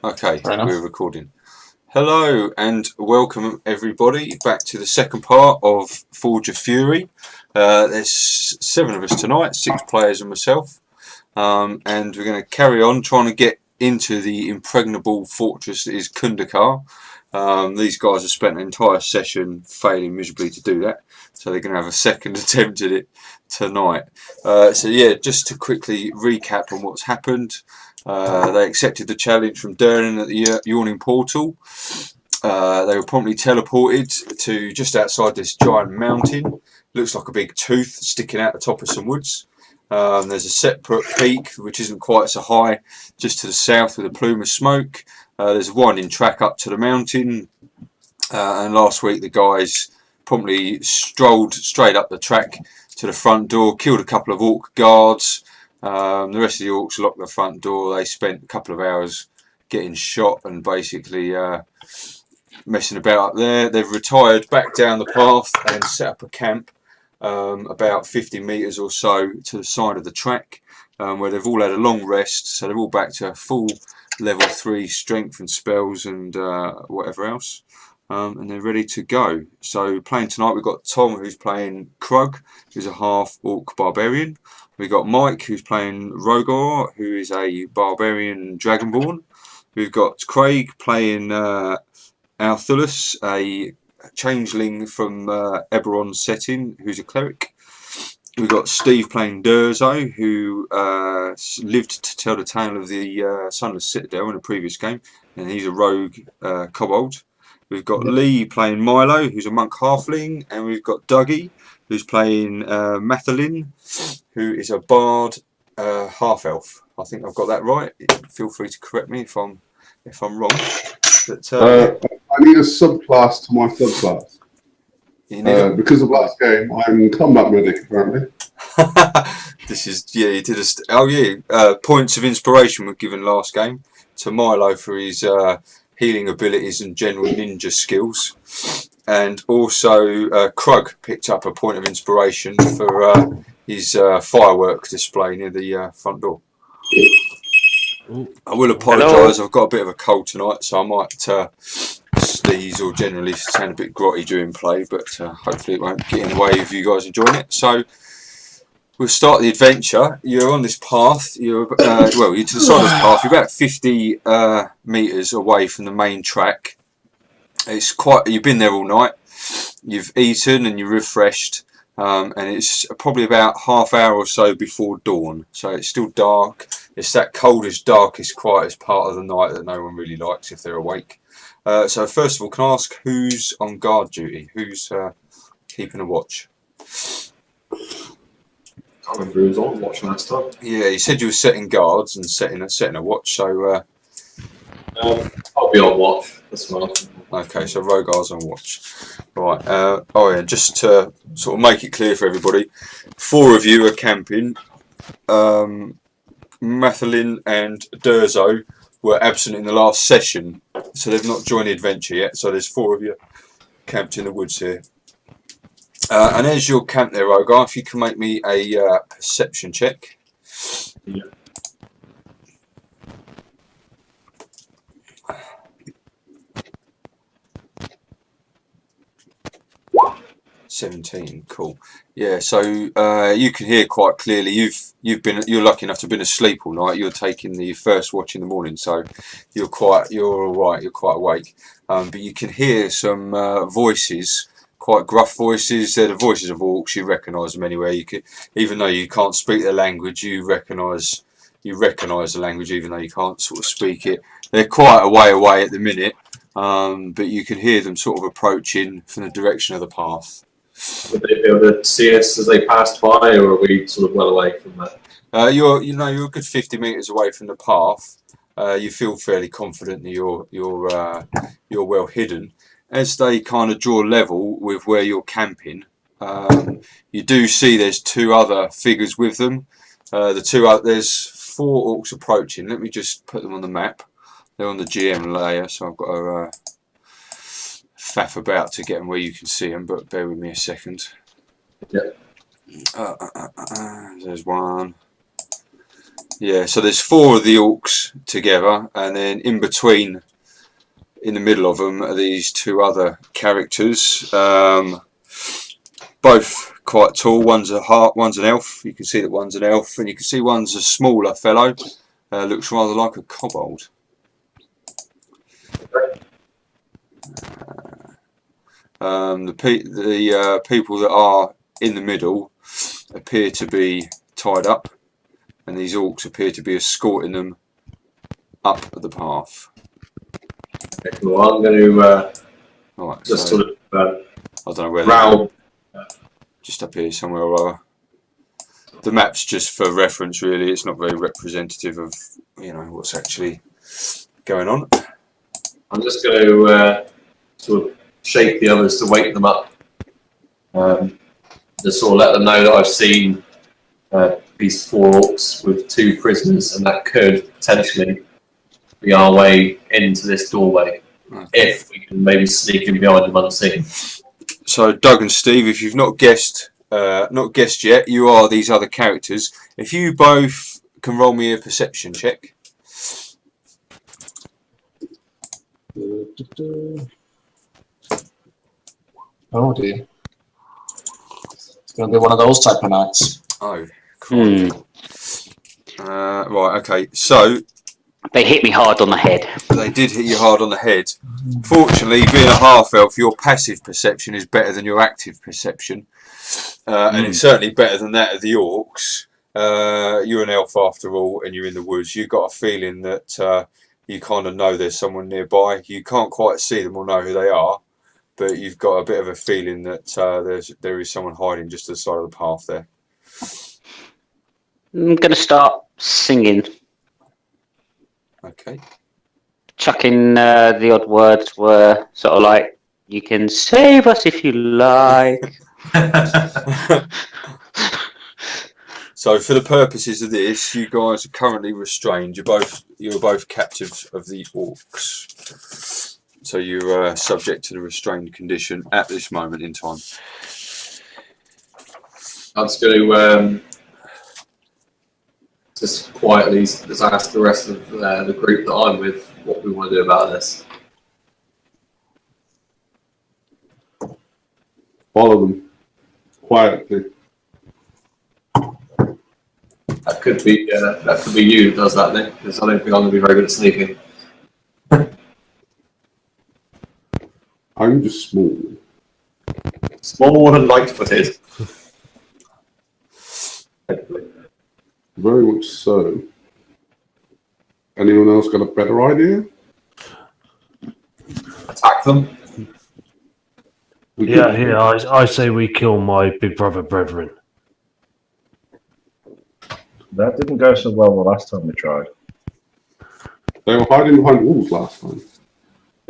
Okay, we're recording. Hello and welcome everybody back to the second part of Forge of Fury. There's 7 of us tonight, 6 players and myself, and we're going to carry on trying to get into the impregnable fortress that is Kundakar. These guys have spent an entire session failing miserably to do that, so they're going to have a second attempt at it tonight. So yeah, just to quickly recap on what's happened. They accepted the challenge from Dwarven at the Yawning Portal. They were promptly teleported to just outside this giant mountain. Looks like a big tooth sticking out the top of some woods. There's a separate peak which isn't quite so high just to the south with a plume of smoke. There's a winding track up to the mountain, and last week the guys promptly strolled straight up the track to the front door, killed a couple of orc guards. The rest of the orcs locked the front door. They spent a couple of hours getting shot and basically messing about up there. They've retired back down the path and set up a camp about 50 metres or so to the side of the track, where they've all had a long rest, so they're all back to full level 3 strength and spells and whatever else, and they're ready to go. So playing tonight we've got Tom, who's playing Krug, who's a half orc barbarian. We've got Mike, who's playing Rogar, who is a barbarian dragonborn. We've got Craig playing Althulus, a changeling from Eberron's setting, who's a cleric. We've got Steve playing Durzo, who lived to tell the tale of the Sunless Citadel in a previous game, and he's a rogue kobold. We've got Lee playing Milo, who's a monk halfling, and we've got Dougie, who's playing Mathelin, who is a bard half-elf. I think I've got that right. Feel free to correct me if I'm wrong. But, I need a subclass to my subclass. Because of last game, I'm combat medic apparently. This is you did points of inspiration were given last game to Milo for his healing abilities and general ninja skills, and also Krug picked up a point of inspiration for his firework display near the front door. I will apologise, I've got a bit of a cold tonight, so I might sneeze or generally sound a bit grotty during play, but hopefully it won't get in the way of you guys enjoying it. So we'll start the adventure. You're on this path, you're to the side of this path, you're about 50 metres away from the main track. You've been there all night, you've eaten and you're refreshed, and it's probably about half hour or so before dawn, so it's still dark. It's that coldest, darkest, quietest part of the night that no one really likes if they're awake. So first of all, can I ask who's on guard duty? Who's keeping a watch? I can't remember who was on watch last time. Yeah, you said you were setting guards and setting a watch, so... I'll be on watch, that's fine. Okay, so Rogar's on watch. Right, just to sort of make it clear for everybody, 4 of you are camping. Mathelin and Durzo were absent in the last session, so they've not joined the adventure yet, so there's 4 of you camped in the woods here. And as you're camped there, Rogar, if you can make me a perception check. Yeah. 17, cool. Yeah, so you can hear quite clearly. You're lucky enough to have been asleep all night. You're taking the first watch in the morning, so you're all right. You're quite awake. But you can hear some voices, quite gruff voices. They're the voices of orcs. You recognise them anywhere. Even though you can't speak their language, you recognise the language, even though you can't sort of speak it. They're quite a way away at the minute, but you can hear them sort of approaching from the direction of the path. Would they be able to see us as they passed by, or are we sort of well away from that? You're a good 50 metres away from the path. You feel fairly confident that you're well hidden. As they kind of draw level with where you're camping, you do see there's 2 other figures with them. There's 4 orcs approaching. Let me just put them on the map. They're on the GM layer, so I've got to faff about to get them where you can see them, but bear with me a second. Yeah. There's one. Yeah, so there's 4 of the orcs together, and then in between, in the middle of them, are these 2 other characters. Both quite tall. One's an elf. You can see that one's an elf, and you can see one's a smaller fellow. Looks rather like a kobold. The people that are in the middle appear to be tied up, and these orcs appear to be escorting them up the path. Okay, well, I'm going to Right, just so, sort of I don't know where round. Just up here somewhere or other. The map's just for reference, really. It's not very representative of what's actually going on. I'm just going to sort of shake the others to wake them up. Just sort of let them know that I've seen these 4 orcs with 2 prisoners, and that could potentially be our way into this doorway, if we can maybe sneak in behind them unseen. So, Doug and Steve, if you've not guessed yet, you are these other characters. If you both can roll me a perception check. Oh dear. It's going to be one of those type of nights. Oh, cool. Right, okay. So, they hit me hard on the head. They did hit you hard on the head. Fortunately, being a half-elf, your passive perception is better than your active perception. And it's certainly better than that of the orcs. You're an elf after all, and you're in the woods. You've got a feeling that you kind of know there's someone nearby. You can't quite see them or know who they are, but you've got a bit of a feeling that there is someone hiding just to the side of the path there. I'm going to start singing. Okay. Chucking the odd words were sort of like, you can save us if you like. So for the purposes of this, you guys are currently restrained. You're both captives of the orcs. So you're subject to the restrained condition at this moment in time. I'm just going to just quietly just ask the rest of the group that I'm with what we want to do about this. Follow them quietly. That could be you who does that then, because I don't think I'm going to be very good at sneaking. I'm just small. Small and light-footed. Very much so. Anyone else got a better idea? Attack them. I say we kill my big brother brethren. That didn't go so well the last time we tried. They were hiding behind walls last time.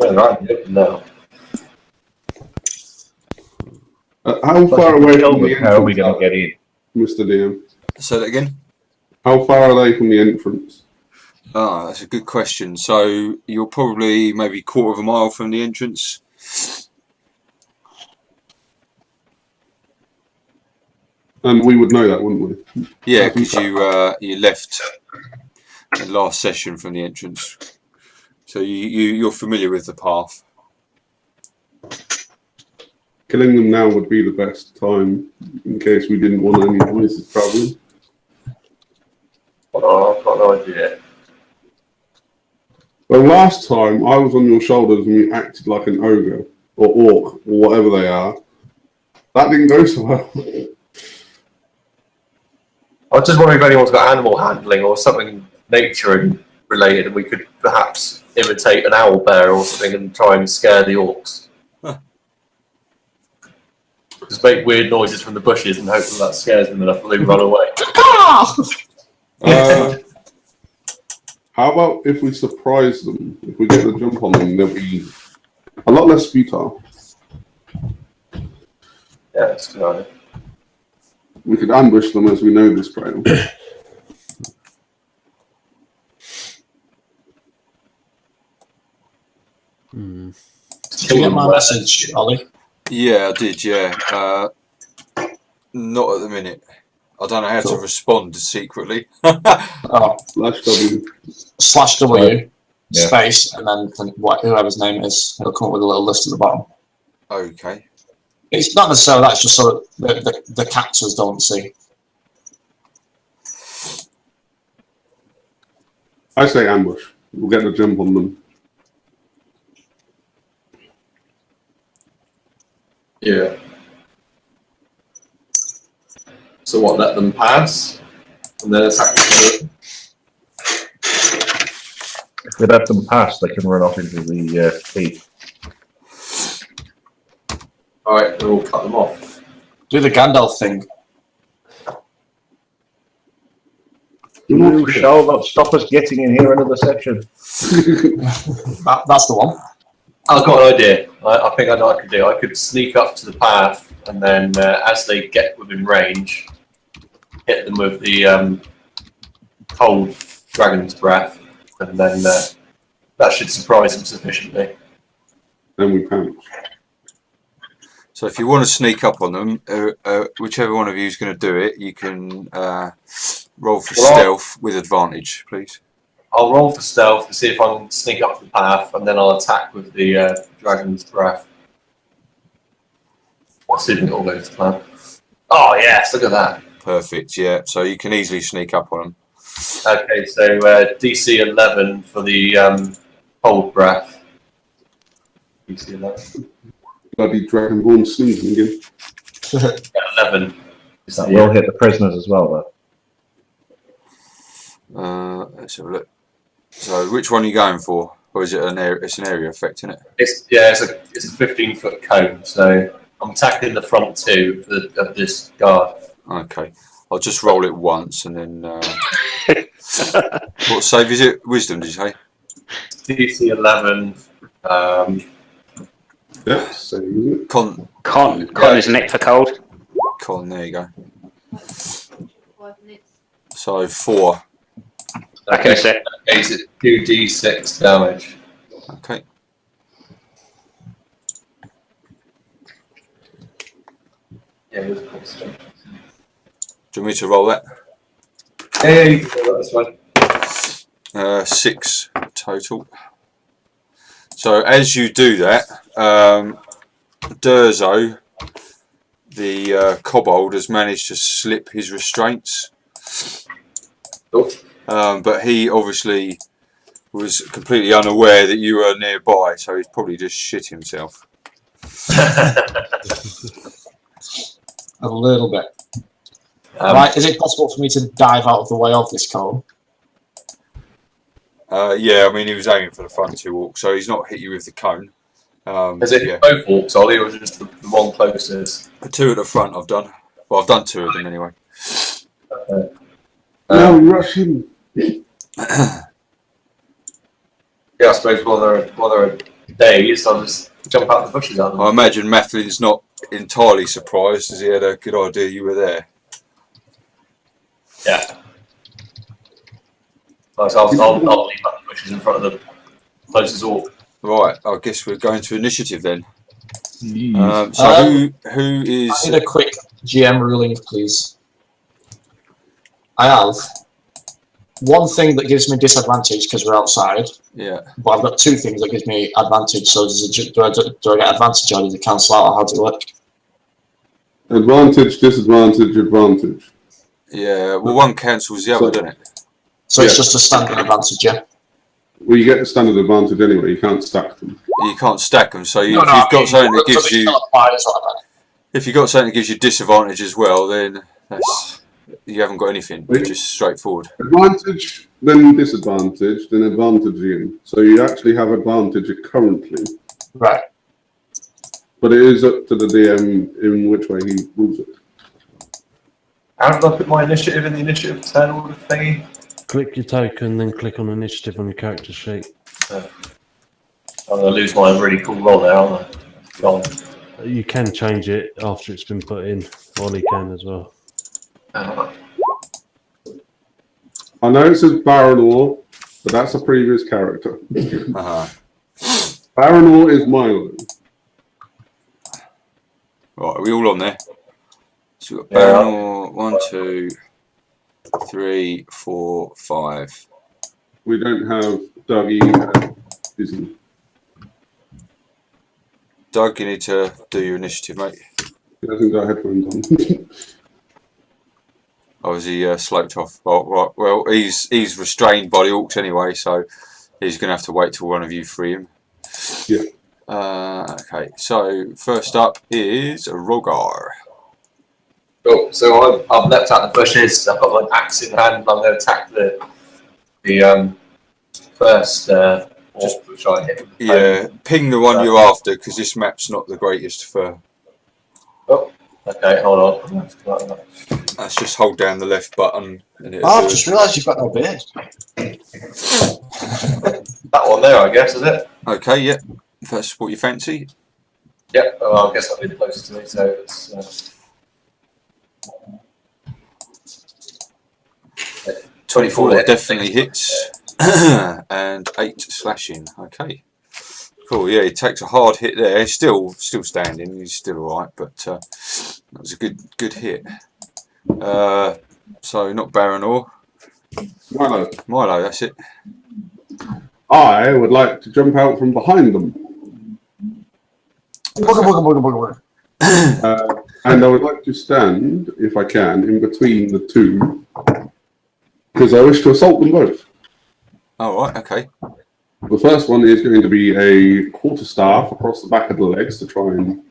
Yeah, right. No. How far away from the entrance? How are we going to get in? Mr. DM? Say that again? How far are they from the entrance? Ah, that's a good question. So you're probably maybe 1/4 of a mile from the entrance. And we would know that, wouldn't we? Yeah, because you left the last session from the entrance, so you're familiar with the path. Killing them now would be the best time in case we didn't want any voices traveling. Oh, I've got no idea. Well, last time I was on your shoulders and you acted like an ogre or orc or whatever they are. That didn't go so well. I was just wondering if anyone's got animal handling or something nature related, and we could perhaps imitate an owl bear or something and try and scare the orcs. Huh. Just make weird noises from the bushes and hope that scares them enough that they run away. How about if we surprise them? If we get the jump on them, they'll be a lot less futile. Yeah, that's a good idea. We could ambush them as we know this trail. Did you get my message, Ollie? Yeah, I did. Yeah, not at the minute. I don't know how to Cool. respond secretly. Oh, /W. /W space and then whoever's name is. It'll come up with a little list at the bottom. Okay. It's not necessarily that. It's just so that the captors don't see. I say ambush. We'll get the jump on them. Yeah. So what? Let them pass, and then attack them. If we let them pass, they can run off into the heath. All right, then we'll cut them off. Do the Gandalf thing. You shall not stop us getting in here another section. That's the one. I've got an idea. I think I know what I could do. I could sneak up to the path, and then as they get within range, hit them with the cold dragon's breath, and then that should surprise them sufficiently. Then we panic. So if you want to sneak up on them, whichever one of you is going to do it, you can roll for stealth with advantage, please. I'll roll for stealth to see if I can sneak up the path, and then I'll attack with the dragon's breath. Assuming it all goes to plan. Oh yes, look at that. Perfect, yeah. So you can easily sneak up on them. Okay, so DC 11 for the cold breath. DC 11. Bloody Dragonborn sneezing again. Yeah, 11. That will hit the prisoners as well, though. Let's have a look. So which one are you going for? Or is it an area? It's an area effect, isn't it? It's a 15-foot cone, so I'm attacking the front two of this guard. Okay. I'll just roll it once and then. What save is it? Wisdom, did you say? DC 11. Yeah, so isn't it? Con, isn't it, for cold? Con, there you go. So 4. Back in a sec. Okay, so 2d6 damage. Okay. Yeah, it was a concentration. Do you want me to roll that? Yeah, you can roll that, that's fine. 6 total. So as you do that, Durzo, the kobold, has managed to slip his restraints. Cool. But he obviously was completely unaware that you were nearby, so he's probably just shit himself. A little bit. Right, is it possible for me to dive out of the way of this cone? Yeah, I mean, he was aiming for the front 2 orcs, so he's not hit you with the cone. Is it both orcs, Ollie, or just the one closest? The 2 at the front I've done. Well, I've done 2 of them anyway. Okay. Now rush him. Yeah, I suppose while they're dazed, I'll just jump out the bushes at them. I imagine Mathlin's not entirely surprised, as he had a good idea you were there. Yeah. So I'll leave out the bushes in front of the closest orc. Right, I guess we're going to initiative then. Who is? I need a quick GM ruling, please. I have one thing that gives me disadvantage because we're outside. Yeah. But I've got 2 things that gives me advantage. So do I get advantage or does it cancel out, or how does it work? Advantage, disadvantage, advantage. Yeah. Well, one cancels the other, doesn't it? So it's just a standard advantage, yeah? Well, you get the standard advantage anyway. You can't stack them. You can't stack them, so if you've I got mean, something that gives so you, apply, that's what I meant. if you've got something that gives you disadvantage as well, then that's, you haven't got anything. It's just straightforward. Advantage, then disadvantage, then advantage again. So you actually have advantage currently. Right. But it is up to the DM in which way he rules it. How did I put my initiative in the initiative turn order thingy? Click your token, then click on initiative on your character sheet. I'm going to lose my really cool roll there, aren't I? Gone. You can change it after it's been put in. Ollie can as well. I know it says Baranor, but that's a previous character. Baranor is Milo. Right, are we all on there? So we've got Baranor, 1, 2, 3, 4, 5. We don't have Dougie and Disney. Doug, you need to do your initiative, mate. He hasn't got headphones on. Oh, is he sloped off? Oh, right. Well, he's restrained by the orcs anyway, so he's going to have to wait till one of you free him. Yeah. Okay, so first up is Rogar. Cool. So I've leapt out the bushes. I've got my axe in hand. I'm going to attack the first. Just try and hit. Yeah, ping the one you're after because this map's not the greatest for. Oh, okay. Hold on. Let's just hold down the left button. And Oh, I've just realised you've got no beard. That one there, I guess, is it? Okay, yep. If that's what you fancy. Yep. Well, I guess that'll be the closest to me. So it's 24 definitely hits. And 8 slashing. Okay. Cool, yeah, he takes a hard hit there. He's still standing, he's still alright, but that was a good hit. So not Baranor. Milo, that's it. I would like to jump out from behind them. And I would like to stand, if I can, in between the two, because I wish to assault them both. Alright, okay. The first one is going to be a quarterstaff across the back of the legs to try and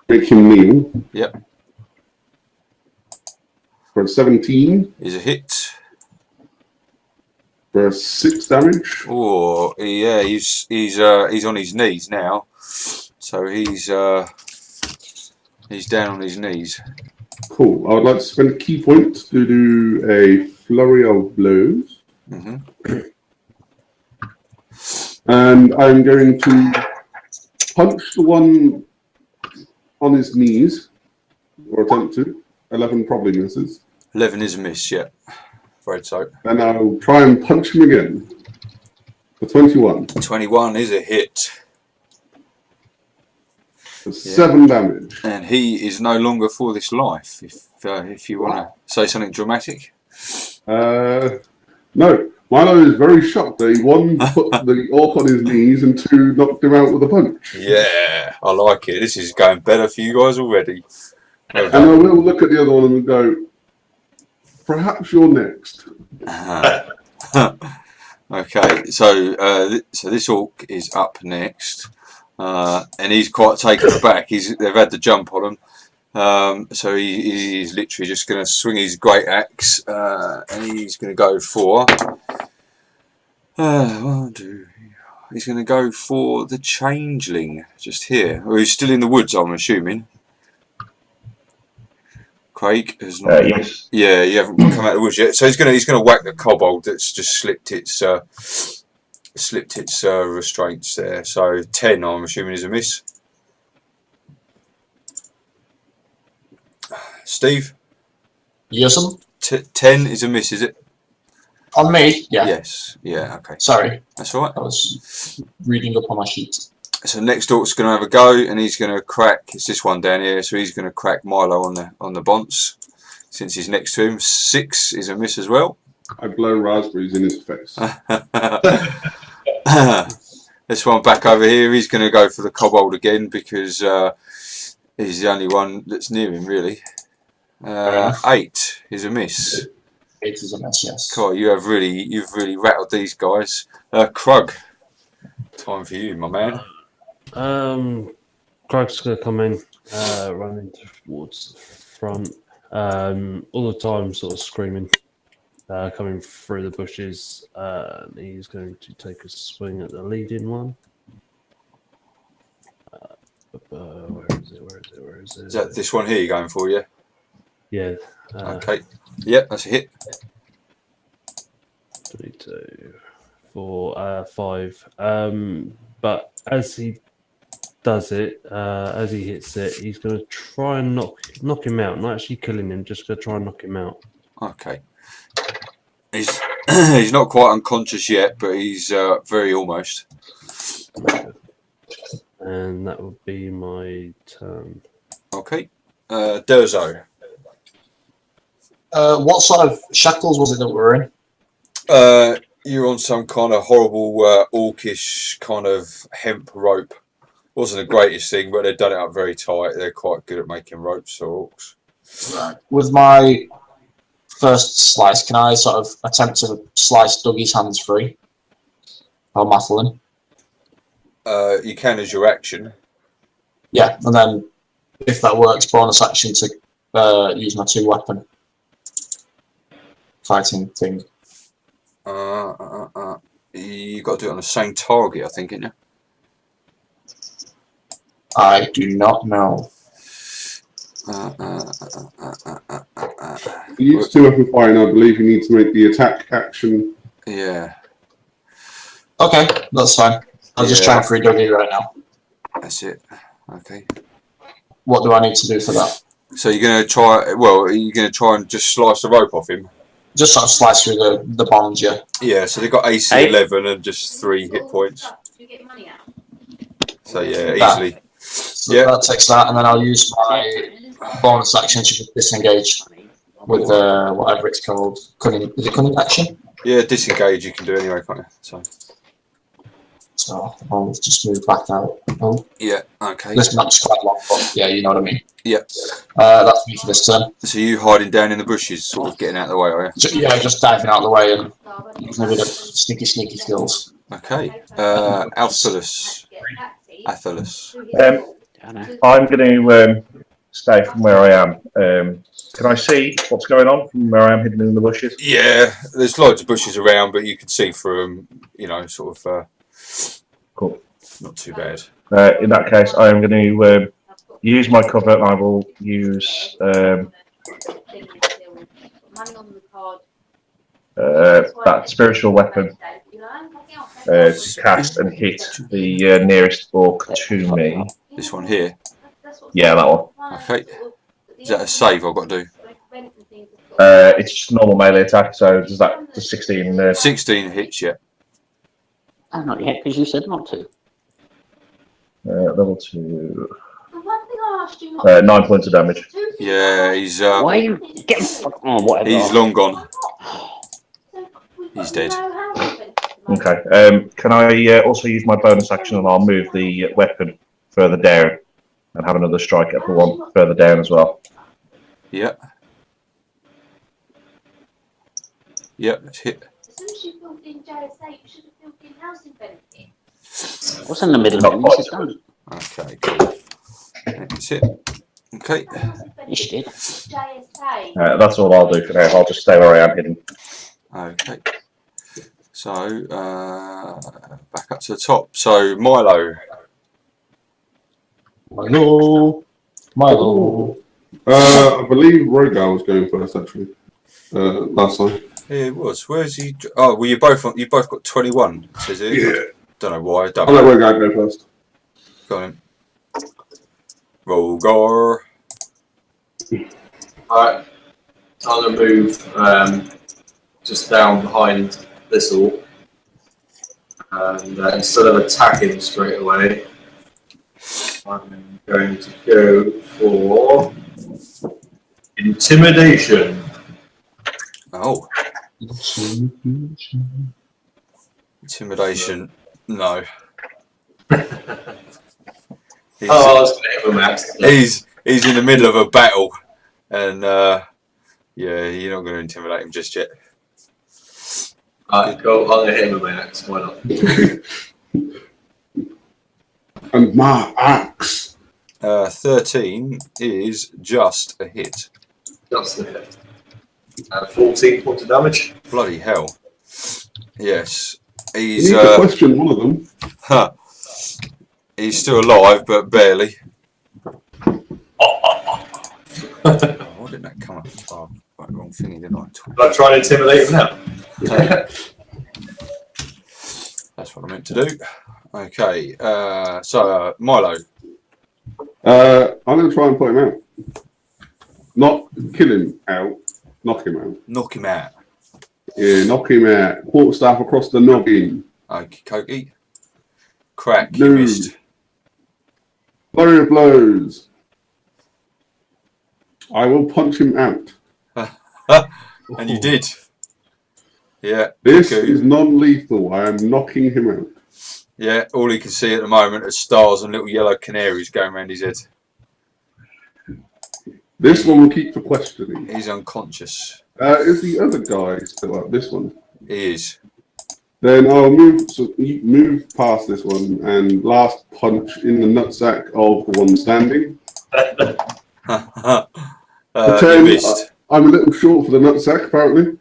make him kneel. Yep. For a 17. Is a hit. For a 6 damage. Oh, yeah, he's on his knees now. So he's down on his knees. Cool. I would like to spend a key point to do a flurry of blows. Mm-hmm. And I'm going to punch the one on his knees, or attempt to. 11 probably misses. 11 is a miss, yeah. Afraid so. Then I'll try and punch him again. For 21. 21 is a hit. For 7 damage. And he is no longer for this life, if you want to say something dramatic. No. Milo is very shocked that he, 1, put the orc on his knees, and 2, knocked him out with a punch. Yeah, I like it. This is going better for you guys already. And I will look at the other one and go, perhaps you're next. Okay, so this orc is up next, and he's quite taken aback. They've had the jump on him, so he's literally just going to swing his great axe, and he's going to go for. He's going to go for the changeling just here. Oh, he's still in the woods, I'm assuming. Craig has not. Yes. Yeah, you haven't come out of the woods yet. So he's gonna whack the kobold that's just slipped its restraints there. So 10, I'm assuming, is a miss. Steve. Yes. 10 is a miss, is it? On me? Yeah. Yes. Yeah. Okay. Sorry. That's all right. I was reading up on my sheet. So next orc's going to have a go, and he's going to crack. It's this one down here, so he's going to crack Milo on the bonce, since he's next to him. 6 is a miss as well. I blow raspberries in his face. This one back over here, he's going to go for the kobold again because he's the only one that's near him, really. 8 is a miss. 8 is a miss, yes. Cool, you've really rattled these guys. Krug, time for you, my man. Krug's going to come in, running towards the front, all the time sort of screaming, coming through the bushes. He's going to take a swing at the leading one. Where is it? Is that this one here you're going for, yeah? Yeah. Okay. Yep, that's a hit. 3, 2, 4, 5. But as he does it, as he hits it, he's going to try and knock him out. Not actually killing him, just going to try and knock him out. Okay. He's not quite unconscious yet, but he's very almost. And that would be my turn. Okay. Durzo. What sort of shackles was it that we were in? You're on some kind of horrible orcish kind of hemp rope. Wasn't the greatest thing, but they've done it up very tight. They're quite good at making ropes, or orcs. Right. With my first slice, can I sort of attempt to slice Dougie's hands free? Or Mathelin? You can as your action. Yeah, and then if that works, bonus action to use my 2-weapon fighting thing. You got to do it on the same target, I think, ain't you? I do not know. You use 2-weapon fighting, I believe you need to make the attack action. Yeah. Okay, that's fine. I'll just try and free Dougie right now. That's it. Okay. What do I need to do for that? So you're going to try... Well, are you going to try and just slice the rope off him? Just sort of slice through the bonds, yeah. Yeah, so they've got AC 11 and just 3 hit points. So yeah, easily. So that takes that, and then I'll use my bonus action to disengage with whatever it's called. Cunning, is it cunning action? Yeah, disengage you can do anyway, can't you? So I'll just move back out. Oh. Yeah, okay. This map's quite long, but yeah, you know what I mean. Yeah. That's me for this turn. So you hiding down in the bushes, sort of getting out of the way, are you? Yeah, just diving out of the way and using a bit of sneaky skills. Okay. Althalus. I'm going to stay from where I am. Can I see what's going on from where I am hidden in the bushes? Yeah, there's loads of bushes around, but you can see through them, you know, sort of... Cool. Not too bad. In that case, I am going to use my cover, and I will use that spiritual weapon to cast and hit the nearest orc to me. This one here? Yeah, that one. Okay. Is that a save I've got to do? It's just normal melee attack, so does that the 16? 16 hits, yeah. Oh, not yet, because you said not to. Level 2. 9 points of damage. Yeah, he's... Why are you getting... Oh, whatever. He's long gone. He's dead. Okay. Can I also use my bonus action, and I'll move the weapon further down and have another strike at the one further down as well? Yeah. Yep, it's hit. What's in the middle of it? This is done. Okay, cool. That's it. Okay. Yes, you did. That's all I'll do for now. I'll just stay where I am hidden. Okay. So, back up to the top. So, Milo. Milo. I believe Rogar was going first, actually. Last time. Yeah, it was. Where's he? Oh, well, you both got 21. Says it. Yeah. Don't know why. I'll let Rogar go first. Go on. Rogar. Alright. I'm going to move just down behind this orc. And instead of attacking straight away, I'm going to go for intimidation. Oh. Intimidation. No. I was going to hit him with max. He's in the middle of a battle, and yeah, you're not going to intimidate him just yet. Alright, go. I'm going to hit him with my axe. Why not? And my axe. 13 is just a hit. Just a hit. 14 points of damage. Bloody hell. Yes. You He's need to question one of them. he's still alive, but barely. Why didn't that come up? Oh, right, wrong thingy, didn't I? Should I try and intimidate him now? That's what I meant to do. Okay, so Milo. I'm going to try and put him out. Not kill him out. Knock him out. Knock him out. Yeah, knock him out. Quarterstaff across the noggin. Okie dokie. Crack, No. you missed. Flurry of blows. I will punch him out. And you did. Yeah. This is non-lethal. I am knocking him out. Yeah, all he can see at the moment are stars and little yellow canaries going around his head. This one will keep for questioning. He's unconscious. Is the other guy still up? This one? He is. Then I'll move past this one and last punch in the nutsack of the one standing. You missed. I'm a little short for the nutsack, apparently.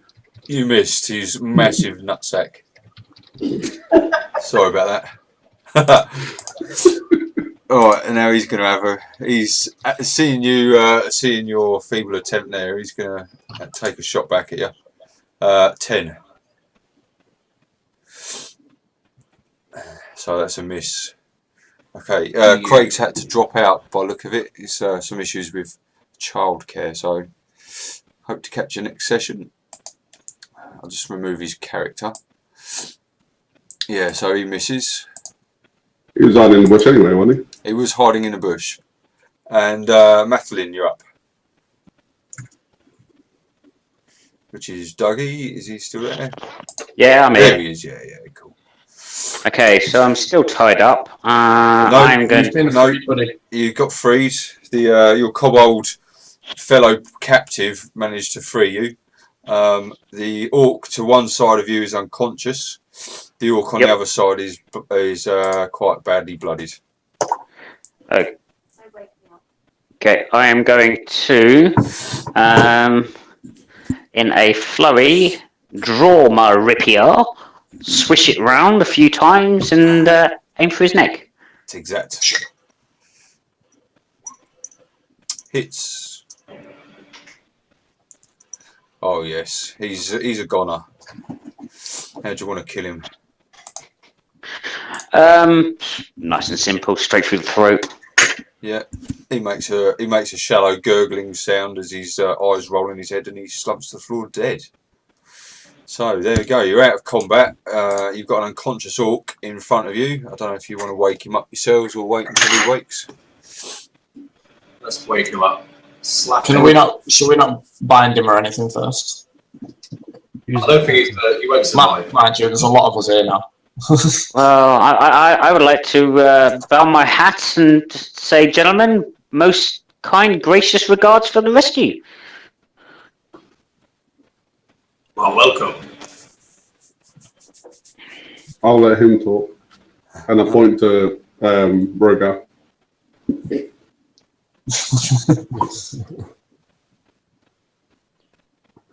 You missed. He's massive nutsack. Sorry about that. All right, and now he's going to have a. He's seeing you, seeing your feeble attempt there. He's going to take a shot back at you. 10. So that's a miss. Okay, Craig's had to drop out by the look of it. It's some issues with childcare, so hope to catch you next session. I'll just remove his character. Yeah, so he misses. He was hiding in the bush anyway, wasn't he? He was hiding in the bush. And Mathelin, you're up. Which is Dougie. Is he still there? Yeah, I'm There here. he is. Yeah, cool. Okay, so I'm still tied up. I'm going to... You got freed. Your kobold fellow captive managed to free you. The orc to one side of you is unconscious. The orc on the other side is quite badly bloodied. Okay, I am going to, in a flurry, draw my rapier, swish it round a few times, and aim for his neck. It's exact. Hits. Oh yes, he's a goner. How do you want to kill him? Nice and simple, straight through the throat. Yeah, he makes a shallow gurgling sound as his eyes roll in his head, and he slumps to the floor dead. So there you go. You're out of combat. You've got an unconscious orc in front of you. I don't know if you want to wake him up yourselves or wait until he wakes. Let's wake him up. Slap Should him. we not bind him or anything first? I don't think he won't survive. Mind you, there's a lot of us here now. Well, I would like to bow my hat and say, gentlemen, most kind, gracious regards for the rescue. Well, welcome. I'll let him talk. And I point to Rogar.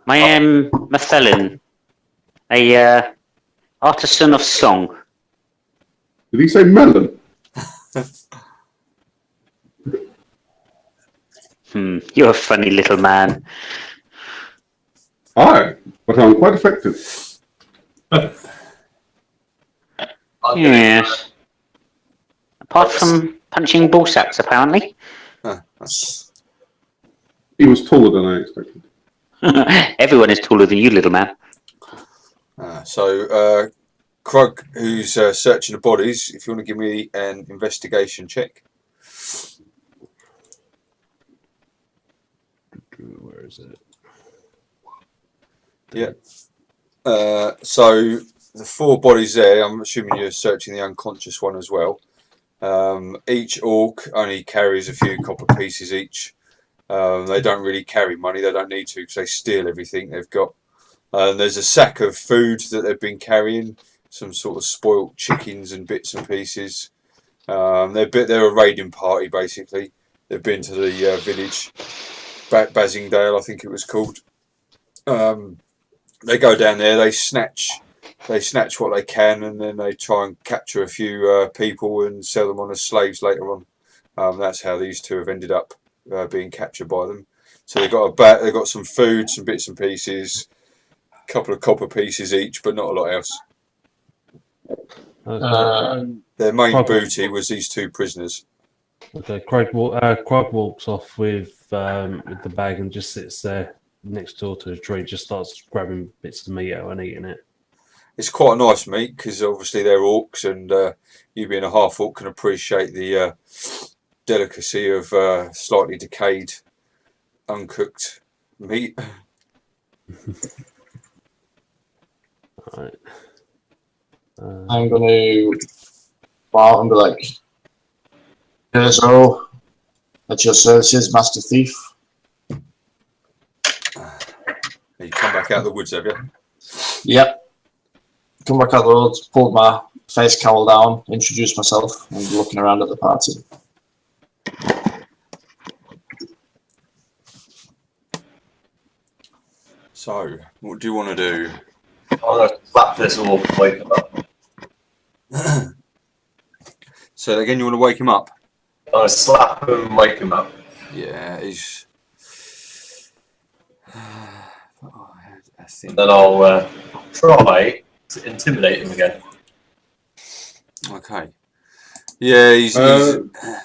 I am Mathelin, a artisan of song. Did he say melon? You're a funny little man. Aye, but I'm quite effective. Yes. Apart from punching ball sacks, apparently. He was taller than I expected. Everyone is taller than you, little man. So, Krug, who's searching the bodies, if you want to give me an investigation check. Where is it? Yeah. So the 4 bodies there, I'm assuming you're searching the unconscious one as well. Each orc only carries a few copper pieces each. They don't really carry money, they don't need to because they steal everything they've got. There's a sack of food that they've been carrying, some sort of spoilt chickens and bits and pieces. They're a raiding party basically. They've been to the village, Basingdale I think it was called. They go down there, they snatch what they can, and then they try and capture a few people and sell them on as slaves later on. That's how these 2 have ended up being captured by them. So they got some food, some bits and pieces, a couple of copper pieces each, but not a lot else. Their main booty was these 2 prisoners. Okay, Craig walks off with the bag and just sits there next door to the tree, just starts grabbing bits of meat out and eating it. It's quite a nice meat because obviously they're orcs, and you being a half orc can appreciate the delicacy of slightly decayed uncooked meat. Alright. I'm gonna go out and be like, "Here's all at your services, Master Thief." You come back out of the woods, have you? Yep. Come back out the road, pulled my face cowl down, introduced myself, and looking around at the party. So, what do you want to do? I'm going to slap this orc and wake him up. So again, you want to wake him up? I'm going to slap him and wake him up. Yeah, he's. I think. Then I'll try to intimidate him again. Okay. Yeah, he's.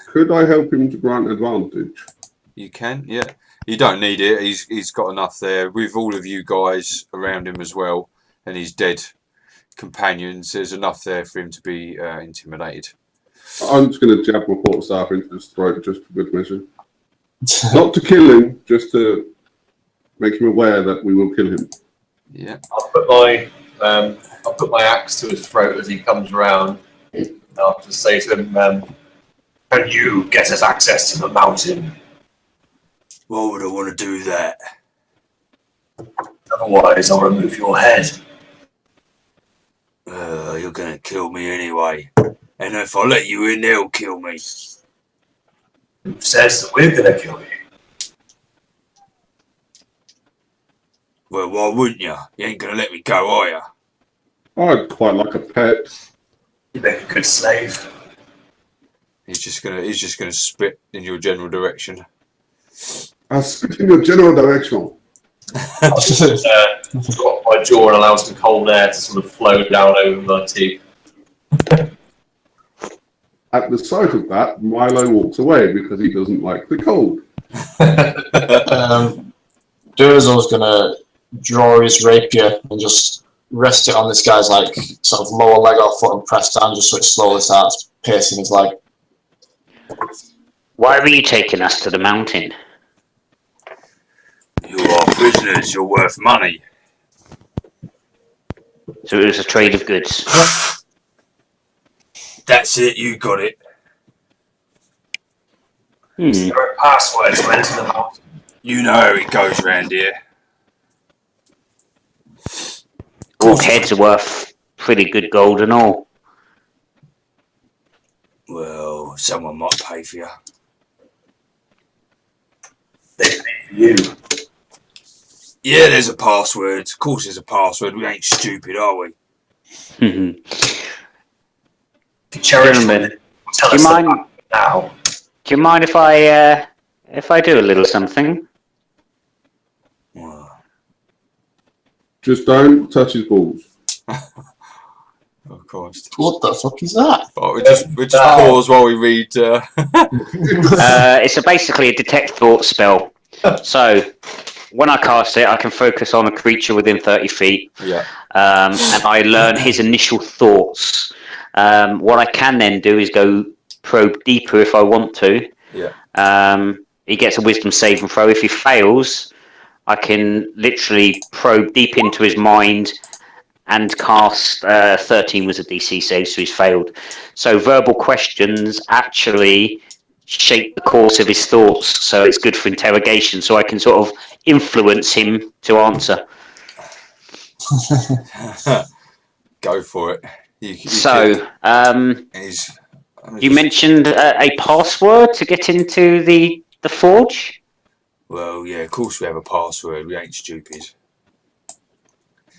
Could I help him to grant advantage? You can, yeah. You don't need it. He's got enough there with all of you guys around him as well, and his dead companions. There's enough there for him to be intimidated. I'm just going to jab my quarterstaff into his throat just for good measure. Not to kill him, just to make him aware that we will kill him. Yeah. I'll put my axe to his throat as he comes around. And I'll just say to him, "Can you get us access to the mountain? Why would I want to do that? Otherwise, I'll remove your head." You're going to kill me anyway. And if I let you in, they'll kill me. Who says that we're going to kill you? Well, why wouldn't you? You ain't going to let me go, are you? I'd quite like a pet. You make a good slave. He's just gonna spit in your general direction. I'll spit in your general direction. I'll just drop my jaw and allow some cold air to sort of flow down over my teeth. At the sight of that, Milo walks away because he doesn't like the cold. Durzo's gonna draw his rapier and just rest it on this guy's like sort of lower leg or foot and press down just so it slowly starts piercing his leg. Why were you taking us to the mountain? You are prisoners. You're worth money. So it was a trade of goods. That's it. You got it. Is there a password to enter the mountain? You know how it goes round here. All heads are worth pretty good gold and all. Well, someone might pay for you. They pay for you. Yeah, there's a password. Of course there's a password. We ain't stupid, are we? If you cherish Gentlemen, it, tell do us you mind? now. Do you mind if I do a little something? Well, Just don't touch his balls. of course. What the fuck is that? Oh, we just pause while we read. It's basically a detect thought spell. So when I cast it, I can focus on a creature within 30 feet. Yeah. And I learn his initial thoughts. What I can then do is go probe deeper if I want to. Yeah. He gets a wisdom saving throw. If he fails, I can literally probe deep into his mind and cast 13 was a DC save, so he's failed. So verbal questions actually shape the course of his thoughts, so it's good for interrogation, so I can sort of influence him to answer. Go for it. You mentioned a password to get into the forge? Well, yeah, of course we have a password. We ain't stupid.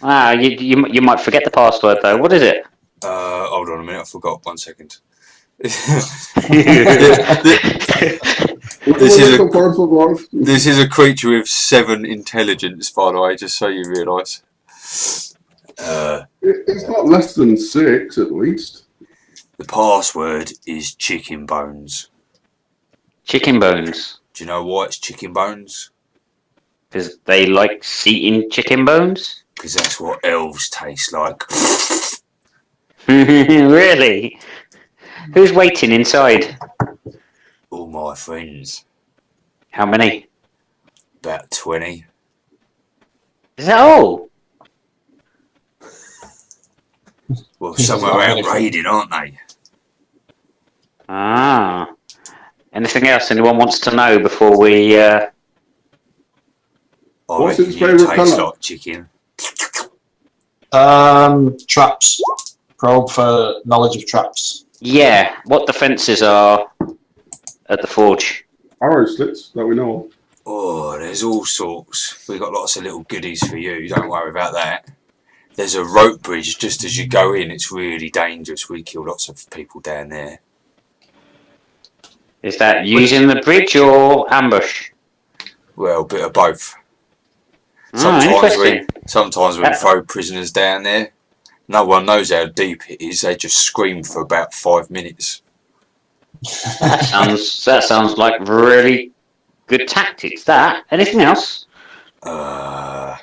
You might forget the password though. What is it? Hold on a minute. I forgot. 1 second. This is a creature with 7 intelligence, by the way, just so you realise. It's not less than 6, at least. The password is chicken bones. Chicken bones? Do you know why it's chicken bones? Because they like eating chicken bones? Because that's what elves taste like. Really? Who's waiting inside? All my friends. How many? About 20. Is that all? Well, somewhere out raiding, aren't they? Ah. Anything else anyone wants to know before we... I What's reckon its you favourite taste colour? like chicken. Traps. Probe for knowledge of traps. Yeah, what defences are at the forge? Arrow slits that we know of. Oh, there's all sorts. We've got lots of little goodies for you. Don't worry about that. There's a rope bridge just as you go in. It's really dangerous. We kill lots of people down there. Is that using the bridge or ambush? Well, a bit of both. Interesting. Sometimes we throw prisoners down there. No one knows how deep it is. They just scream for about 5 minutes. That sounds like really good tactics. Anything else? Well,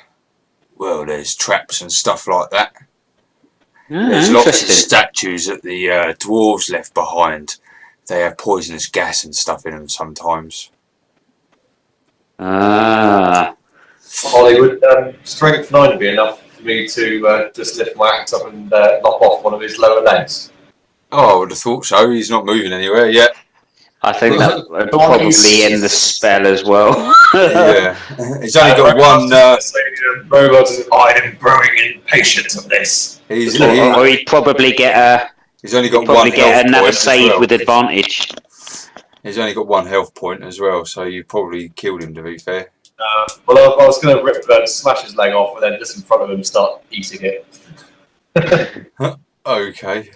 there's traps and stuff like that. Ah, There's lots of interesting. statues that the dwarves left behind. They have poisonous gas and stuff in them sometimes. Ah. Ollie, would strength 9 be enough for me to just lift my axe up and knock off one of his lower legs? Oh, I would have thought so. He's not moving anywhere yet. I think that would probably end the spell as well. Yeah. He's only got one... Robot is I'm growing impatient of this. Or he'd probably get he's only got one health another point save as well. with advantage. He's only got one health point as well, so you probably killed him, to be fair. Well, I was going to smash his leg off and then just in front of him start eating it. Okay.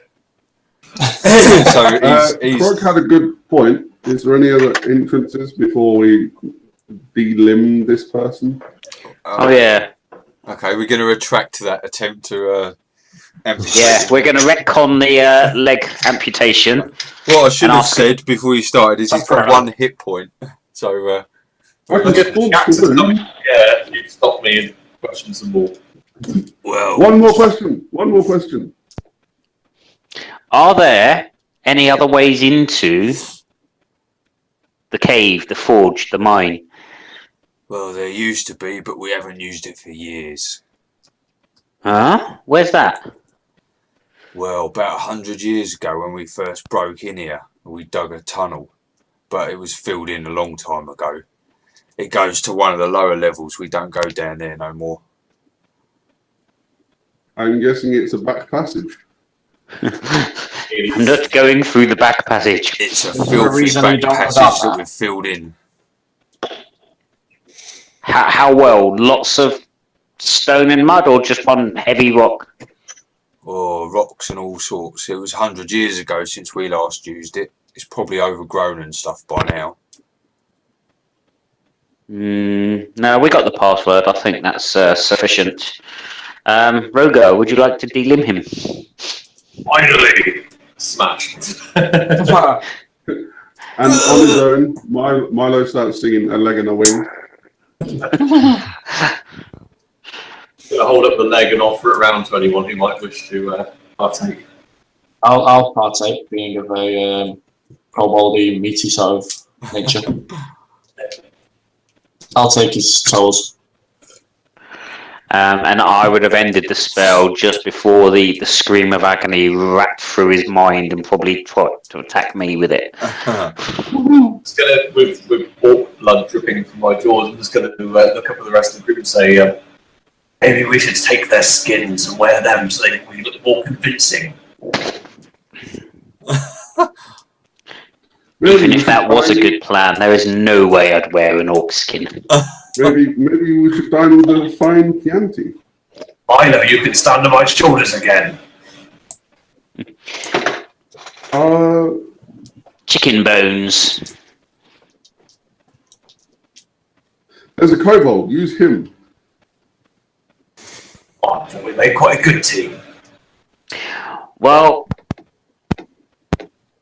So he's Krog had a good point. Is there any other entrances before we delimb this person? Oh yeah. Okay, we're going to retract that attempt to amputate. Yeah, we're going to retcon the leg amputation. What I should have ask said before you started is he's got one hit point. So, I can spawn Jackson's through. coming. Yeah, you stopped me and questioned some more. well, One more question. Are there any other ways into the cave, the forge, the mine? well, there used to be, but we haven't used it for years. Huh? Where's that? Well, about 100 years ago when we first broke in here, we dug a tunnel, but it was filled in a long time ago. It goes to one of the lower levels. We don't go down there no more. I'm guessing it's a back passage. I'm not going through the back passage. It's a there a filthy reason back you don't passage adopt that that? we've filled in. How well? Lots of stone and mud, or just one heavy rock? Or rocks and all sorts. It was 100 years ago since we last used it. It's probably overgrown and stuff by now. No, we got the password. I think that's sufficient. Rogo, would you like to delimb him? Finally! Smashed. And on his own, Milo starts singing A Leg and a Wing. Gonna hold up the leg and offer it around to anyone who might wish to partake. I'll partake, being of a koboldy, meaty sort of nature. I'll take his toes. And I would have ended the spell just before the scream of agony wrapped through his mind and probably tried to attack me with it. Just gonna, with orc blood dripping from my jaws, I'm just gonna look up at the rest of the group and say, maybe we should take their skins and wear them so we look more convincing. Even if that was a good plan, there is no way I'd wear an orc skin. Maybe we should dine with a fine Chianti. I know you can stand on my shoulders again. Chicken bones. There's a kobold. Use him. Oh, I thought we made quite a good team. Well,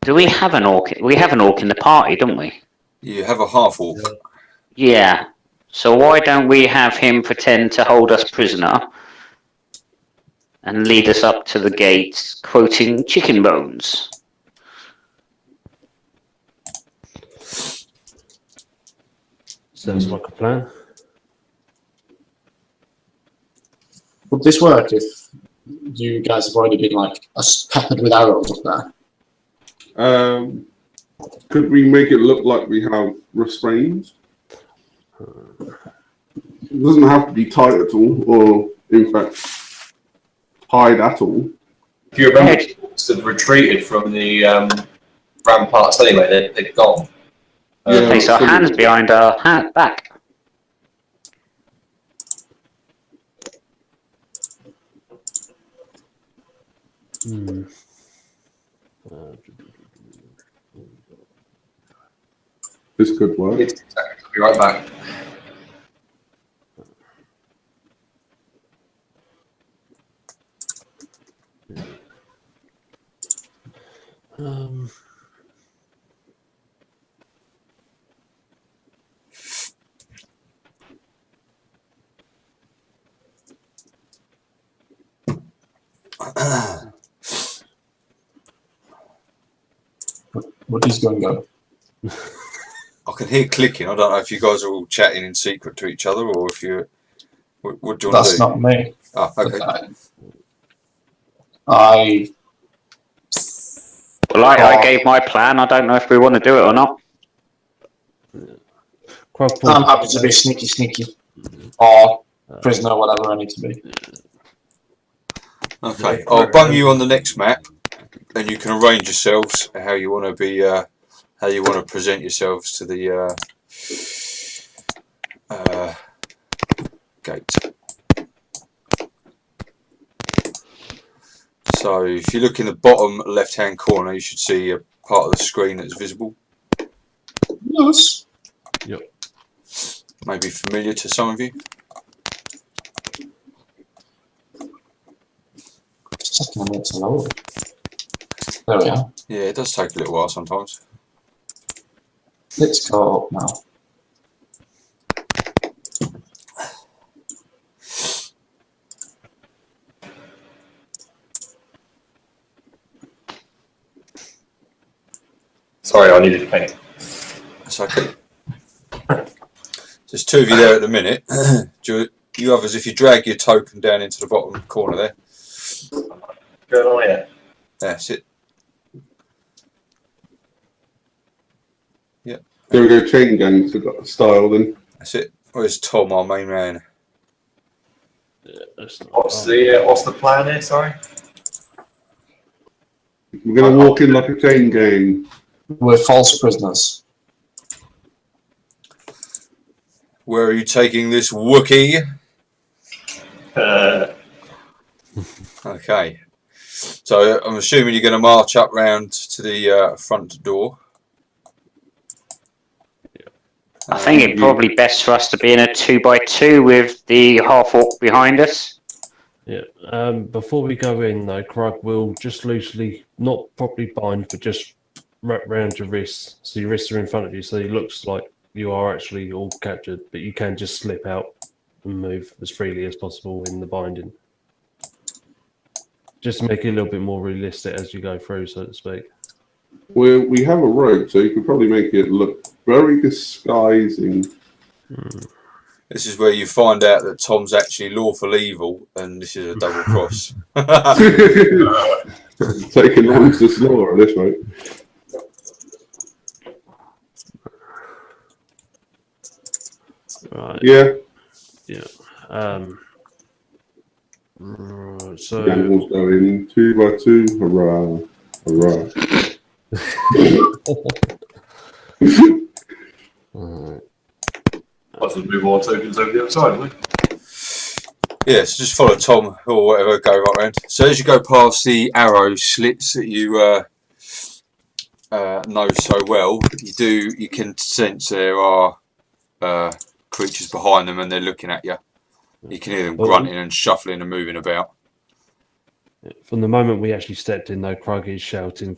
do we have an orc? We have an orc in the party, don't we? You have a half orc. Yeah. So why don't we have him pretend to hold us prisoner and lead us up to the gate, quoting chicken bones? Sounds like a plan. Would this work if you guys have already been like peppered with arrows up there? Could we make it look like we have restraints? It doesn't have to be tight at all, or in fact, tied at all. If you remember, the orcs had retreated from the ramparts anyway. They're gone. Okay, so hands behind our back. This could work. I'll be right back. What is going on? I can hear clicking. I don't know if you guys are all chatting in secret to each other or if you. What do you want to do? That's not me. Oh, okay. Well, I gave my plan. I don't know if we want to do it or not. I'm happy to be sneaky, or prisoner, whatever I need to be. Okay, I'll bung you on the next map, and you can arrange yourselves how you want to be, how you want to present yourselves to the gate. So, if you look in the bottom left-hand corner, you should see a part of the screen that's visible. Yes. Yep. Maybe familiar to some of you. Just checking on it to load. There we are. Yeah, it does take a little while sometimes. Let's go up now. Sorry, I needed to paint. That's okay. There's two of you there at the minute. You others, if you drag your token down into the bottom corner there. Going on here. That's it. Yep. There we go, chain gang style then. That's it. Where's Tom, our main man? Yeah, What's the plan here? Sorry. We're going to walk in like a chain gang. We're false prisoners. Where are you taking this Wookiee? Okay. So I'm assuming you're going to march up round to the front door. I think it's probably best for us to be in a 2x2 with the half-orc behind us. Yeah. Before we go in, though, Krug will just loosely, not properly bind, but just wrap round your wrists. So your wrists are in front of you, so it looks like you are actually all captured, but you can just slip out and move as freely as possible in the binding. Just to make it a little bit more realistic as you go through, so to speak. We have a rope, so you could probably make it look very disguising. This is where you find out that Tom's actually lawful evil, and this is a double cross. Taking lungs to slaughter at this rate. Right. Yeah. Right, so Animals going 2x2. Hurrah. Hurrah. alright. Let's move our tokens over the other side, will we? Yes, just follow Tom or whatever, go right round. So as you go past the arrow slits that you know so well, you can sense there are creatures behind them and they're looking at you. You can hear them grunting and shuffling and moving about. From the moment we actually stepped in, though, Krug is shouting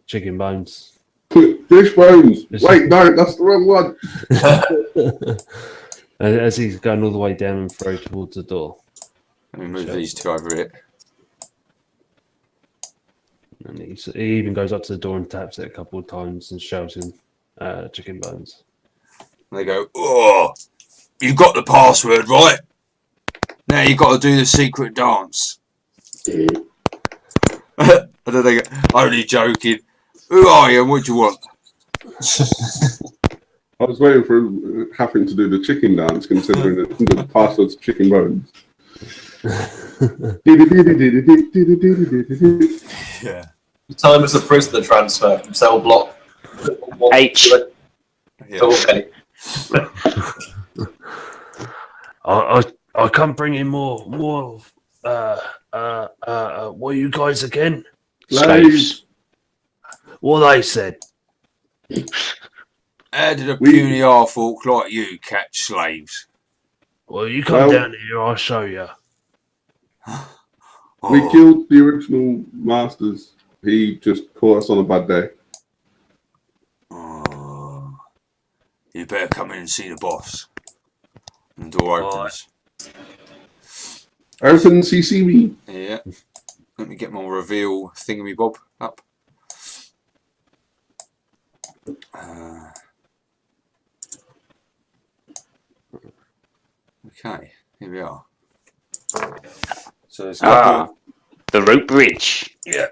chicken bones. Fish bones! Wait, no, that's the wrong one! As he's going all the way down and through towards the door. Let me move these two over here. And he even goes up to the door and taps it a couple of times and shouting chicken bones. And they go, "Oh, you got the password right?" Now you got to do the secret dance. And then they go, only joking. Who are you and what do you want? I was waiting for having to do the chicken dance, considering the password's chicken bones. Yeah. The time is a prisoner transfer from cell block H. Yeah. Okay. I can't bring in more. What are you guys again? Slaves. What they said. How did a puny half-orc like you catch slaves? Well, you come down here, I'll show you. We killed the original masters. He just caught us on a bad day. Oh, you better come in and see the boss. And the door opens. Open CCV. Yeah. Let me get my reveal thingamy-bob up. Okay, here we are. So there's a couple the rope bridge. Yeah.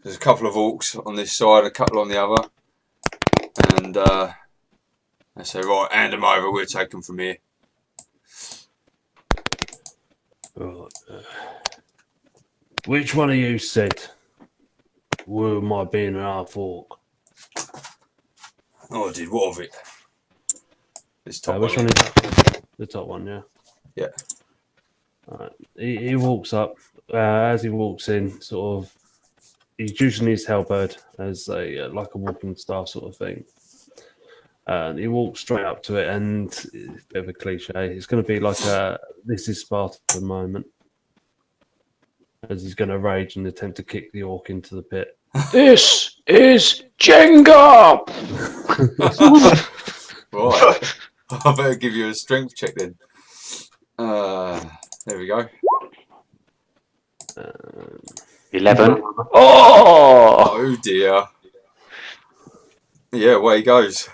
There's a couple of orcs on this side, a couple on the other. And they say, right, hand them over, we'll take them from here. Which one of you said we might be in an half-orc? Oh, I did. What of it? This top Which one. one is that? The top one, yeah. Yeah. Alright. He walks up. As he walks in, sort of, he's using his halberd as a like a walking staff sort of thing. And he walks straight up to it, and it's a bit of a cliche. It's going to be like a "This is Sparta" moment, as he's going to rage and attempt to kick the orc into the pit. This is Jenga! Right. I better give you a strength check then. There we go. 11. Oh! Oh dear. Yeah, away he goes.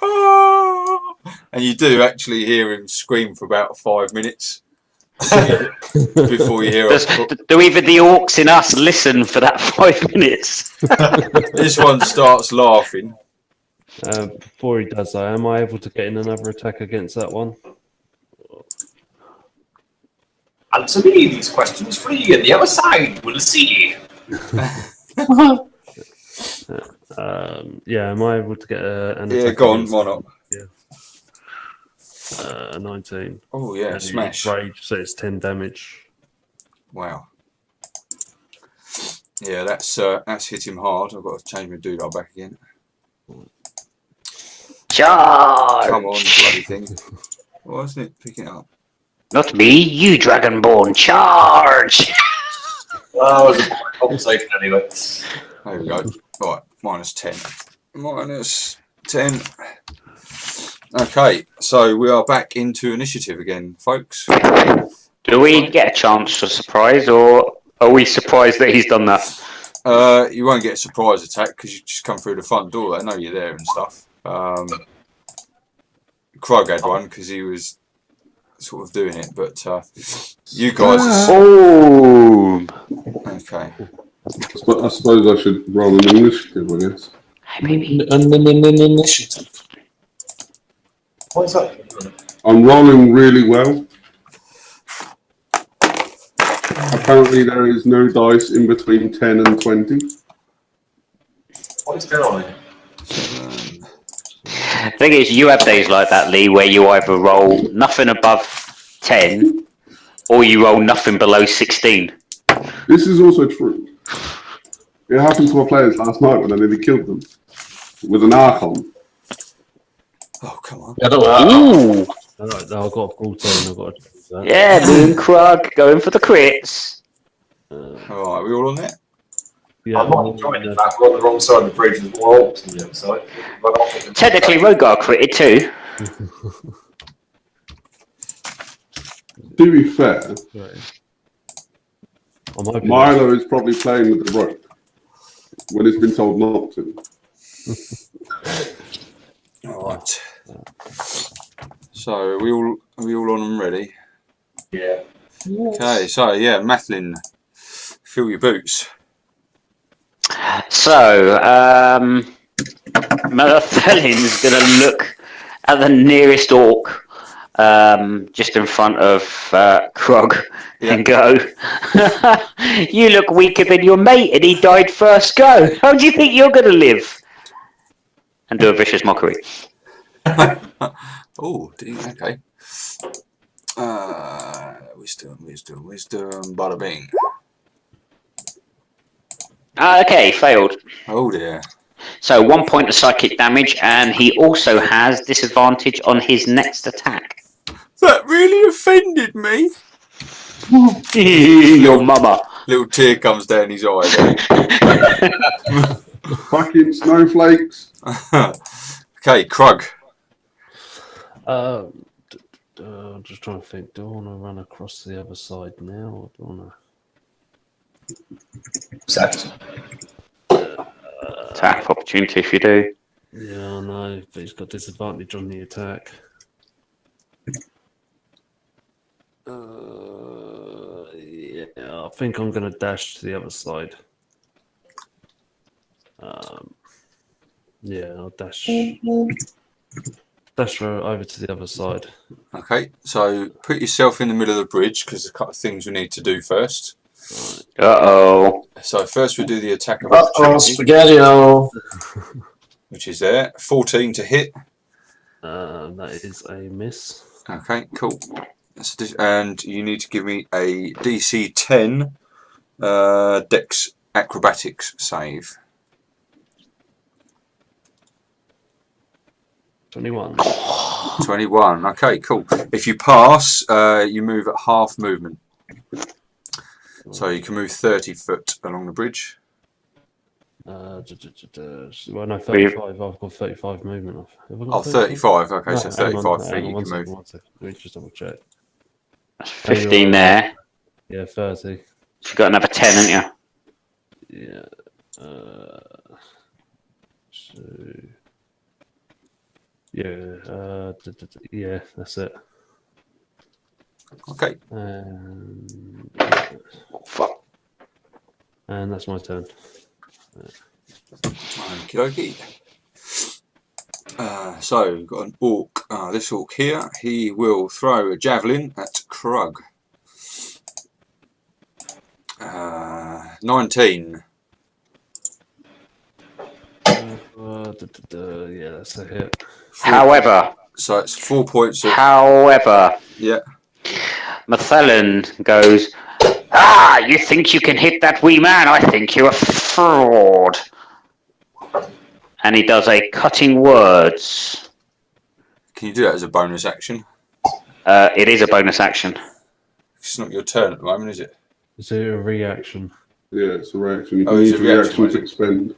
Oh! And you do actually hear him scream for about 5 minutes before you hear Do even the orcs in us listen for that 5 minutes? This one starts laughing. Before he does that, am I able to get in another attack against that one? Answer me these questions free, and the other side will see. Yeah, am I able to get an attack? Yeah, go on, against why not? Yeah. 19. Oh yeah, And smash. Rage, so it's 10 damage. Wow. Yeah, that's hit him hard. I've got to change my doodah back again. Charge! Come on, bloody thing. Why isn't it picking up? Not me, you dragonborn, charge! Well, it was a conversation anyway. There we go. Right, minus 10. Minus 10. Okay, so we are back into initiative again, folks. Do we get a chance for surprise, or are we surprised that he's done that? You won't get a surprise attack because you just come through the front door. They know you're there and stuff. Krug had one because he was sort of doing it, but you guys are... Oh! Okay. I suppose I should roll an initiative, I guess. Initiative. What's that? I'm rolling really well. Apparently there is no dice in between 10 and 20. What is going on here? The thing is, you have days like that, Lee, where you either roll nothing above 10, or you roll nothing below 16. This is also true. It happened to our players last night when I nearly killed them with an Archon. Oh, come on. Yeah, don't Ooh! Alright, I've got 14, I've got to choose that. Yeah, me and Krug going for the crits. Alright, are we all on there? Yeah, I'm not enjoying the fact we're on the wrong side of the bridge. There's more orcs on the other side. Technically, Rogar critted too. To be fair, right. I'm hoping Milo is probably playing with the rope when it's been told not to. Alright. So, are we all on and ready? Yeah. Okay, so yeah, Mathlin, fill your boots. So, Melathelin's going to look at the nearest orc just in front of Krog and go, you look weaker than your mate and he died first go. How do you think you're going to live? And do a vicious mockery. Oh, okay. Wisdom, bada bing. Okay, failed. Oh dear. So 1 point of psychic damage, and he also has disadvantage on his next attack. That really offended me. Your mama. Little tear comes down his eye. Fucking snowflakes. Okay, Krug. I'm just trying to think. Do I want to run across the other side now, or do I want Set. Attack of opportunity if you do. Yeah, I know, but he's got disadvantage on the attack. Yeah, I think I'm going to dash to the other side. Yeah, I'll dash over to the other side. Okay, so put yourself in the middle of the bridge because there's a couple of things we need to do first. Uh-oh. So first we do the attack of opportunity, Spaghetti-O. which is there. 14 to hit. That is a miss. Okay, cool. And you need to give me a DC 10 Dex Acrobatics save. 21. 21. Okay, cool. If you pass, you move at half movement. So you can move 30 foot along the bridge. Well, no, 35. I've got 35 movement. Oh, 35. Okay, No, so 35 feet hang on, you one can second, move. 1 second. Let me just double check. That's 15 there. Yeah, 30. You've got another 10, haven't you? Yeah. So. Yeah. Yeah, that's it. Okay. Fuck. And that's my turn. Okie dokie. So we've got an orc. This orc here, he will throw a javelin at Krug. 19. Yeah, that's a hit. However. So it's 4 points of... However. Yeah. Mathelin goes, you think you can hit that wee man? I think you're a fraud. And he does a cutting words. Can you do that as a bonus action? It is a bonus action. It's not your turn at the moment, is it? Is it a reaction? Yeah, it's a reaction. You can it's use a reaction, reaction to expend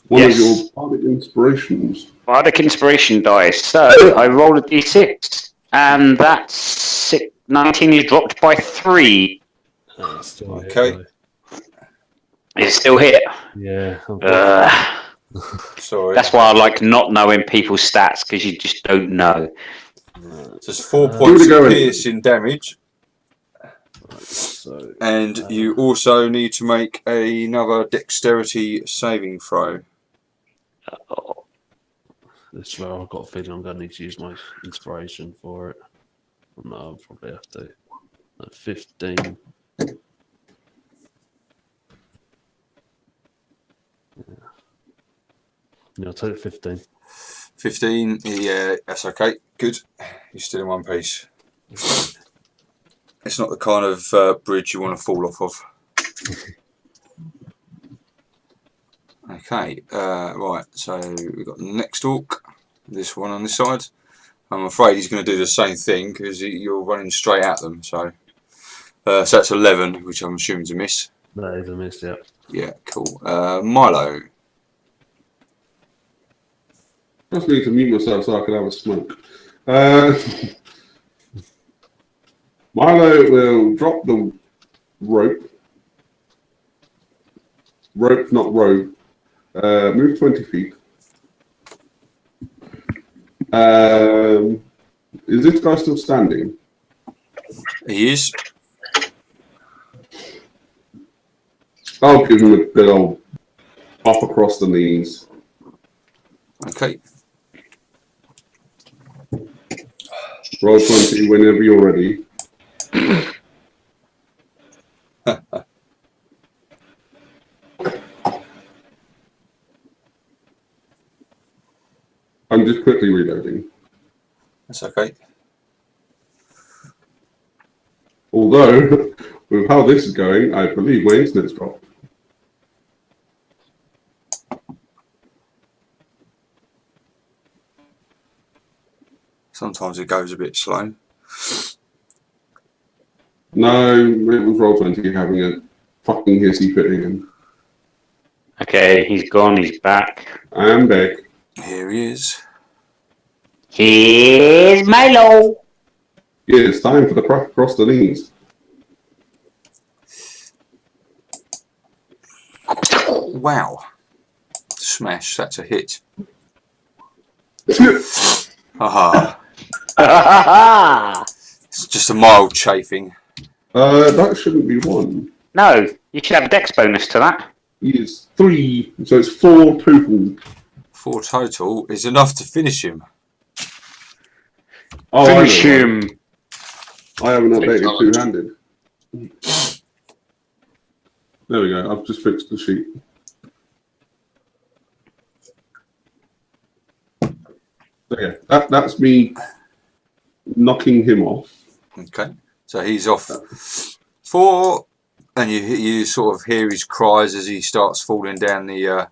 one of your bardic inspirations. Bardic inspiration dice. So I rolled a d6, and that's 19 is dropped by 3. Still okay. Hit, It's still hit. Yeah. Sorry. That's why I like not knowing people's stats, because you just don't know. So it's 4 points of piercing damage. So, and you also need to make another dexterity saving throw. This is where I've got a feeling I'm going to need to use my inspiration for it. No, I'll probably have to. 15. Yeah, I'll take 15. 15, yeah, that's okay. Good. You're still in one piece. It's not the kind of bridge you want to fall off of. Okay, right, so we've got the next orc, this one on this side. I'm afraid he's going to do the same thing because you're running straight at them. So that's 11, which I'm assuming is a miss. That is a miss, yeah. Yeah, cool. Milo. I just need to mute myself so I can have a smoke. Milo will drop the rope. Rope, not rope. Move 20 feet. Is this guy still standing? He is. I'll give him a good old up across the knees. Okay. Roll 20 whenever you're ready. I'm just quickly reloading. That's okay. Although, with how this is going, I believe my internet's dropped. Sometimes it goes a bit slow. No, it was roll 20 having a fucking hissy fit again. Okay, he's gone. He's back. I'm back. Here he is. Here's Milo. Yeah, it's time for the crack across the knees. Wow. Smash. That's a hit. Haha. It's just a mild chafing. That shouldn't be one. No, you should have a dex bonus to that. It's 3, so it's 4 total. 4 total is enough to finish him. Oh, Finish I know, him. I haven't updated two-handed. There we go. I've just fixed the sheet. Okay, that's me knocking him off. Okay. So he's off 4, and you sort of hear his cries as he starts falling down the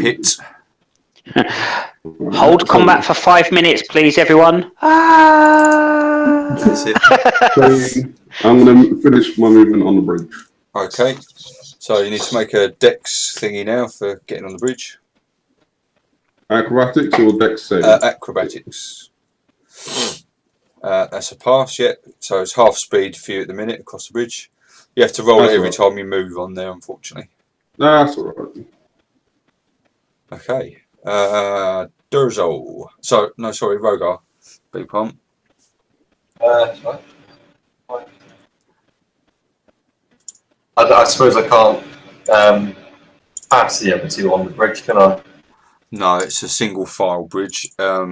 pit. Hold combat for 5 minutes, please, everyone. That's it. So I'm going to finish my movement on the bridge. Okay. So you need to make a dex thingy now for getting on the bridge. Acrobatics or dex save? Acrobatics. That's a pass, yeah. So it's half speed for you at the minute across the bridge. You have to roll it every time you move on there, unfortunately. No, that's all right. Okay. Durzo. So, no, sorry, Rogar. Big pump. Sorry. I suppose I can't pass the other two on the bridge, can I? No, it's a single file bridge. I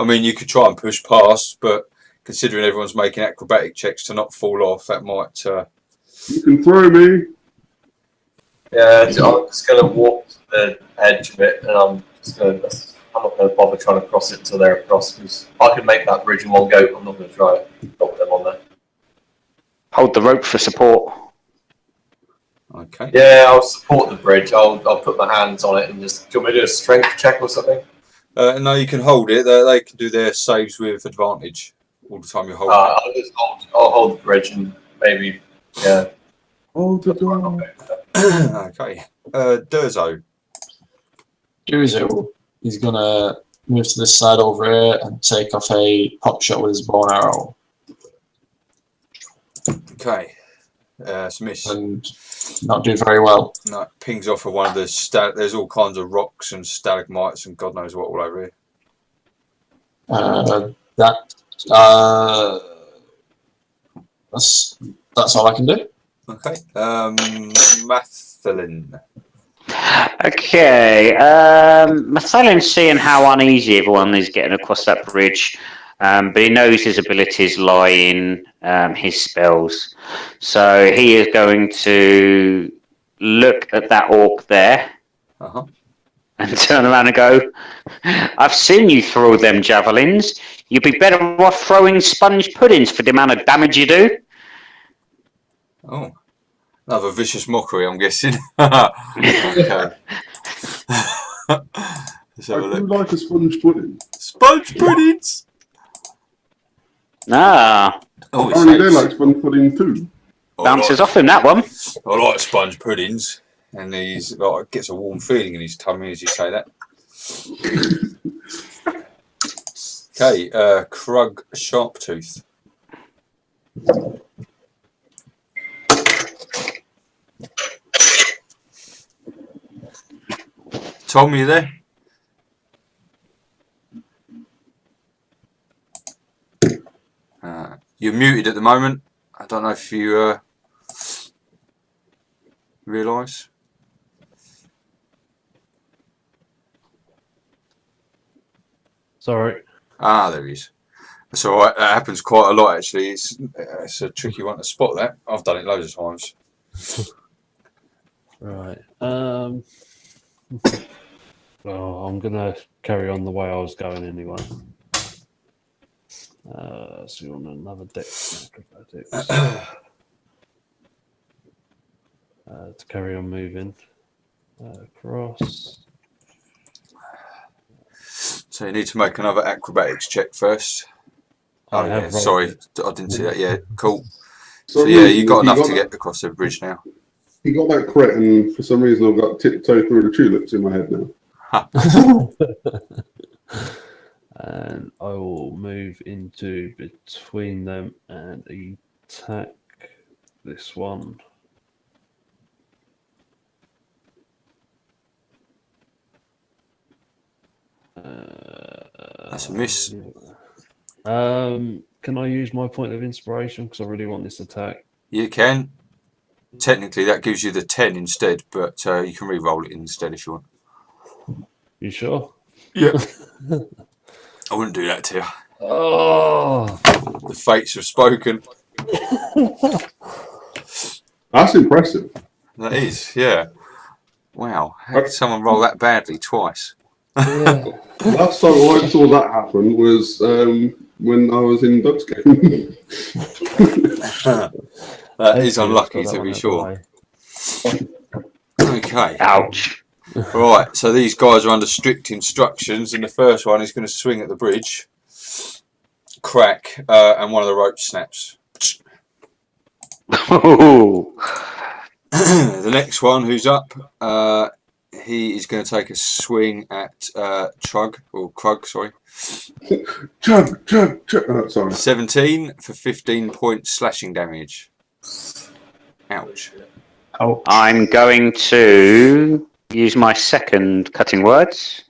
mean, you could try and push past, but considering everyone's making acrobatic checks to not fall off, that might... You can throw me. Yeah, I'm just going to walk to the edge of it, and I'm not going to bother trying to cross it until they're across, because I can make that bridge in one go. I'm not going to try it. Not them on there. Hold the rope for support. Okay. Yeah, I'll support the bridge. I'll put my hands on it and just... Do you want me to do a strength check or something? No, you can hold it. They can do their saves with advantage all the time you hold it. I'll hold the bridge and maybe, yeah. Hold the door. Okay. Durzo. Durzo is going to move to this side over here and take off a pot shot with his bow and arrow. Okay. Smith. And not do very well. No, it pings off of one of the there's all kinds of rocks and stalagmites and God knows what all over here. That's all I can do. Okay. Mathelin. Okay. Mathalin's seeing how uneasy everyone is getting across that bridge, but he knows his abilities lie in his spells. So he is going to look at that orc there and turn around and go, I've seen you throw them javelins. You'd be better off throwing sponge puddings for the amount of damage you do. Oh. Another vicious mockery, I'm guessing. Okay. Let's have a I do look. like a sponge pudding. Sponge puddings! Ah, Oh, Apparently they like sponge pudding too. bounces off him, that one. I like sponge puddings. And he's like, gets a warm feeling in his tummy as you say that. Okay, Krug Sharptooth. Tom, you there? You're muted at the moment. I don't know if you realise. Sorry. Ah, there he is. That's all right. That happens quite a lot, actually. It's a tricky one to spot. That I've done it loads of times. Right. Well, I'm gonna carry on the way I was going anyway. So you want another deck acrobatics to carry on moving across. So you need to make another acrobatics check first. I Oh have yeah, sorry, rolled I didn't see that. Yeah, cool. For So some yeah, reason, you got he enough to that- get across the bridge now. He got that crit, and for some reason, I've got tiptoe through the tulips in my head now. and I will move into between them and attack this one. That's a miss. Can I use my point of inspiration because I really want this attack? You can. Technically, that gives you the 10 instead, but you can re-roll it instead if you want. You sure? Yeah. I wouldn't do that to you. Oh, The fates have spoken. That's impressive. That is, yeah. Wow, how did someone roll that badly twice? yeah. Last time I saw that happen was when I was in Doug's game. That is unlucky, to be sure. Okay. Ouch. Right, so these guys are under strict instructions, and the first one is going to swing at the bridge, crack, and one of the ropes snaps. The next one who's up, he is going to take a swing at Krug, sorry. Chug. Sorry. 17 for 15 points slashing damage. Ouch. Oh, I'm going to use my second cutting words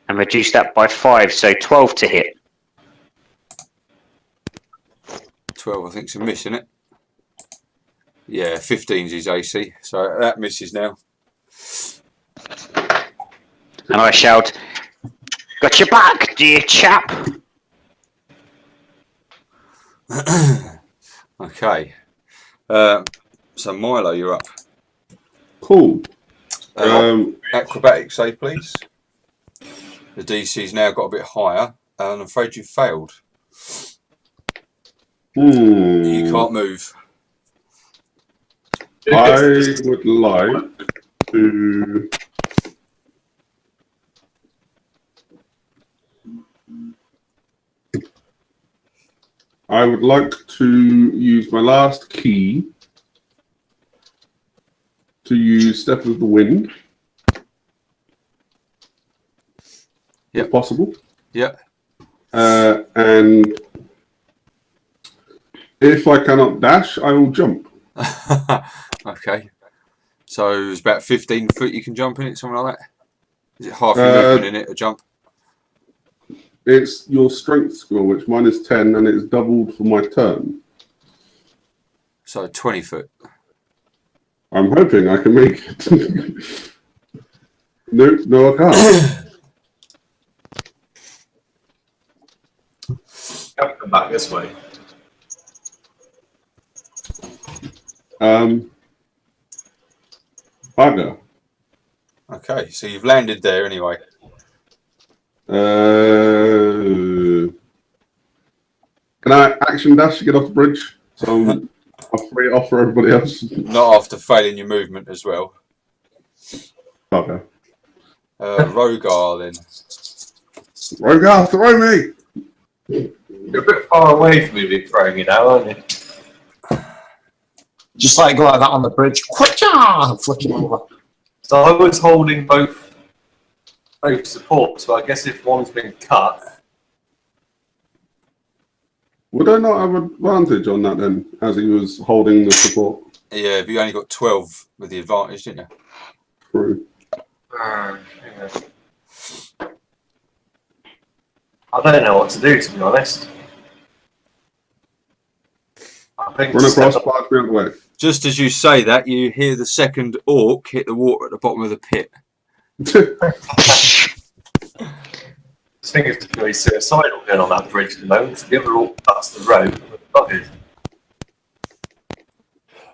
and reduce that by 5, so 12 to hit. 12, I think, is a miss, isn't it? Yeah, 15's his AC, so that misses now. And I shout, "Got your back, dear chap!" Okay. So Milo, you're up. Cool. Acrobatics save, please. The DC's now got a bit higher, and I'm afraid you failed. You can't move. I would like to. I would like to use my last key to use Step of the Wind. Yep. If possible. Yep. And if I cannot dash, I will jump. Okay. So it's about 15 foot you can jump in it, something like that? Is it half your movement in it, a jump? It's your strength score, which mine is 10, and it's doubled for my turn. So 20 foot. I'm hoping I can make it. No, I can't. Come back this way. Bugger. Okay, so you've landed there anyway. Can I action dash to get off the bridge? So I'm free off for everybody else. Not after failing your movement as well. Okay. Rogar then. Rogar, throw me! You're a bit far away from me being throwing it now, aren't you? Just like go like that on the bridge. Flick him over. So I was holding both supports, so I guess if one's been cut. Would I not have advantage on that then, as he was holding the support? Yeah, but you only got 12 with the advantage, didn't you? True. I don't know what to do, to be honest. I think Run across, barge me out the way. Just as you say that, you hear the second orc hit the water at the bottom of the pit. I think it's really suicidal going on that bridge at the moment. The other orc cuts the rope and we're buggered.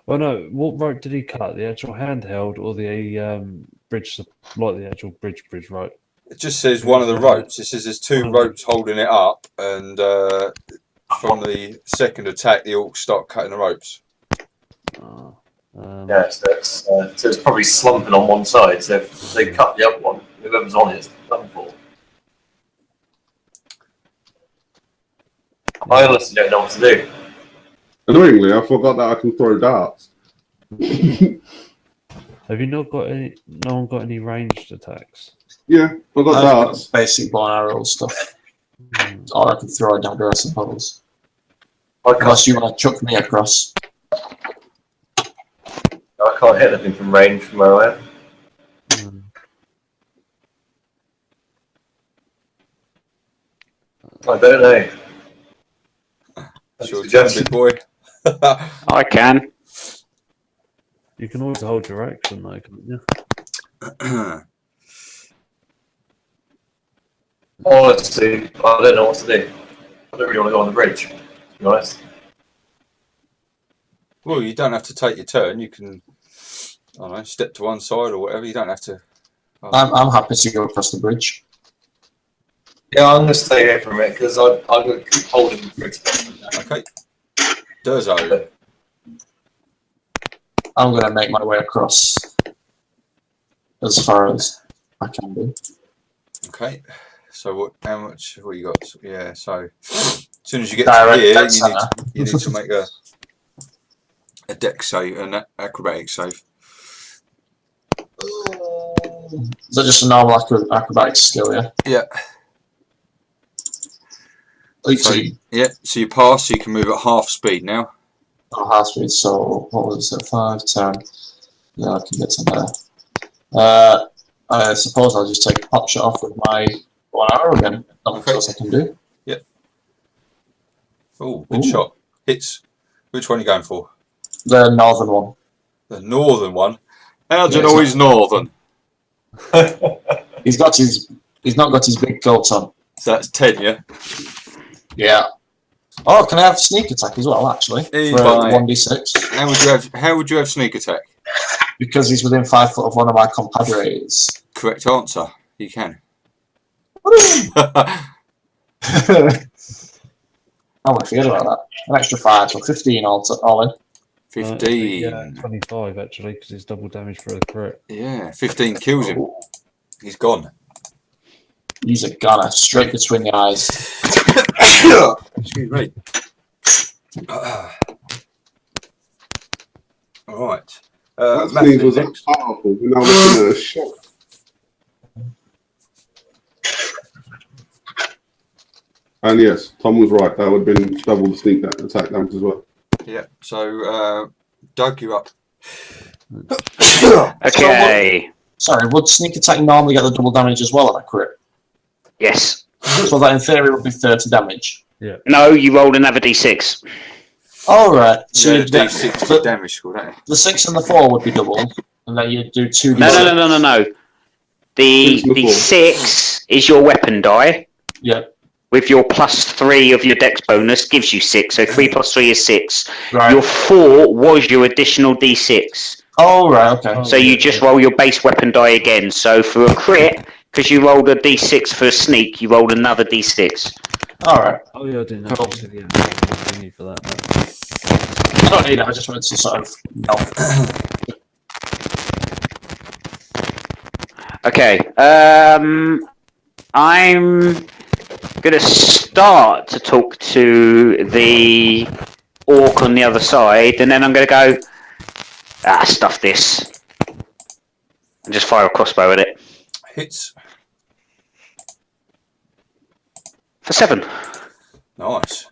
Well, no. What rope did he cut? The actual handheld or the bridge, like the actual bridge rope? It just says one of the ropes. It says there's two ropes holding it up, and from the second attack, the orcs start cutting the ropes. Yeah, so it's probably slumping on one side. So if they cut the other one, whoever's on it's done for. I honestly don't know what to do. Annoyingly, I forgot that I can throw darts. Have you not got any? No one got any ranged attacks? Yeah, I've got darts. Basic bow and arrow stuff. Or I can throw a dagger, I suppose. I Unless you want to chuck me across. can't hit anything from range from where I am. I don't know. Sure, big boy. I can. You can always hold your action, though, can't you? Honestly, I don't know what to do. I don't really want to go on the bridge, to be honest. Well, you don't have to take your turn. You can, I don't know, step to one side or whatever. You don't have to. I'm happy to go across the bridge. Yeah, I'm going to stay here for a minute because I'm going to keep holding the bridge. Okay. Durzo. I'm going to make my way across as far as I can do. Okay. So what? How much? What you got? Yeah. So as soon as you get Direct to here, dead you need to make a dex save, an acrobatic save. Is that just a normal acrobatic skill? Yeah. Yeah. 18. So, yeah. So you pass. So you can move at half speed now. Oh, half speed. So what was it? 5, 10. Yeah, I can get to there. I suppose I'll just take a pop shot off with my one arrow again. Not much else I can do. Yep. Oh, good shot. Hits. Which one are you going for? The northern one. The northern one. How do you Yeah, know he's northern? He's not got his big coat on. So that's 10, yeah. Yeah. Oh, can I have sneak attack as well? Actually, for 1d6. How would you have sneak attack? Because he's within 5 foot of one of my compadres. Correct answer. You can. I won't forget about that. An extra 5, so 15 all in. 15. Yeah, 25 actually, because it's double damage for a crit. Yeah, 15 kills him. He's gone. He's a gunner, straight between the eyes. Excuse me. All right. That sneeze was powerful. We're now looking at a shot. And yes, Tom was right. That would have been double the sneak attack damage as well. Yeah. So, Doug, you're up. Okay. Sorry, would sneak attack normally get the double damage as well on a crit? Yes. So that in theory would be 30 damage. Yeah. No, you rolled another d6. Alright. So Yeah, you'd get D6 damage score, don't you? the 6 and the 4 would be doubled, and then you'd do 2 No. The 6 is your weapon die. Yep. With your +3 of your dex bonus gives you 6. So 3 + 3 is 6. Right. Your 4 was your additional d6. Oh, right, okay. So you just roll your base weapon die again. So for a crit, because you rolled a d6 for a sneak, you rolled another d6. Alright. Oh yeah, I didn't know. Cool. Yeah, thingy for that. But... I don't need it, I just wanted to sort of Okay. I'm going to start to talk to the orc on the other side, and then I'm going to go, stuff this. And just fire a crossbow at it. Hits. For 7. Nice.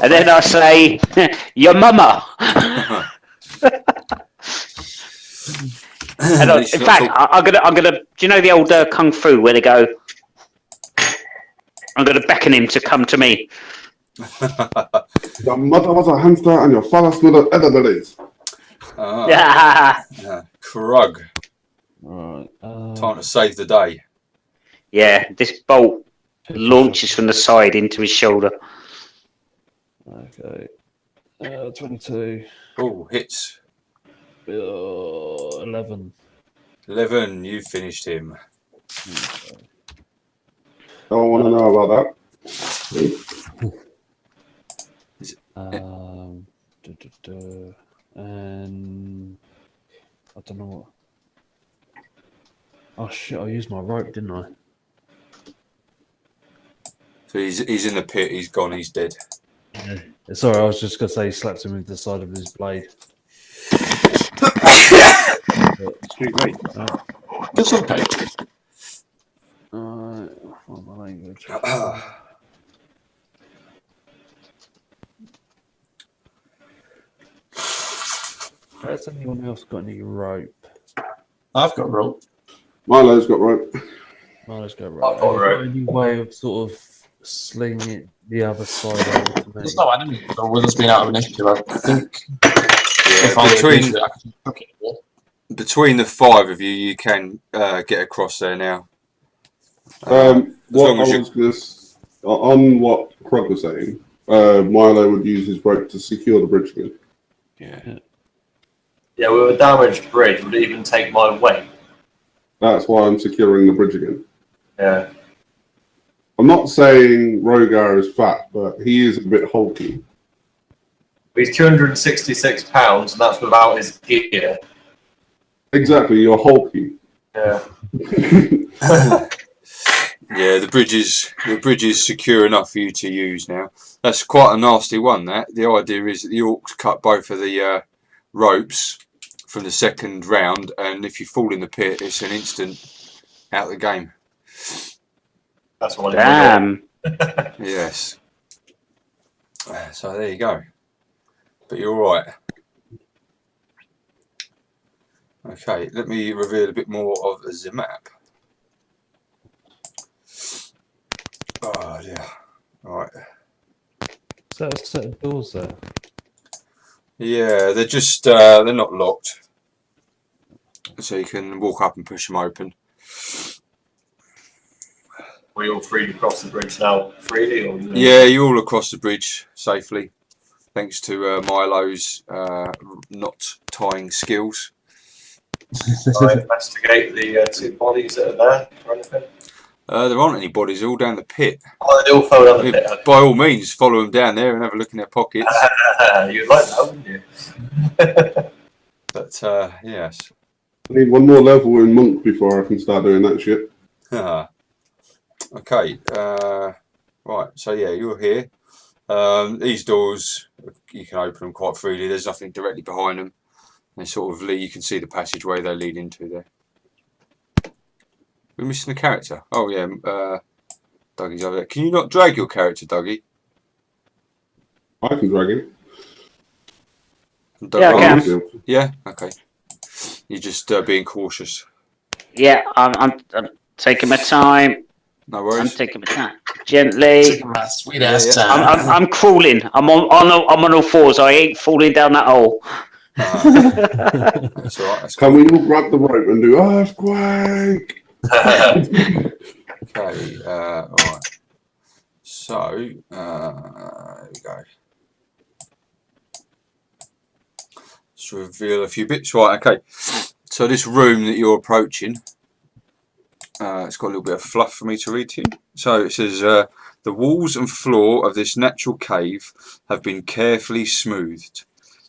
And then I say, your mama. And in fact, I'm gonna. Do you know the old kung fu where they go? I'm going to beckon him to come to me. Your mother was a hamster and your father smelled edibles. Krug. Right. Time to save the day. Yeah, this bolt launches from the side into his shoulder. Okay. 22. Oh, hits. 11. 11, you finished him. Okay. Don't want to know about that. And I don't know what. Oh shit! I used my rope, didn't I? So he's in the pit. He's gone. He's dead. Yeah. Sorry, I was just gonna say he slapped him with the side of his blade. Excuse me. It's okay. What my language? Has anyone else got any rope? I've got rope. Milo's got rope. Milo's got I've rope. got Have you rope. any way of sort of slinging it the other side over to me? There's no enemy, so with us being out of initiative, I think Yeah, if I between I can cook it. between the 5 of you, you can get across there now. What long as I was going to, on what Krug was saying, Milo would use his rope to secure the bridge again. Yeah. Yeah, with a damaged bridge, would it even take my weight? That's why I'm securing the bridge again. Yeah. I'm not saying Rogar is fat, but he is a bit hulky. He's 266 pounds, and that's without his gear. Exactly, you're hulky. Yeah. Yeah, the bridge is secure enough for you to use now. That's quite a nasty one. That the idea is that the orcs cut both of the ropes from the second round, and if you fall in the pit, it's an instant out of the game. That's what Damn. Yes. So there you go. But you're all right. Okay, let me reveal a bit more of the map. Oh dear. All right. Is that a set of doors there? Yeah, they're just they're not locked, so you can walk up and push them open. We all free to cross the bridge now freely? Or, Yeah, you're all across the bridge safely, thanks to Milo's knot tying skills. I investigate the 2 bodies that are there or anything? There aren't any bodies, they're all down the pit. Oh, they all fell down the pit. By all means, follow them down there and have a look in their pockets. You'd like that, wouldn't you? But yes. I need one more level in Monk before I can start doing that shit. Okay. Right. So yeah, you're here. These doors, you can open them quite freely. There's nothing directly behind them. They sort of lead. You can see the passageway they lead into there. We're missing a character. Oh yeah, Dougie's over there. Can you not drag your character, Dougie? I can drag him. Yeah, I can. Yeah. Okay. You're just being cautious. Yeah, I'm taking my time. No I'm worries. taking my time. Gently. Taking my sweet ass Yeah, time. I'm crawling. I'm on all 4s. I ain't falling down that hole. That's all right. That's Can we all grab the rope and do earthquake? Okay, all right. So, there we go. Let's reveal a few bits. Right, okay. So this room that you're approaching, it's got a little bit of fluff for me to read to you. So it says, the walls and floor of this natural cave have been carefully smoothed.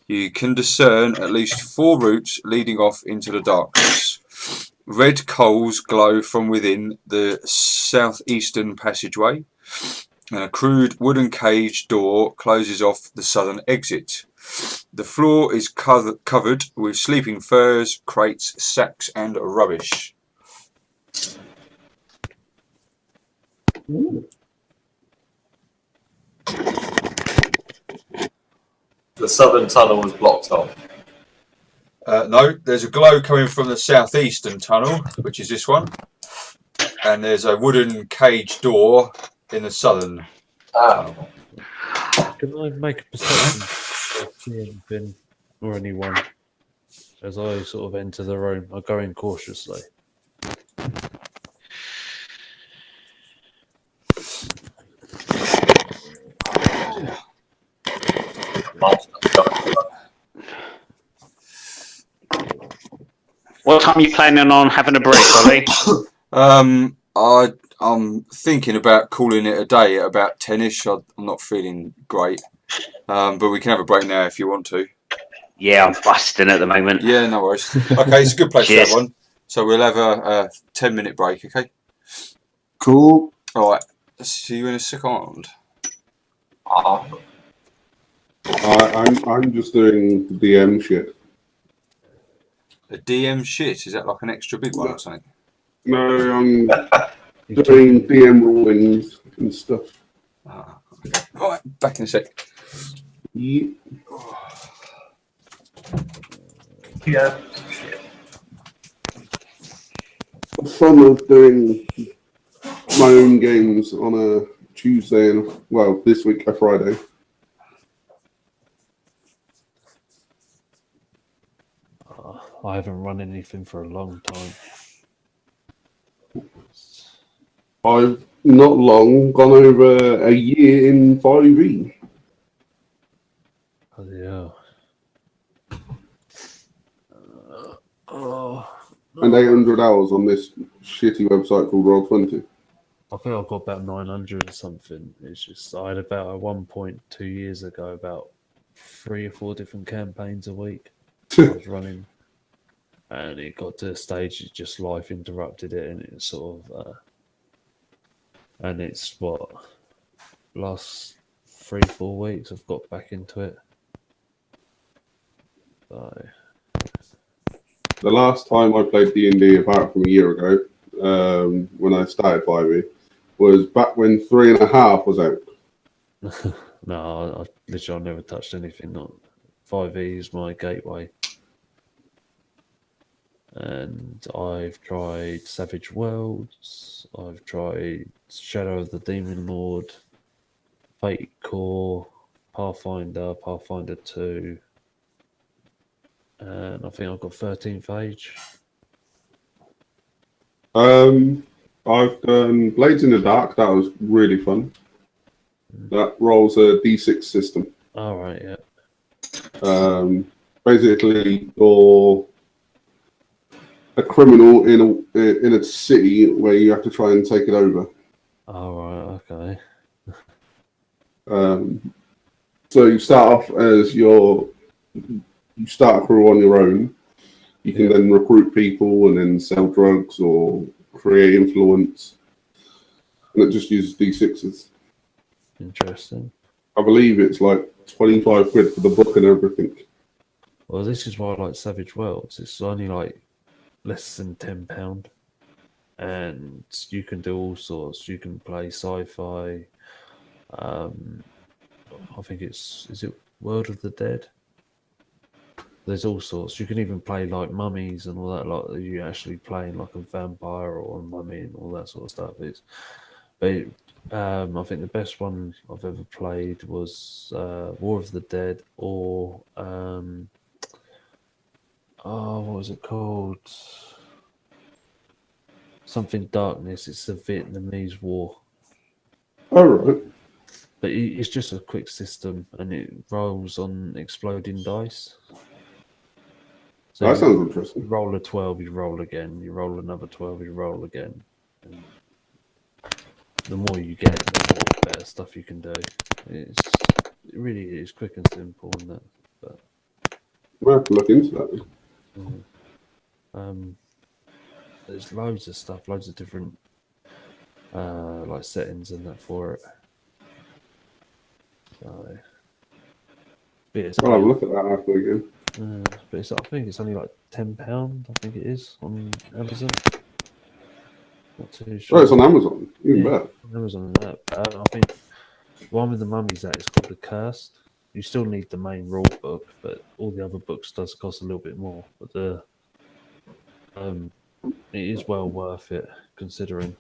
You can discern at least 4 routes leading off into the darkness. Red coals glow from within the southeastern passageway, and a crude wooden cage door closes off the southern exit. The floor is covered with sleeping furs, crates, sacks, and rubbish. The southern tunnel was blocked off. No, there's a glow coming from the southeastern tunnel, which is this one, and there's a wooden cage door in the southern. Can I make a perception or see anything or anyone as I sort of enter the room? I go in cautiously. What time are you planning on having a break, Ollie? I'm thinking about calling it a day at about 10ish. I'm not feeling great, but we can have a break now if you want to. Yeah, I'm busting at the moment. Yeah, no worries. Okay, it's a good place to Cheers. have one. So we'll have a 10-minute break, okay? Cool. All right. See you in a second. I'm just doing DM shit. A DM shit? Is that like an extra big one or something? No, I'm doing DM rulings and stuff. Okay. All right, back in a sec. Yeah. Yeah. The fun of doing my own games on a Tuesday and, well, this week a Friday. I haven't run anything for a long time. I've not long gone over a year in 5e. Oh, yeah. And 800 hours on this shitty website called Roll20. I think I've got about 900 or something. It's just, I had about at one point 2 years ago, about 3 or 4 different campaigns a week I was running. And it got to a stage, it just life interrupted it, and it's sort of, and it's what, last 3-4 weeks I've got back into it. So. The last time I played D&D, apart from a year ago, when I started 5e, was back when 3.5 was out. No, I literally never touched anything. Not 5e is my gateway. And I've tried Savage Worlds, I've tried Shadow of the Demon Lord, Fate Core, Pathfinder, Pathfinder 2, and I think I've got 13th Age. I've done Blades in the Dark. That was really fun. That rolls a d6 system. All right, yeah. Basically, you're a criminal in a city where you have to try and take it over. All right, okay. So you start off as you start a crew on your own. You can then recruit people and then sell drugs or create influence. And it just uses D6s. Interesting. I believe it's like 25 quid for the book and everything. Well, this is why I like Savage Worlds. It's only like less than £10. And you can do all sorts. You can play sci-fi. I think is it World of the Dead? There's all sorts. You can even play like mummies and all that. Like you actually playing like a vampire or a mummy and all that sort of stuff. I think the best one I've ever played was War of the Dead or what was it called? Something Darkness. It's the Vietnamese War. All right. But it's just a quick system and it rolls on exploding dice. So That sounds interesting. You roll a 12, you roll again. You roll another 12, you roll again. And the more you get, the more better stuff you can do. It really is quick and simple and that. But We'll have to look into that. there's loads of stuff, loads of different like settings and that for it. So, I'll have a look at that after again. But I think it's only like £10. I think it is on Amazon. Not too sure. Oh, it's on Amazon. Even better. On Amazon. I think one with the mummies that is called The Cursed. You still need the main rule book, but all the other books does cost a little bit more. But it is well worth it considering.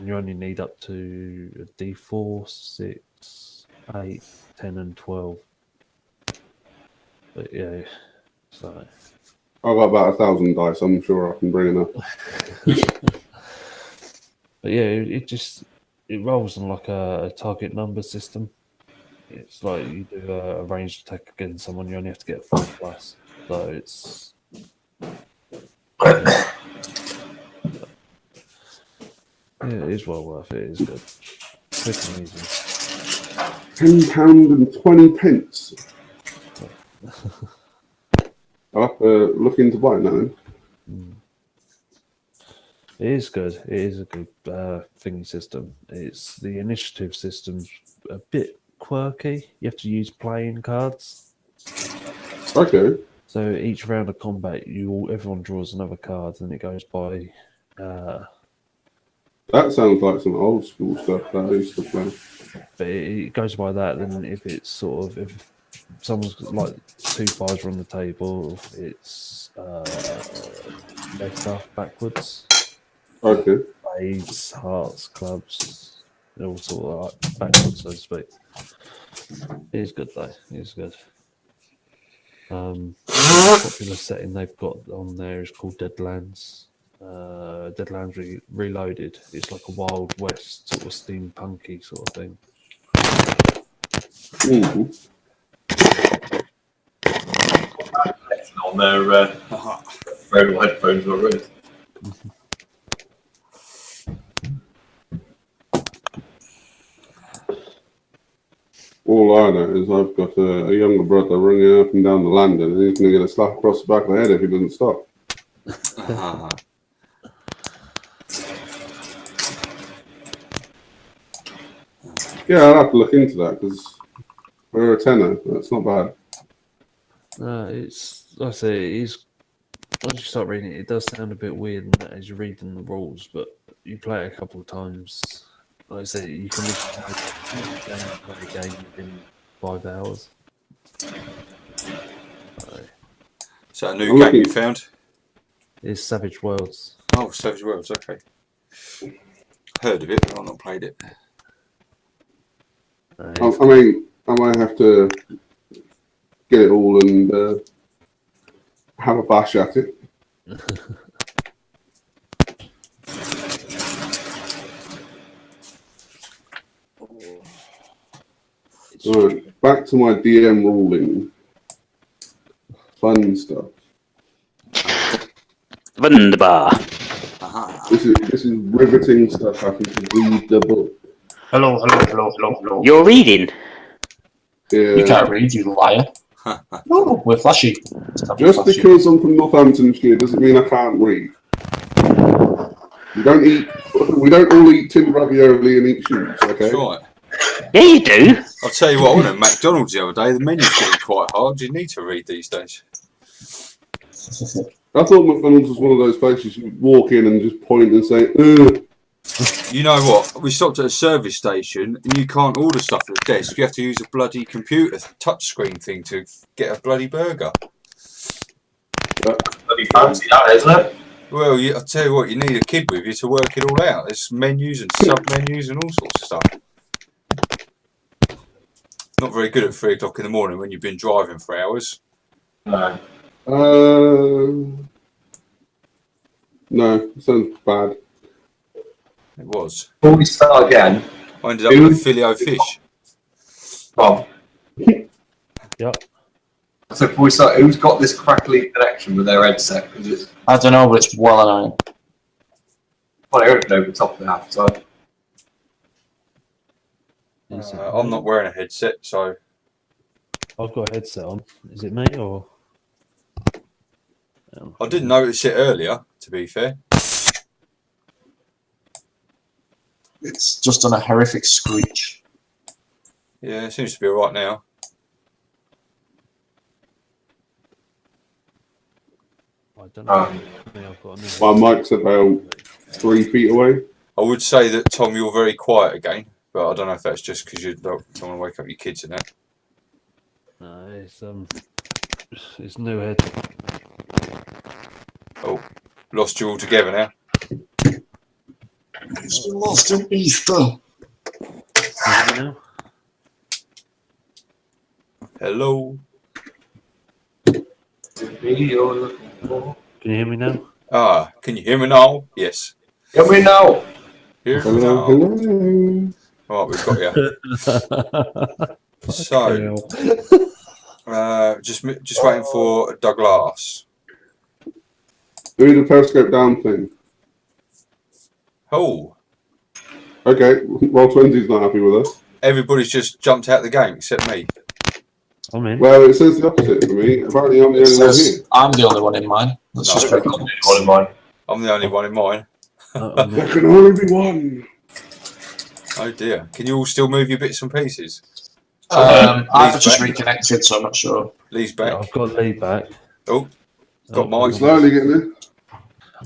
and you only need up to a D4, 6, 8, 10, and 12. But yeah, so. I've got about 1,000 dice. I'm sure I can bring enough. But yeah, it rolls on like a target number system. It's like you do a ranged attack against someone, you only have to get 4+. So it's yeah, it is well worth it. It's good. Quick and easy. £10.20. I'll have to look into buying that then. It is good. It is a good thingy system. It's the initiative system's a bit quirky. You have to use playing cards. Okay. So each round of combat, everyone draws another card, and it goes by. That sounds like some old school stuff that I used to play. But it goes by that. Then if it's sort of if someone's got, like 2 5s are on the table, it's letter backwards. Okay. Spades, hearts, clubs, they're all sort of like backwards, so to speak. It is good though. It is good. The popular setting they've got on there is called Deadlands. Deadlands Reloaded. It's like a Wild West sort of steampunky sort of thing. On their mobile headphones already. All I know is I've got a younger brother running up and down the London, and he's going to get a slap across the back of the head if he doesn't stop. Yeah, I'll have to look into that because we're a tenner. That's not bad. It's like I say, it is. Once you start reading it, it does sound a bit weird and that as you're reading the rules, but you play it a couple of times. Like I say, you can play a game within 5 hours. Is that a new game you found? It's Savage Worlds. Oh, Savage Worlds, okay. Heard of it, but I've not played it. I mean, I might have to get it all and have a bash at it. Right, back to my DM ruling. Fun stuff. Wunderbar. This is riveting stuff. I can read the book. Hello. You're reading. Yeah. You can't read, you liar. No, we're flashy. Just because I'm from Northamptonshire doesn't mean I can't read. We don't all eat tin ravioli and eat shoes, okay? That's right. Yeah, you do. I'll tell you what, I went to McDonald's the other day, the menu's getting quite hard. You need to read these days. I thought McDonald's was one of those places you walk in and just point and say, ugh. You know what? We stopped at a service station and you can't order stuff at the desk. You have to use a bloody computer touchscreen thing to get a bloody burger. Bloody fancy that, isn't it? Well, I'll tell you what, you need a kid with you to work it all out. There's menus and sub-menus and all sorts of stuff. Not very good at 3 o'clock in the morning when you've been driving for hours. No. No, sounds bad. It was. Before we start again, I ended up with filet-o-fish. Bob. Yep. So before we start, who's got this crackly connection with their headset? I don't know, but it's well annoying. Well, I heard it over the top of the half time. I'm not wearing a headset, so... I've got a headset on. Is it me or? I didn't notice it earlier, to be fair. It's just on a horrific screech. Yeah, it seems to be alright now. I don't know. I've got My mic's about 3 feet away. I would say that, Tom, you're very quiet again, but I don't know if that's just because you don't want to wake up your kids and that. No, it's new head. Oh, lost you altogether now. lost in Easter. Hello. Me you're looking for. Can you hear me now? Ah, can you hear me now? Yes. Hear me now. Hear me Hello, now. hello. Right, we've got you. So, just waiting for Douglas. Do the periscope down thing. Oh, Okay, Roll20's not happy with us. everybody's just jumped out the game except me. I'm in. Well, it says the opposite for me. Apparently, I'm the It only one says here. I'm the only one in mine. Let's No, just I'm read the only one in mine. I'm the only one in mine. I'm There in. can only be one. Oh dear. Can you all still move your bits and pieces? I've Lee's just back. reconnected, so I'm not sure. Lee's Yeah, back. I've got Lee back. Oh, got Oh, Mike. Slowly getting there.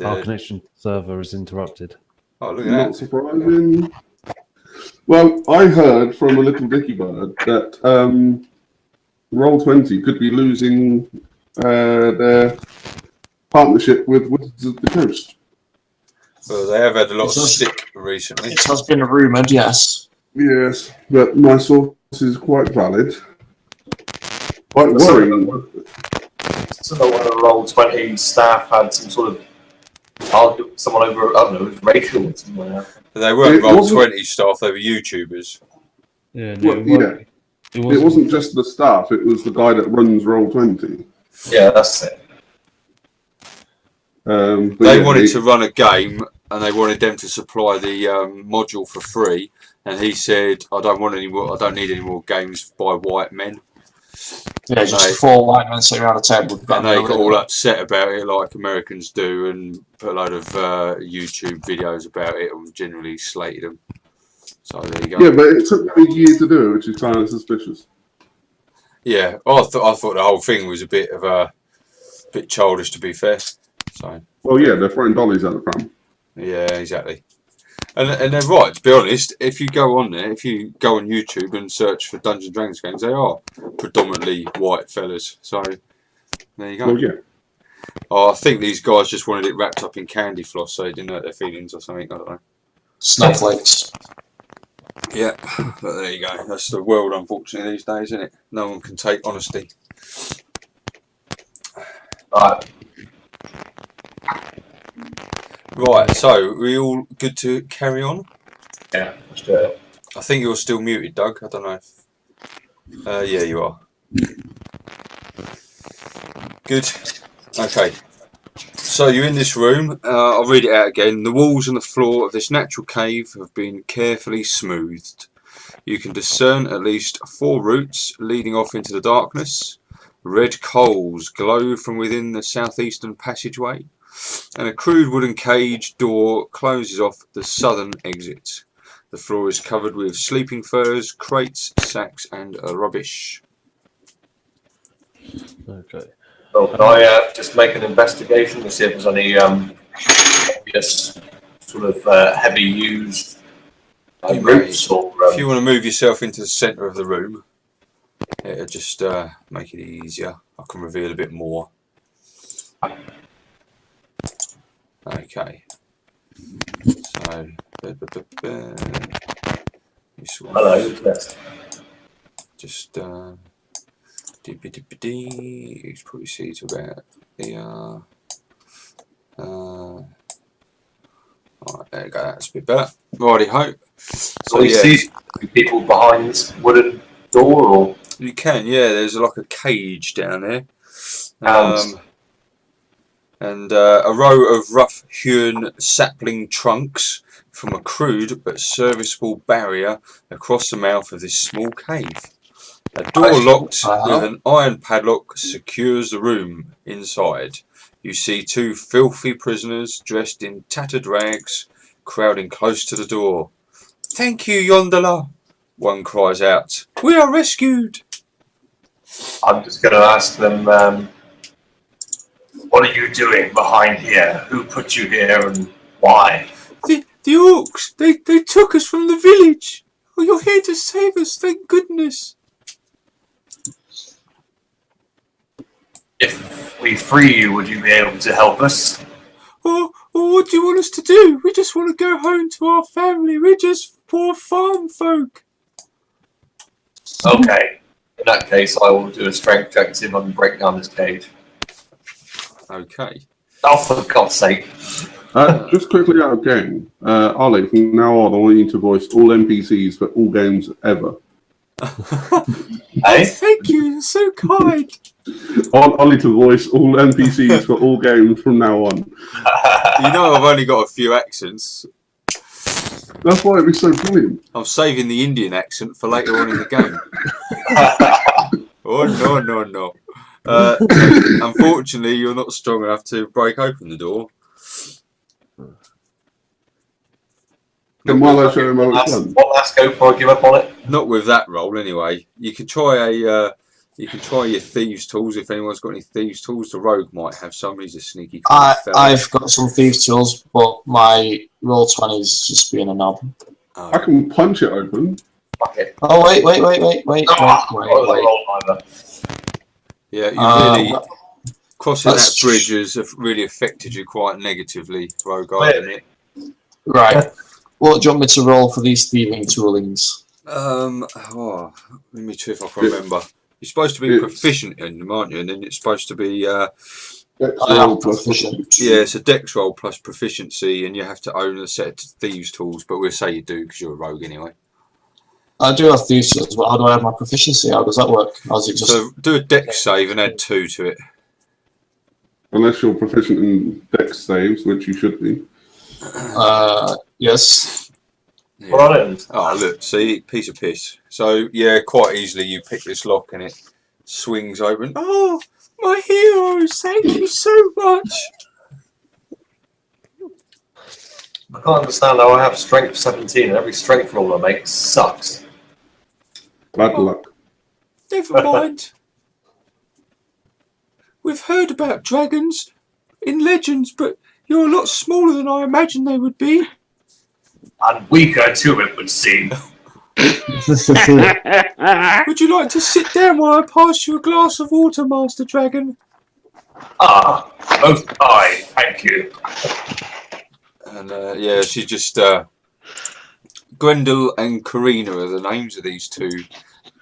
Our Dead. connection server is interrupted. Oh, look at Not that. surprising. Well, I heard from a little dicky bird that Roll20 could be losing their partnership with Wizards of the Coast. Well, they have had a lot of It does. stick recently. It has been rumoured, yes. Yes, but my source is quite valid. Quite worrying. So one of the Roll20 staff had some sort of argue with someone over, I don't know, it was racial or something like that. They weren't It wasn't- Roll20 staff, they were YouTubers. Yeah, Well, it It wasn't just the staff, it was the guy that runs Roll20. Yeah, that's it. But They yeah, wanted to run a game and they wanted them to supply the module for free. And he said, I don't need any more games by white men. Yeah, just 4 white men sitting around a table. And they got all upset about it like Americans do and put a load of YouTube videos about it and generally slated them. So there you go. Yeah, but it took a year to do it, which is kind of suspicious. Yeah, I thought the whole thing was a bit childish, to be fair. So Well, yeah, they're throwing dollies at the pram. yeah, exactly. And they're right, to be honest. If you go on there, if you go on YouTube and search for Dungeons and Dragons games, they are predominantly white fellas. So there you go. Well, yeah. Oh, I think these guys just wanted it wrapped up in candy floss so they didn't hurt their feelings or something. I don't know. Snowflakes. Yeah, but there you go. That's the world, unfortunately, these days, isn't it? No one can take honesty. Right. Right, so we all good to carry on? Yeah, let's do it. I think you're still muted, Doug. I don't know if... yeah, you are. Good. Okay. So you're in this room. I'll read it out again. The walls and the floor of this natural cave have been carefully smoothed. You can discern at least 4 routes leading off into the darkness. Red coals glow from within the southeastern passageway, and a crude wooden cage door closes off the southern exit. The floor is covered with sleeping furs, crates, sacks, and rubbish. Okay. So can I just make an investigation to see if there's any obvious sort of heavy used You routes or If you want to move yourself into the centre of the room, it'll just make it easier. I can reveal a bit more. Okay. So, hello, yes. just you probably see to about the alright, there you go, that's a bit better. Righty ho. So you see people behind this wooden door, or you can, yeah, there's like a cage down there. And a row of rough-hewn sapling trunks from a crude but serviceable barrier across the mouth of this small cave. A door locked with an iron padlock secures the room inside. You see 2 filthy prisoners dressed in tattered rags crowding close to the door. "Thank you, Yondola," one cries out. "We are rescued." I'm just going to ask them, what are you doing behind here? Who put you here and why? The orcs, they took us from the village. Oh, you're here to save us, thank goodness. If we free you, would you be able to help us? Oh, Well, what do you want us to do? We just want to go home to our family. We're just poor farm folk. Okay. In that case, I will do a strength check to see if I can break down this cage. Okay. Oh, for God's sake. Just quickly out of game, Ollie, from now on, I want you to voice all NPCs for all games ever. Oh, thank you. You're so kind. Ollie to voice all NPCs for all games from now on. You know I've only got a few accents. That's why it'd be so brilliant. I'm saving the Indian accent for later on in the game. Oh, no. Unfortunately, you're not strong enough to break open the door. Can Milo show him how it's done? One last go before I give up on it. Not with that roll, anyway. You could try your thieves' tools if anyone's got any thieves' tools. The rogue might have some. He's a sneaky. I've got some thieves' tools, but my roll 20 is just being a knob. Oh. I can punch it open. Fuck it. Oh wait. Yeah, you really crossing that bridge has really affected you quite negatively, rogue, hasn't it? Right. What do you want me to roll for these thieving toolings? Let me see if I can remember. You're supposed to be proficient in them, aren't you? And then it's supposed to be I am proficient. yeah, it's a dex roll plus proficiency, and you have to own a set of thieves' tools. But we'll say you do because you're a rogue anyway. I do have thieves' tools, but how do I have my proficiency? How does that work? Or is it just... So do a dex save and add 2 to it. Unless you're proficient in dex saves, which you should be. Yes. Yeah. What are it? Oh, look, see, piece of piss. So, yeah, quite easily you pick this lock and it swings open. Oh, my heroes, thank you so much. I can't understand how I have strength 17 and every strength roll I make sucks. Bad luck. Never mind. We've heard about dragons in legends, but you're a lot smaller than I imagined they would be. And weaker too, it would seem. Would you like to sit down while I pass you a glass of water, Master Dragon? Ah, most high, thank you. And yeah, she just Grendel and Karina are the names of these two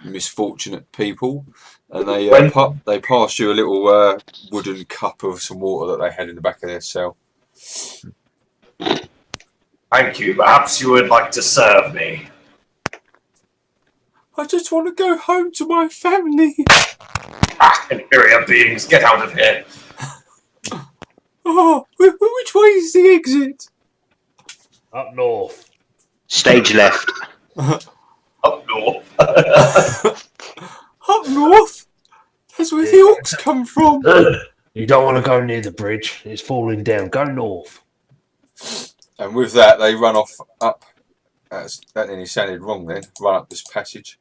misfortunate people, and they pass you a little wooden cup of some water that they had in the back of their cell. Thank you. Perhaps you would like to serve me. I just want to go home to my family. Ah, inferior beings, get out of here. Oh, which way is the exit? Up north. Stage left. Up north. Up north? That's where the orcs come from. You don't want to go near the bridge. It's falling down. Go north. And with that, they run off up. That nearly sounded wrong then. Run up this passage.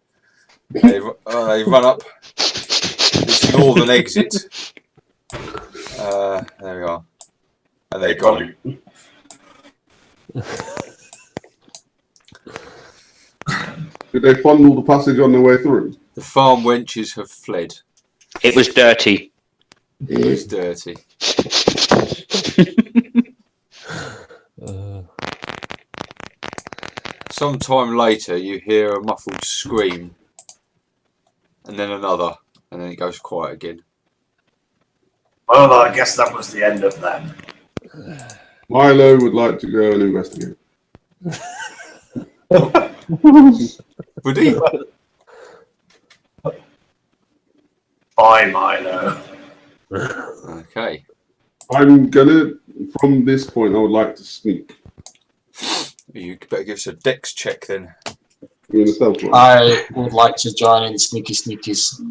They run up this northern exit. There we are. And they're gone. Did they fondle the passage on their way through? The farm wenches have fled. It was dirty. It was dirty. Sometime later, you hear a muffled scream, and then another, and then it goes quiet again. Well, I guess that was the end of them. Milo would like to go and investigate. Would he? Bye, Milo. Okay. I'm gonna, from this point, I would like to sneak. You better give us a dex check then. You in a stealth roll. I would like to join in sneaky sneakies.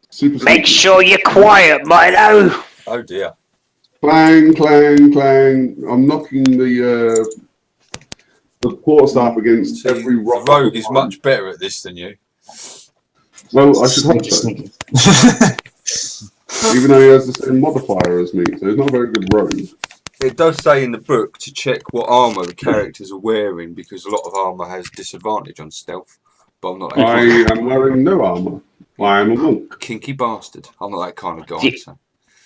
Super Make sneaky. sure you're quiet, Milo. Oh dear. Clang, clang, clang. I'm knocking the quarterstaff against every The rock. rogue is much better at this than you. Well, I should hope so. Sneaky. Even though he has the same modifier as me, so he's not a very good rogue. It does say in the book to check what armour the characters are wearing, because a lot of armour has disadvantage on stealth. But I'm not that I kind am wearing no armour. I am a monk. of kinky bastard. I'm not that kind of guy. Yeah. So.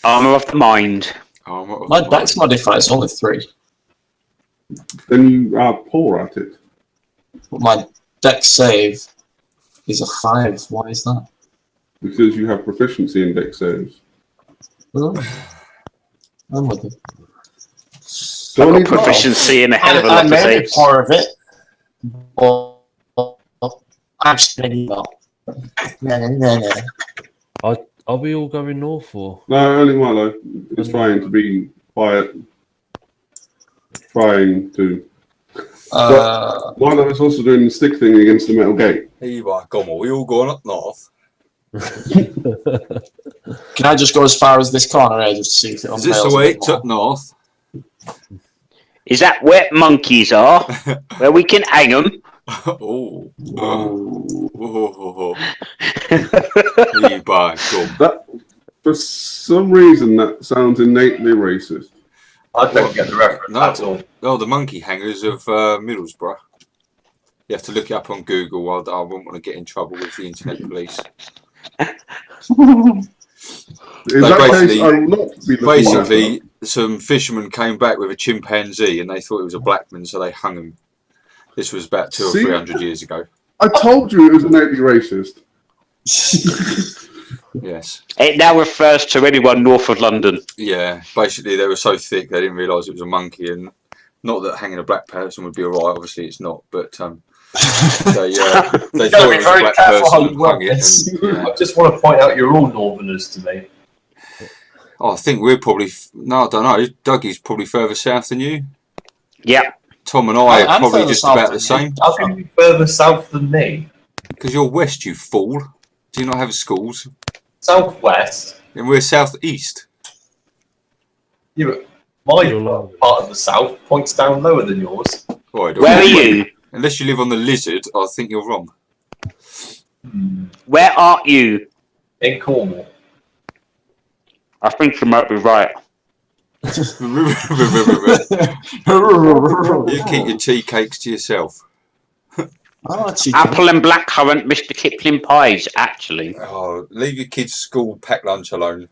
Armour of the mind. Oh, My dex modifier is only 3. Then you are poor at it. But my dex save is a 5. Why is that? Because you have proficiency in dex saves. Really? I'm with you. Do I I've need got proficiency in a hell of a lot I of made saves. part of it. But I'm steady though. No. Are we all going north or? No, only Milo is trying to be quiet. Trying to. Milo is also doing the stick thing against the metal gate. Here you are, come on, we all going up north. Can I just go as far as this corner here just to see if it Is this the unveils a way bit to more? north? Is that where monkeys are? Where we can hang them? Oh. Ooh. Oh. Here you are, come. That, for some reason, that sounds innately racist. I don't get the reference at all. Oh, the monkey hangers of Middlesbrough. You have to look it up on Google. I wouldn't want to get in trouble with the internet police. In that case, I will not be looking basically, some fishermen came back with a chimpanzee and they thought it was a black man, so they hung him. This was about 200 or 300 years ago. I told you it was innately racist. Yes. It now refers to anyone north of London. Yeah, basically they were so thick they didn't realise it was a monkey, and not that hanging a black person would be alright, obviously it's not, but they thought it was a black person and hung it. And, I just want to point out you're all northerners to me. Oh, I think we're probably, no, I don't know, Dougie's probably further south than you. Yeah. Tom and I are I'm probably further just south about than the same. How can you be further south than me? Because you're west, you fool. Do you not have schools? Southwest? And we're southeast. Yeah, but my part of the south points down lower than yours. Right, Where are you? Unless you live on the Lizard, I think you're wrong. Where are you? In Cornwall. I think you might be right. You keep your tea cakes to yourself. Apple and blackcurrant Mr. Kipling pies, actually. Oh, leave your kids' school packed lunch alone.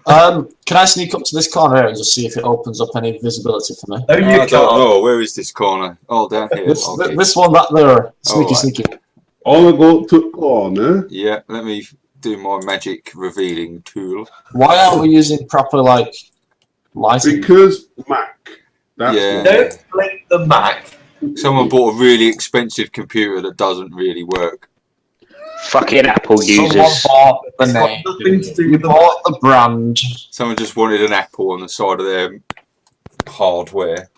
Can I sneak up to this corner here and just see if it opens up any visibility for me? No, you I can't. don't know. Where is this corner? Oh, down here. This one back there. Sneaky, right. sneaky. I'll go to corner. Yeah, let me do my magic revealing tool. Why aren't we using proper, like, lighting? Because Mac. That's Yeah. Don't blame the Mac. Someone bought a really expensive computer that doesn't really work. Fucking Apple Someone users. bought the It's got name. nothing to do You with the bought the brand. Someone just wanted an Apple on the side of their hardware.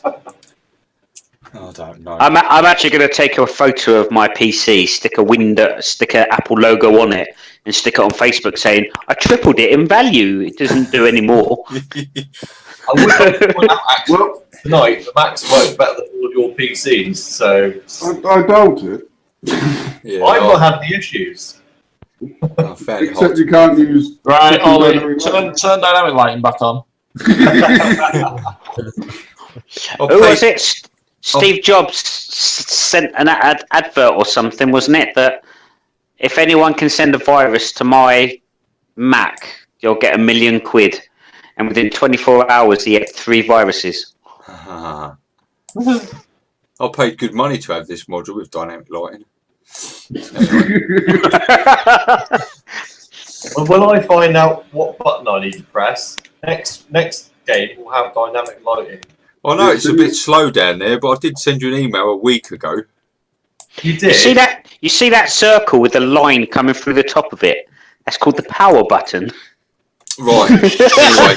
I don't know. I'm actually going to take a photo of my PC, stick a Apple logo on it, and stick it on Facebook saying, I tripled it in value. It doesn't do any more. I would like to point out, actually, tonight, the Macs work better than all your PCs, so I doubt it. Yeah, I've not had the issues. I found it Except hot. you can't use. Right, Ollie, dynamic lighting. turn dynamic lighting back on. Who was it? Steve Jobs sent an advert or something, wasn't it? That if anyone can send a virus to my Mac, you'll get £1 million. And within 24 hours, he had 3 viruses. I paid good money to have this module with dynamic lighting. Well, when I find out what button I need to press, next game will have dynamic lighting. I know it's a bit slow down there, but I did send you an email a week ago. You did? You see that circle with the line coming through the top of it? That's called the power button. Right. Anyway,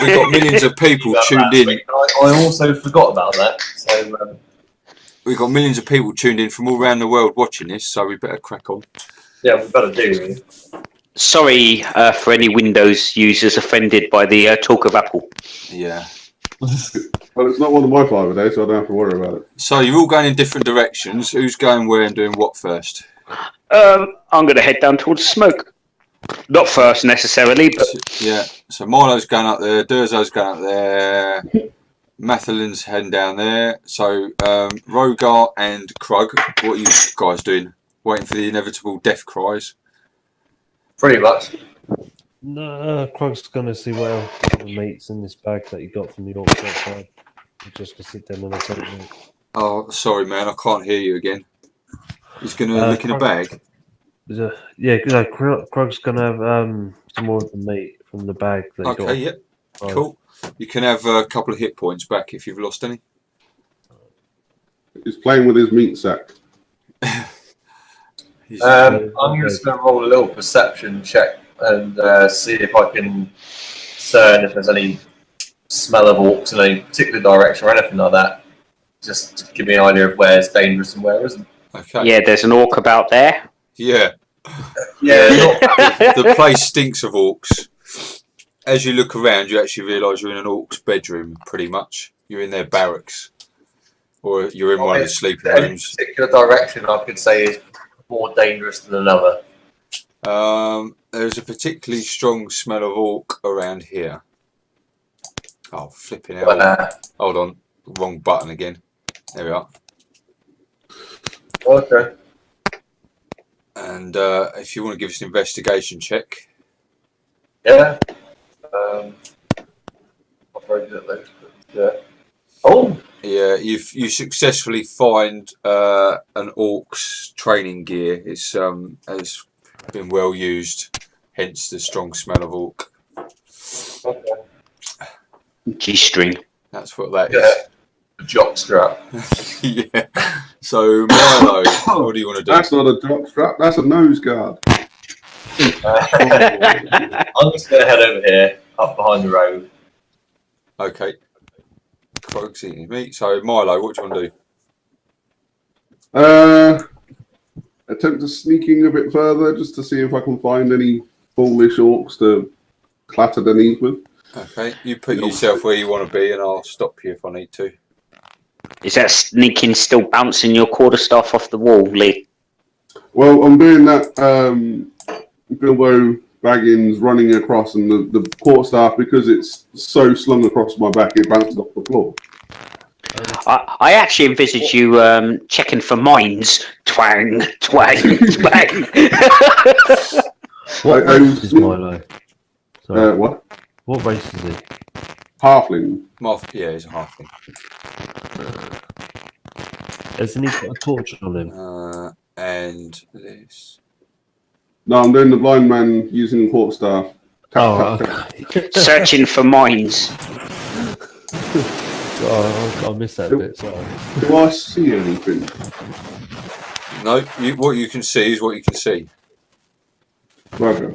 we've got millions of people tuned in. I also forgot about that. So We've got millions of people tuned in from all around the world watching this, so we better crack on. yeah, we better do. Really. Sorry for any Windows users offended by the talk of Apple. Yeah. Well, it's not one of my 5 a day, so I don't have to worry about it. So you're all going in different directions. Who's going where and doing what first? I'm going to head down towards smoke. Not first necessarily, but Yeah. So Milo's going up there. Durzo's going up there. Mathalin's heading down there. So Rogar and Krug, what are you guys doing? Waiting for the inevitable death cries. Pretty much. No, Krug's gonna see what else the meat's in this bag that you got from the orcs outside. He's just gonna sit down on the table. Oh, sorry, man. I can't hear you again. He's going to look in a bag. Krug's gonna have some more of the meat from the bag that you got. Okay, yep. Cool. You can have a couple of hit points back if you've lost any. He's playing with his meat sack. I'm just going to roll a little perception check and see if I can discern if there's any smell of orcs in any particular direction or anything like that. Just to give me an idea of where's dangerous and where isn't. Okay. Yeah, there's an orc about there. Yeah. Yeah. The place stinks of orcs. As you look around, you actually realise you're in an orc's bedroom, pretty much. You're in their barracks. Or you're in one of the sleeping rooms. Any particular direction I could say is more dangerous than another. There's a particularly strong smell of orc around here. Oh, flipping hell. Hold on. Wrong button again. There we are. Okay. And if you want to give us an investigation check. Yeah. I'm very good at those. Yeah. Oh. Yeah, you successfully find an orc's training gear. It's has been well used, hence the strong smell of orc. Okay. G-string. That's what that is. Yeah. The jock strap. Yeah. So Milo, what do you want to do? That's not a jock strap. That's a nose guard. I'm just going to head over here, up behind the road. Okay. Krug's eating his meat. So Milo, what do you want to do? Attempt to sneaking a bit further just to see if I can find any foolish orcs to clatter their knees with. Okay, you put yourself where you want to be, and I'll stop you if I need to. Is that sneaking still bouncing your quarterstaff off the wall, Lee? Well, I'm doing that Bilbo Baggins running across, and the quarterstaff, because it's so slung across my back, it bounces off the floor. I actually envisage you checking for mines. Twang, twang, twang. What race is Milo? Sorry. What? What race is he? Halfling. Yeah, he's a halfling. Hasn't he got a torch on him? And this. No, I'm doing the blind man using the quarterstaff. Okay. Searching for mines. Oh, I missed that bit. Sorry. Do I see anything? No, what you can see is what you can see. Roger.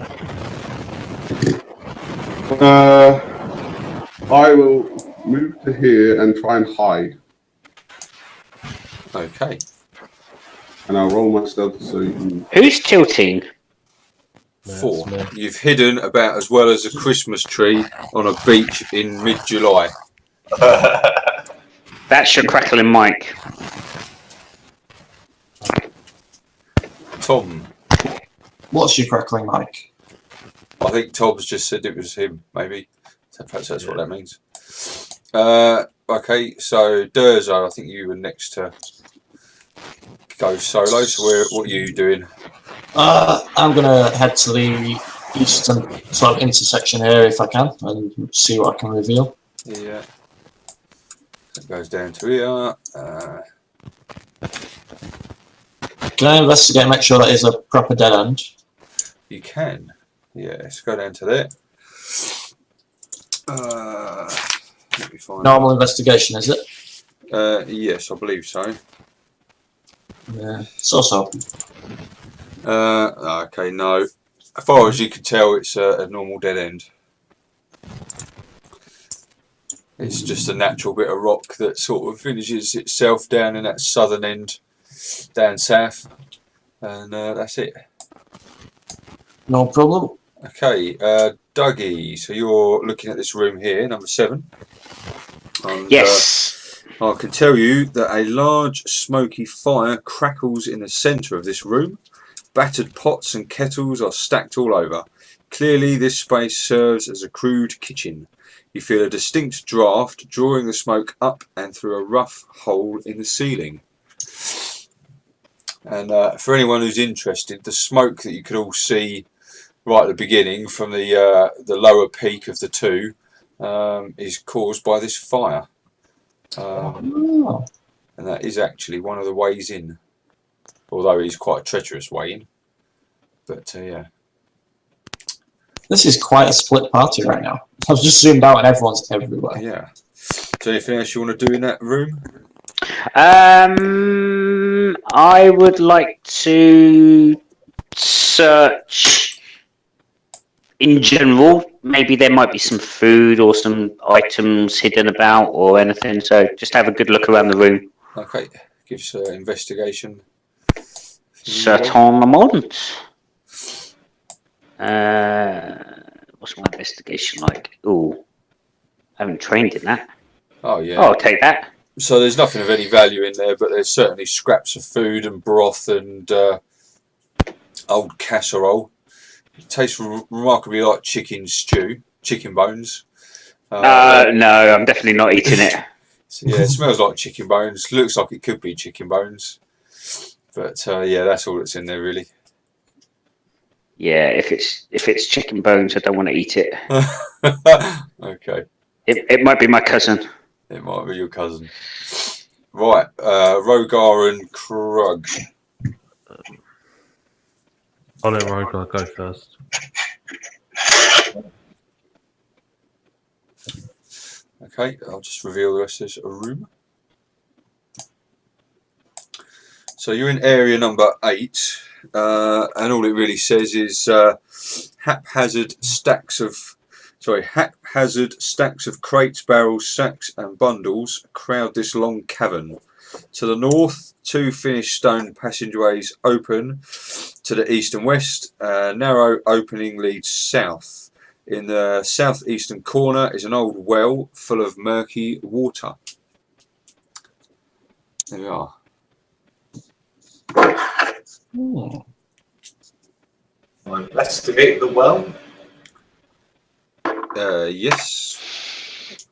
I will move to here and try and hide. Okay. And I'll roll my stealth so you can... Who's tilting? 4. You've hidden about as well as a Christmas tree on a beach in mid-July. That's your crackling mic. Tom. What's your crackling mic? I think Tom's just said it was him, maybe. So perhaps that's what that means. Okay, so Durzo, I think you were next to go solo. So what are you doing? I'm going to head to the eastern sort of intersection here if I can and see what I can reveal. Yeah. It goes down to here. Can I investigate and make sure that is a proper dead end? You can. Yeah, let's go down to there. Let me find Normal investigation, is it? yes, I believe so. Yeah, so. Okay, no. As far as you can tell, it's a normal dead end. It's just a natural bit of rock that sort of finishes itself down in that southern end, down south, and that's it. No problem. Okay, Dougie, so you're looking at this room here, number 7. And, Yes. I can tell you that a large smoky fire crackles in the centre of this room. Battered pots and kettles are stacked all over. Clearly this space serves as a crude kitchen. You feel a distinct draught drawing the smoke up and through a rough hole in the ceiling. And for anyone who's interested, the smoke that you could all see right at the beginning, from the lower peak of the two, is caused by this fire. Oh. And that is actually one of the ways in, although it's quite a treacherous way in. But yeah. This is quite a split party right now. I've just zoomed out and everyone's everywhere. Yeah. So anything else you want to do in that room? I would like to search in general. Maybe there might be some food or some items hidden about or anything. So just have a good look around the room. Okay. Gives investigation. Certainement. What's my investigation like? Ooh, I haven't trained in that. Oh yeah. Oh, I'll take that. So there's nothing of any value in there, but there's certainly scraps of food and broth and old casserole. It tastes remarkably like chicken stew, chicken bones. No, I'm definitely not eating it. So yeah, it smells like chicken bones. Looks like it could be chicken bones. But yeah, that's all that's in there really. Yeah, if it's chicken bones, I don't want to eat it. Okay. It might be my cousin. It might be your cousin. Right, Rogar and Krug. I'll let Rogar go first. Okay, I'll just reveal the rest of this room. So you're in area number 8, and all it really says is haphazard stacks of crates, barrels, sacks and bundles crowd this long cavern. To the north, 2 finished stone passageways open to the east and west. A narrow opening leads south. In the southeastern corner is an old well full of murky water. There we are. I'll investigate the well. Yes.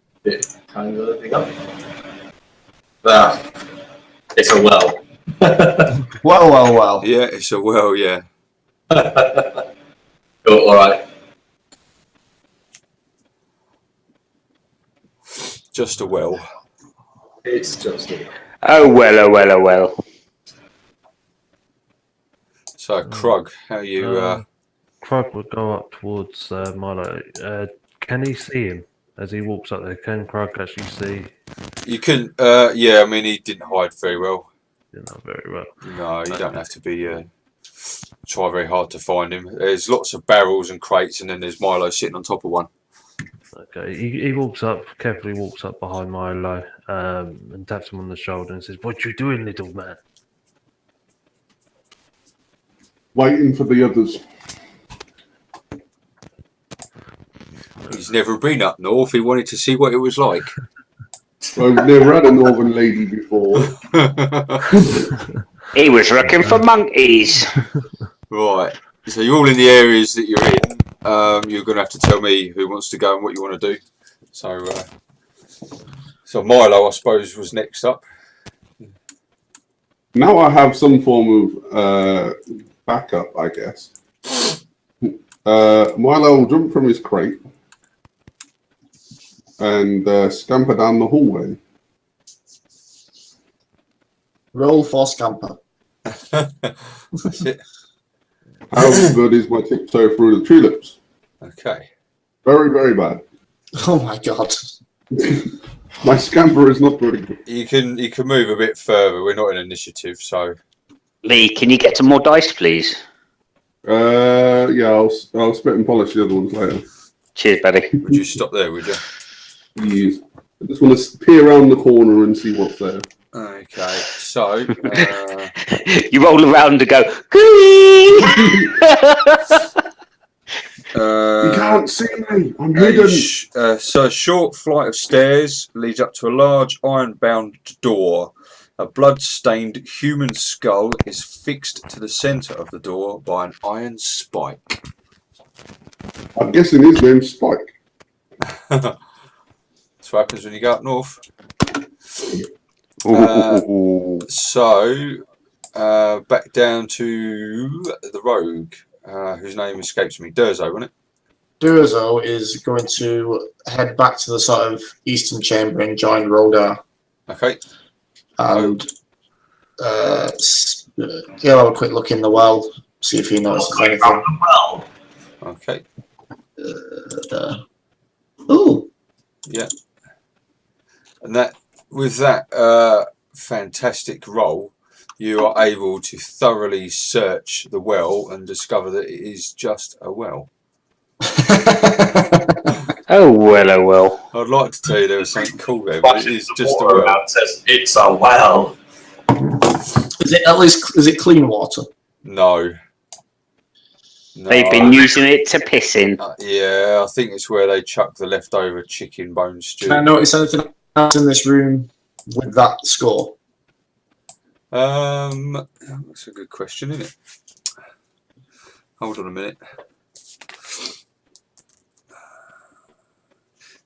Kind of thing up. It's a well. Well. Yeah, it's a well, yeah. Cool, alright. Just a well. It's just a Oh well. So, Krug, how you... Krug would go up towards Milo. Can he see him as he walks up there? Can Krug actually see? You can... yeah, I mean, he didn't hide very well. Not very well. No, you don't have to be... try very hard to find him. There's lots of barrels and crates, and then there's Milo sitting on top of one. Okay, he walks up, carefully walks up behind Milo and taps him on the shoulder and says, "What you doing, little man?" Waiting for the others. He's never been up north. He wanted to see what it was like. I've never had a northern lady before. He was looking for monkeys. Right. So you're all in the areas that you're in. You're going to have to tell me who wants to go and what you want to do. So, so Milo, I suppose, was next up. Now I have some form of backup, I guess. Milo will jump from his crate and scamper down the hallway. Roll for scamper. That's it. How good is my tiptoe through the tulips? Okay. Very, very bad. Oh my god. My scamper is not very good. You can move a bit further. We're not in initiative, so... Lee, can you get some more dice, please? Yeah, I'll spit and polish the other ones later. Cheers, buddy. Would you stop there, would you? Yes. I just want to peer around the corner and see what's there. Okay, so... You roll around and go, You can't see me. I'm hidden. So a short flight of stairs leads up to a large iron-bound door. A blood-stained human skull is fixed to the centre of the door by an iron spike. I'm guessing his name's Spike. That's what happens when you go up north. So, back down to the rogue. whose name escapes me. Durzo, wasn't it? Durzo is going to head back to the sort of eastern chamber and join Rogar. Okay. And he'll have a quick look in the well, see if he notices anything. Okay. Ooh. Yeah. And that, with that fantastic roll, you are able to thoroughly search the well and discover that it is just a well. Oh well, oh well. I'd like to tell you there was something cool there, but it is just a well. Says it's a well. Is it clean water? No. They've been using it to piss in. Yeah, I think it's where they chuck the leftover chicken bone stew. Can I notice anything else in this room with that score? That's a good question, isn't it? Hold on a minute.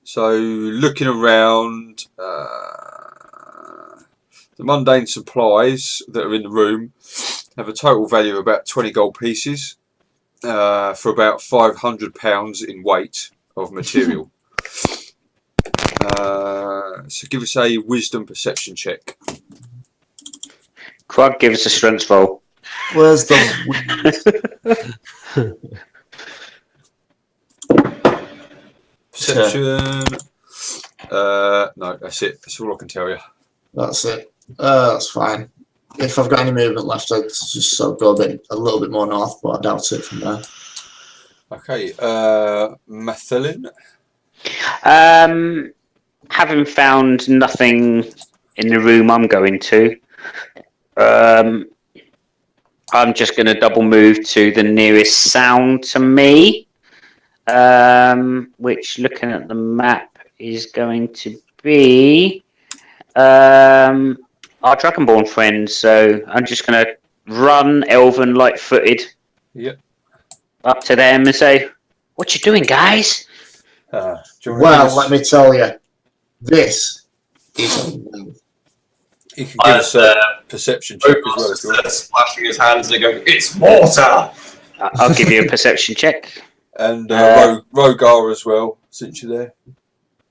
So, looking around, the mundane supplies that are in the room have a total value of about 20 gold pieces for about £500 in weight of material. So, give us a wisdom perception check. Krug, give us a strength roll. Where's the Perception. No, that's it. That's all I can tell you. That's it. That's fine. If I've got any movement left, I'd just sort of go a little bit more north, but I doubt it from there. Okay, Mathelin. Having found nothing in the room I'm going to, I'm just going to double move to the nearest sound to me, which, looking at the map, is going to be our Dragonborn friends. So I'm just going to run elven light-footed up to them and say, "What you doing, guys?" Well, let me tell you, this is he can give us a perception check as well. If you want. Splashing his hands and going, "It's water!" I'll give you a perception check. And Rogar as well, since you're there.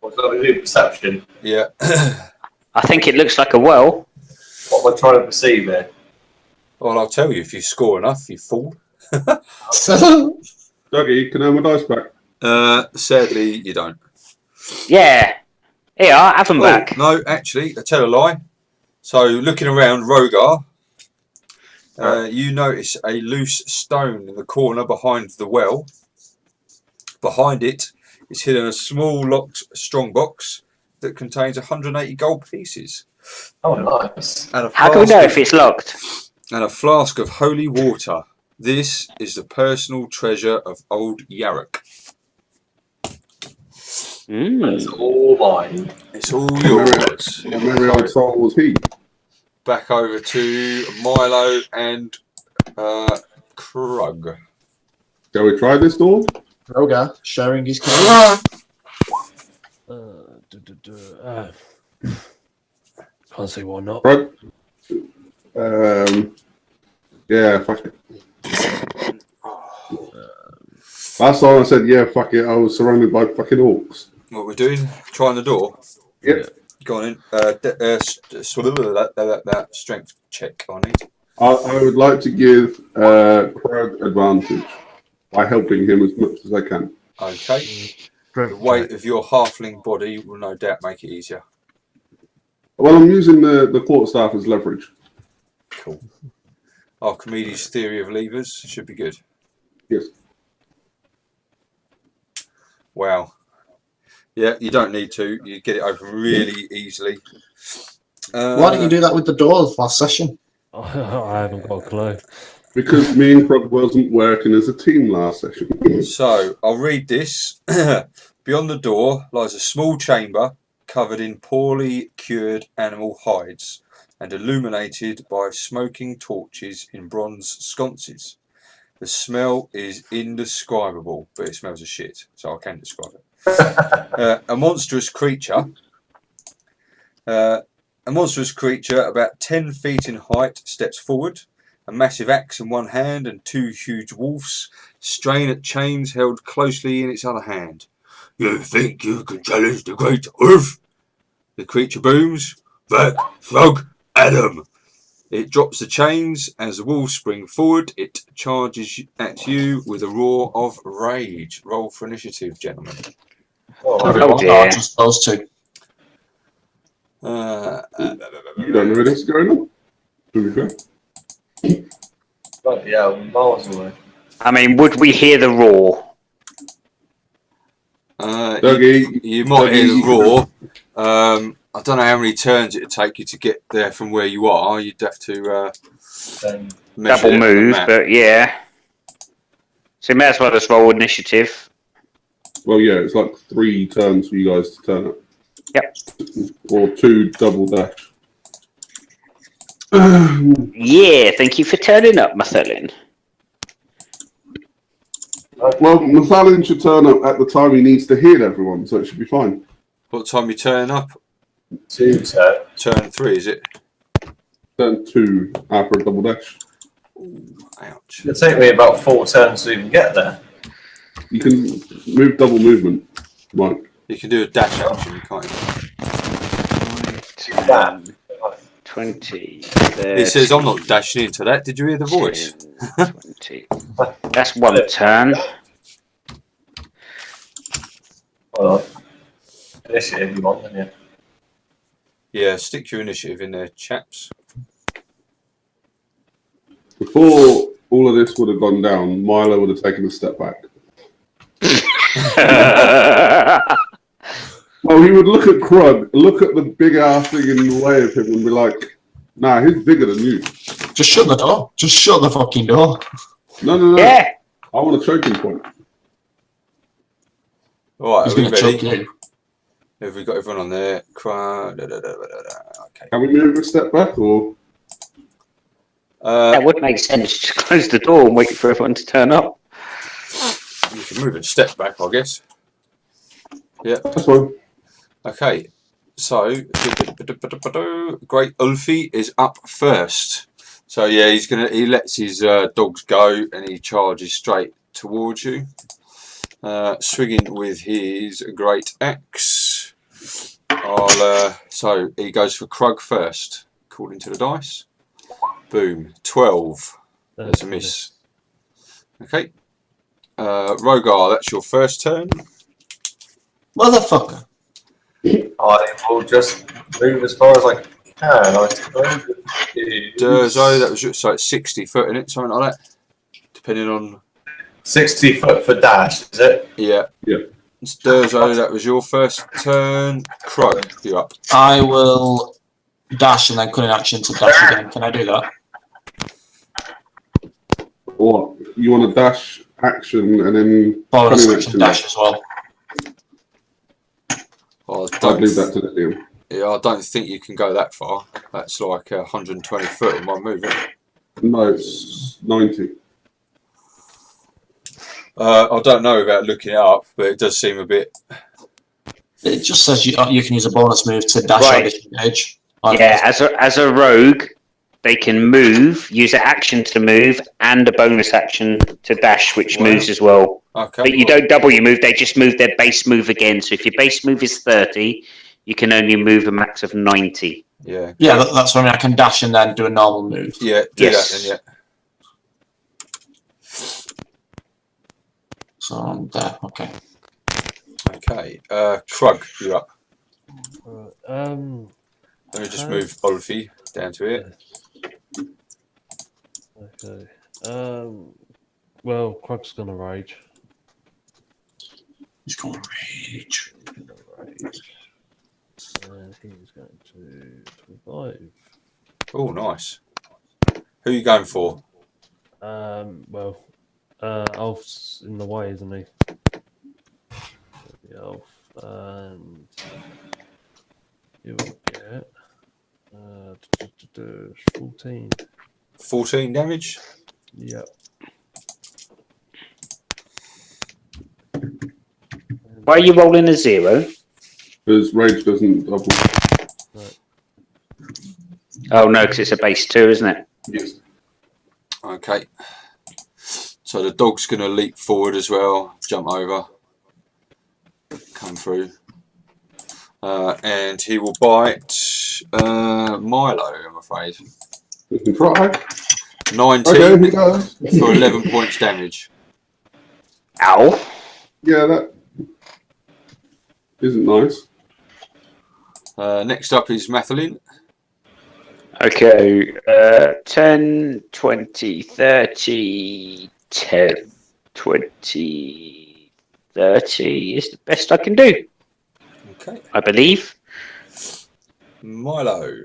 What's that to do? Perception? Yeah. I think it looks like a well. What am I trying to perceive here? Well, I'll tell you, if you score enough, you fool. Dougie, can I have my dice back? Sadly, you don't. Yeah. Here, have them back. No, actually, I tell a lie. So, looking around Rogar, you notice a loose stone in the corner behind the well. Behind it is hidden a small locked strongbox that contains 180 gold pieces. Oh, nice. And How do we know if it's locked? And a flask of holy water. This is the personal treasure of old Yarok. It's all mine. It's all yours. What merry old soul was he? Back over to Milo and Krug. Shall we try this door? Rogar sharing his key. Can't see why not. Right. Yeah, fuck it. Last time I said, yeah, fuck it, I was surrounded by fucking orcs. What we're doing? Trying the door. Yep. Go on in. That strength check on it. I would like to give Krug advantage by helping him as much as I can. Okay. The weight of your halfling body will no doubt make it easier. Well, I'm using the quarterstaff as leverage. Cool. Archimedes' theory of levers should be good. Yes. Wow. Yeah, you don't need to. You get it open really easily. Why didn't you do that with the doors last session? I haven't got a clue. Because me and Krug wasn't working as a team last session. So, I'll read this. Beyond the door lies a small chamber covered in poorly cured animal hides and illuminated by smoking torches in bronze sconces. The smell is indescribable, but it smells of shit, so I can describe it. A monstrous creature about 10 feet in height steps forward a massive axe in one hand and 2 huge wolves strain at chains held closely in its other hand. You think you can challenge the great Earth? The creature booms. Back, frog, Adam. It drops the chains as the wolves spring forward. It charges at you with a roar of rage. Roll for initiative, gentlemen. Everyone, dear. not just those two. You don't know this going on? To be fair. Right, yeah, miles away. I mean, would we hear the roar? Dougie, you might hear the roar. I don't know how many turns it would take you to get there from where you are. You'd have to measure Double it on the move, map. but yeah. So you may as well just roll initiative. Well, yeah, it's like 3 turns for you guys to turn up. Yep. Or 2 double dash. Yeah, thank you for turning up, Mathelin. Well, Mathalin should turn up at the time he needs to heal everyone, so it should be fine. What time you turn up? 2 turns. Turn 3, is it? Turn 2 after a double dash. Ooh, ouch. It'll take me about 4 turns to even get there. You can move double movement, Mike. You can do a dash action, can't you? 20. He says, I'm not dashing into that. Did you hear the voice? 20. That's 1 turn. Hold on. Initiative you want, don't you? Yeah, stick your initiative in there, chaps. Before all of this would have gone down, Milo would have taken a step back. Oh, he would look at Krug, look at the big ass thing in the way of him and be like, nah, he's bigger than you. Just shut the door. Just shut the fucking door. No. Yeah. I want a choking point. Alright, He's are we going to choke ready? you. Have we got everyone on there? Okay. Can we move a step back or? That would make sense. Just close the door and wait for everyone to turn up. You can move a step back, I guess. Yeah. That's fine. Okay. So, Great Ulfie is up first. So yeah, he lets his dogs go and he charges straight towards you, swinging with his great axe. So he goes for Krug first, according to the dice. Boom, 12. That's a miss. Okay. Rogar, that's your first turn. Motherfucker. I will just move as far as I can. Durzo, that was so it's 60 foot in it, something like that. Depending on 60 foot for dash, is it? yeah. It's Durzo, that was your first turn. Krug, you up. I will dash and then cut an action to dash again. Can I do that? Or you want a dash action and then Bonus cunning action dash as well. I'd leave that to the deal. Yeah, I don't think you can go that far. That's like 120 foot in one move, isn't it? No, it's 90. I don't know about looking it up, but it does seem a bit. It just says you can use a bonus move to dash Right. out of your edge. Yeah, as a rogue, they can move, use an action to move, and a bonus action to dash, which moves as well. Okay. But you don't double your move; they just move their base move again. So if your base move is 30, you can only move a max of 90. Yeah. Yeah, that's what I mean. I can dash and then do a normal move. Yeah. Do Yes. that then. Yeah. So I'm there. Okay. Okay. Krug, you up. Let Let me just move Olfie down to it. Okay. Well, Krug's gonna rage. He's going to rage. And he's going to 25. Oh, nice. Who are you going for? Well, Alf's in the way, isn't he? The Alf, and you will get 14. 14 damage. Yep. Why are you rolling a 0? Because rage doesn't double. Oh no, because it's a base 2, isn't it? Yes. Okay. So the dog's going to leap forward as well, jump over, come through. And he will bite Milo, I'm afraid. You can try. 19 Okay, he does. for 11 points damage. Ow. Yeah, that isn't nice. Next up is Mathelin. Okay, 10, 20, 30, 10, 20, 30 is the best I can do, Okay. I believe. Milo.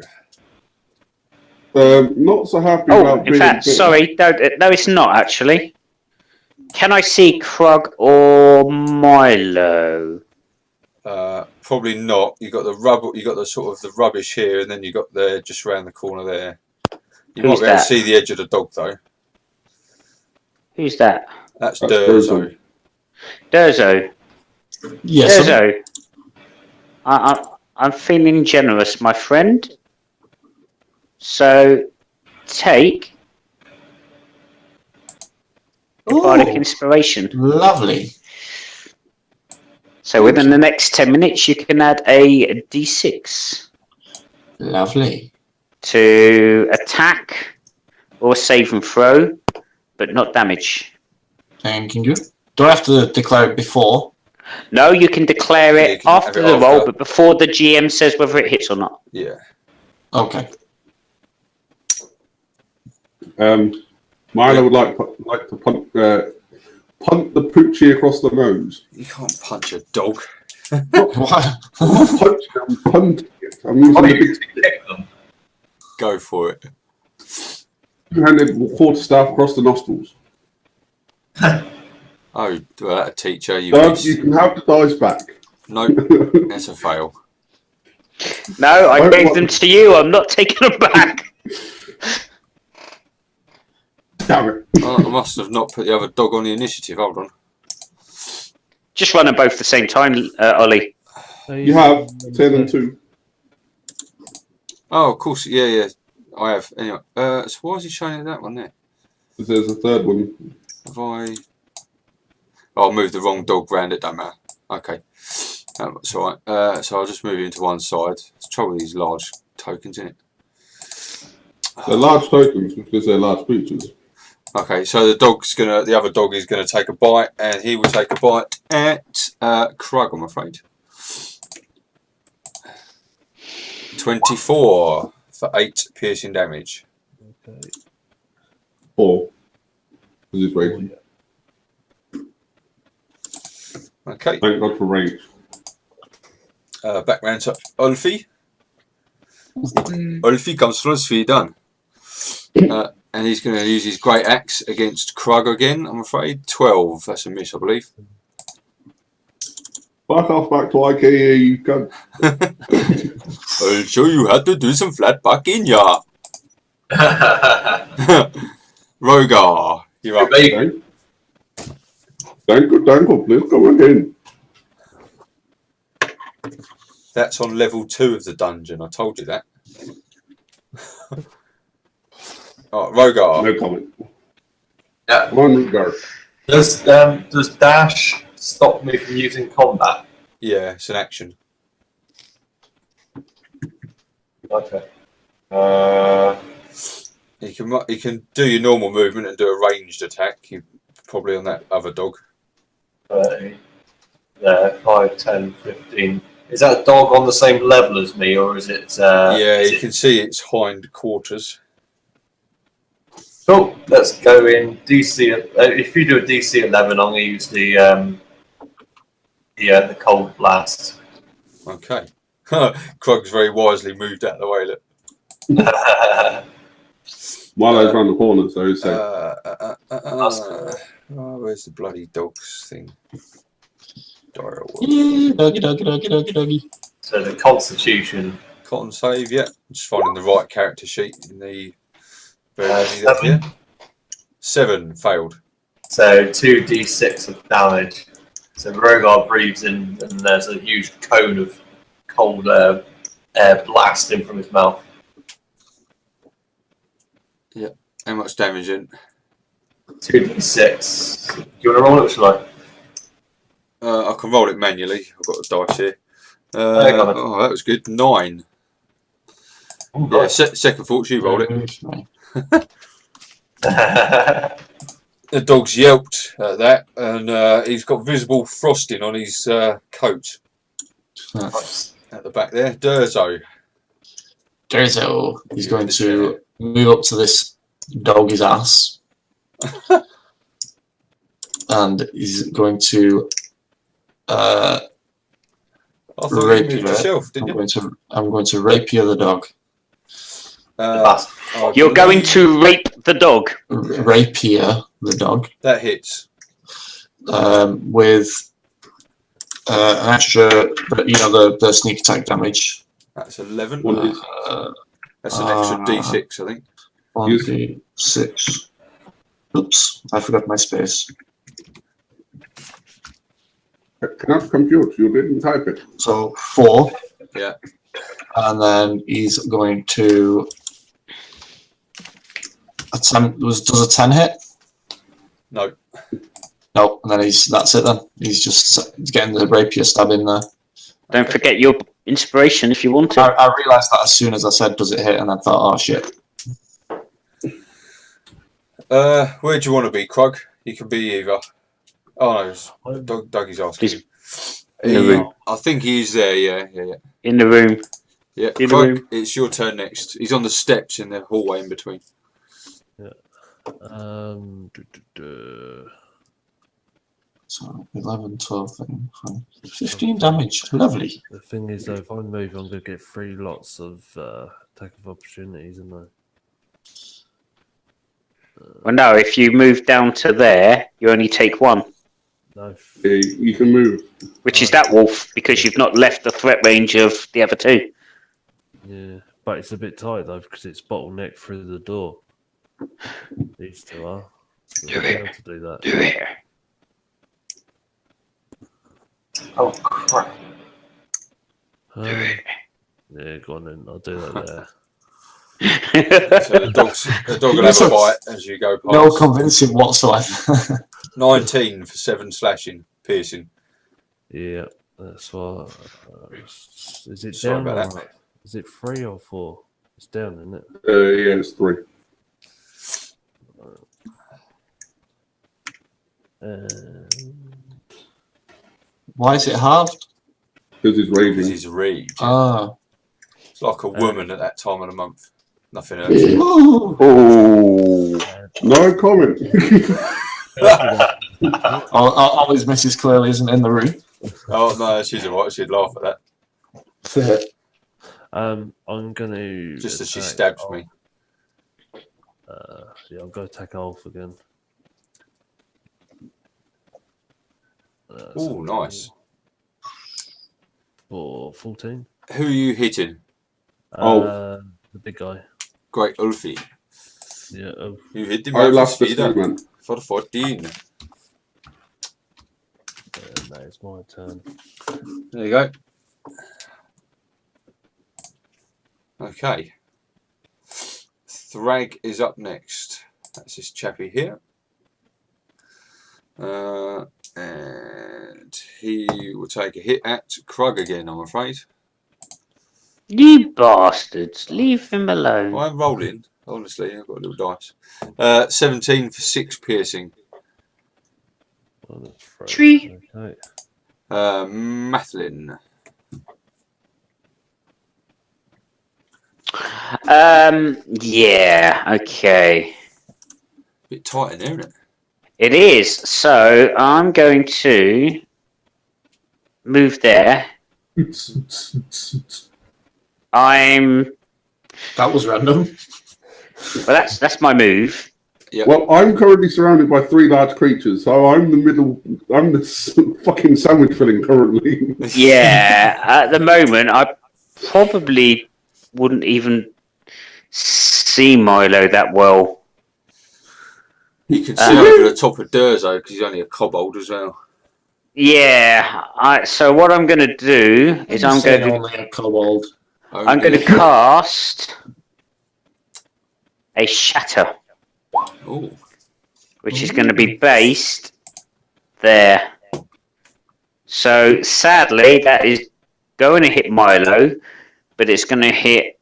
Not so happy Oh, about in being fact, bitten. sorry, no, it's not actually. Can I see Krug or Milo? Probably not. You got the rubble. You got the sort of the rubbish here, and then you got the just around the corner there. You Who's might be able to that? see the edge of the dog though. Who's that? That's That's Durzo. Durzo. Yes, sir. Durzo. I'm feeling generous, my friend. So, take Bardic Ooh, Inspiration. lovely. So within the next 10 minutes, you can add a d6 Lovely. to attack or save and throw, but not damage. Thank you. Do I have to declare it before? No, you can declare Yeah, it you can have after it the roll, after. but before the GM says whether it hits or not. Yeah. Okay. Milo would like to punt the poochie across the nose. You can't punch a dog. What? I'm not punching, I'm punting it. I'm using the big Kick them. Go for it. two-handed quarterstaff across the nostrils. Oh, a teacher. You Doug, missed. you can have the dice back. Nope. That's a fail. No, I Don't gave worry. them to you. I'm not taking them back. Damn it. I must have not put the other dog on the initiative. Hold on. Just run them both at the same time, Ollie. You have 10 and 2. Oh, of course. Yeah. I have. Anyway. So why is he showing that one there? There's a third one. Have I? Oh, I moved the wrong dog round. It don't matter. Okay. That's all right. So I'll just move you into one side. It's trouble with these large tokens, isn't it? They're large tokens because they're large creatures. Okay, so the other dog is gonna take a bite, and he will take a bite at Krug, I'm afraid. 24 for 8 piercing damage. Okay. 4. Because it's rage. Okay, Thank God for rage. back round to Ulfi. Ulfi comes first for you done. And he's going to use his great axe against Krug again, I'm afraid. 12, that's a miss, I believe. Back off back to IKEA, you cunt. I'll show you how to do some flat backing, ya. Rogar, you're up. Thank you, please come again. That's on level 2 of the dungeon, I told you that. Oh, Rogar. No comment. Yeah. One regard. Does dash stop me from using combat? Yeah, it's an action. Okay. You can do your normal movement and do a ranged attack. You probably on that other dog. 30. Yeah, 5, 10, 15. Is that a dog on the same level as me, or is it? Yeah, you can see its hind quarters. Cool. Let's go in DC. If you do a DC 11, I'm going to use the cold blast. Okay. Krug's very wisely moved out of the way. Look. Milo's around the corner, so he's safe. Where's the bloody dogs thing? Doggy. So the Constitution. Cotton save, yeah. Just finding the right character sheet in the. 7. 7 failed. So 2d6 of damage. So Rogar breathes in, and there's a huge cone of cold air blasting from his mouth. Yeah. How much damage in? 2d6. Do you want to roll it or shall I? I can roll it manually. I've got a dice here. Hang on. Oh, that was good. 9. Oh, Yeah, nice. second thought, you rolled it. Nice. The dog's yelped at that, and he's got visible frosting on his coat at the back there. Durzo. Durzo, he's going to move up to this dog's ass. And he's going to I thought you rapier moved yourself, didn't you? I'm going to rapier the dog. You're going to rape the dog. Rapier the dog. That hits. With an extra, the sneak attack damage. That's 11. That's an extra D6, I think. 1d6. Oops, I forgot my space. Cannot compute. You didn't type it. So 4. Yeah. And then he's going to attempt. Does a 10 hit? No. No, and then that's it then. He's just getting the rapier stab in there. Don't forget your inspiration if you want to. I realised that as soon as I said, does it hit? And I thought, oh shit. Where do you want to be, Krug? You can be either. Oh no, Dougie's asking. In the room. I think he's there, yeah. In the room. Yeah, In the Krug, room. it's your turn next. He's on the steps in the hallway in between. Yeah. So 11, 12, 13, 15 damage. Lovely. The thing is, though, if I move, I'm going to get 3 lots of attack of opportunities, isn't I? Well, no, if you move down to there, you only take 1. No. You can move. Which is that wolf, because you've not left the threat range of the other 2. Yeah, but it's a bit tight, though, because it's bottlenecked through the door. These 2 are. Do it. To do that. Do it. Oh, crap. Yeah, go on then. I'll do that there. So the dog will have a bite as you go past. No convincing whatsoever. 19 for 7 slashing, piercing. Yeah, that's what. Is it Sorry down? about Or up? Is it 3 or 4? It's down, isn't it? Yeah, it's 3. Why is it halved? Because he's Because raging. he's rage. Ah. It's like a woman at that time of the month. Nothing else. Ooh. No comment. Ollie's missus clearly isn't in the room. Oh no, she's alright. She'd laugh at that. I'm gonna Just as she attack stabs Ulf. me. Yeah, I'm gonna attack Ulf again. Oh, nice. For 14. Who are you hitting? The big guy. Great Ulfie. Yeah. You hit him I over lost the speed statement. for 14. No, it's my turn. There you go. Okay. Thrag is up next. That's this chappy here. And he will take a hit at Krug again, I'm afraid. You bastards, leave him alone. Well, I'm rolling, honestly. I've got a little dice. 17 for 6 piercing. Well, that's Tree. Okay. Mathlin. Yeah, okay. Bit tight in there, isn't it? It is. So I'm going to move there. That was random. Well, that's my move. Yep. Well, I'm currently surrounded by 3 large creatures, so I'm the fucking sandwich filling currently. Yeah, at the moment, I probably wouldn't even see Milo that well. You can see over the top of Durzo because he's only a kobold as well. Yeah, so what I'm going to do is I'm going a kobold. to cast a shatter. Ooh. Which is going to be based there. So sadly, that is going to hit Milo, but it's going to hit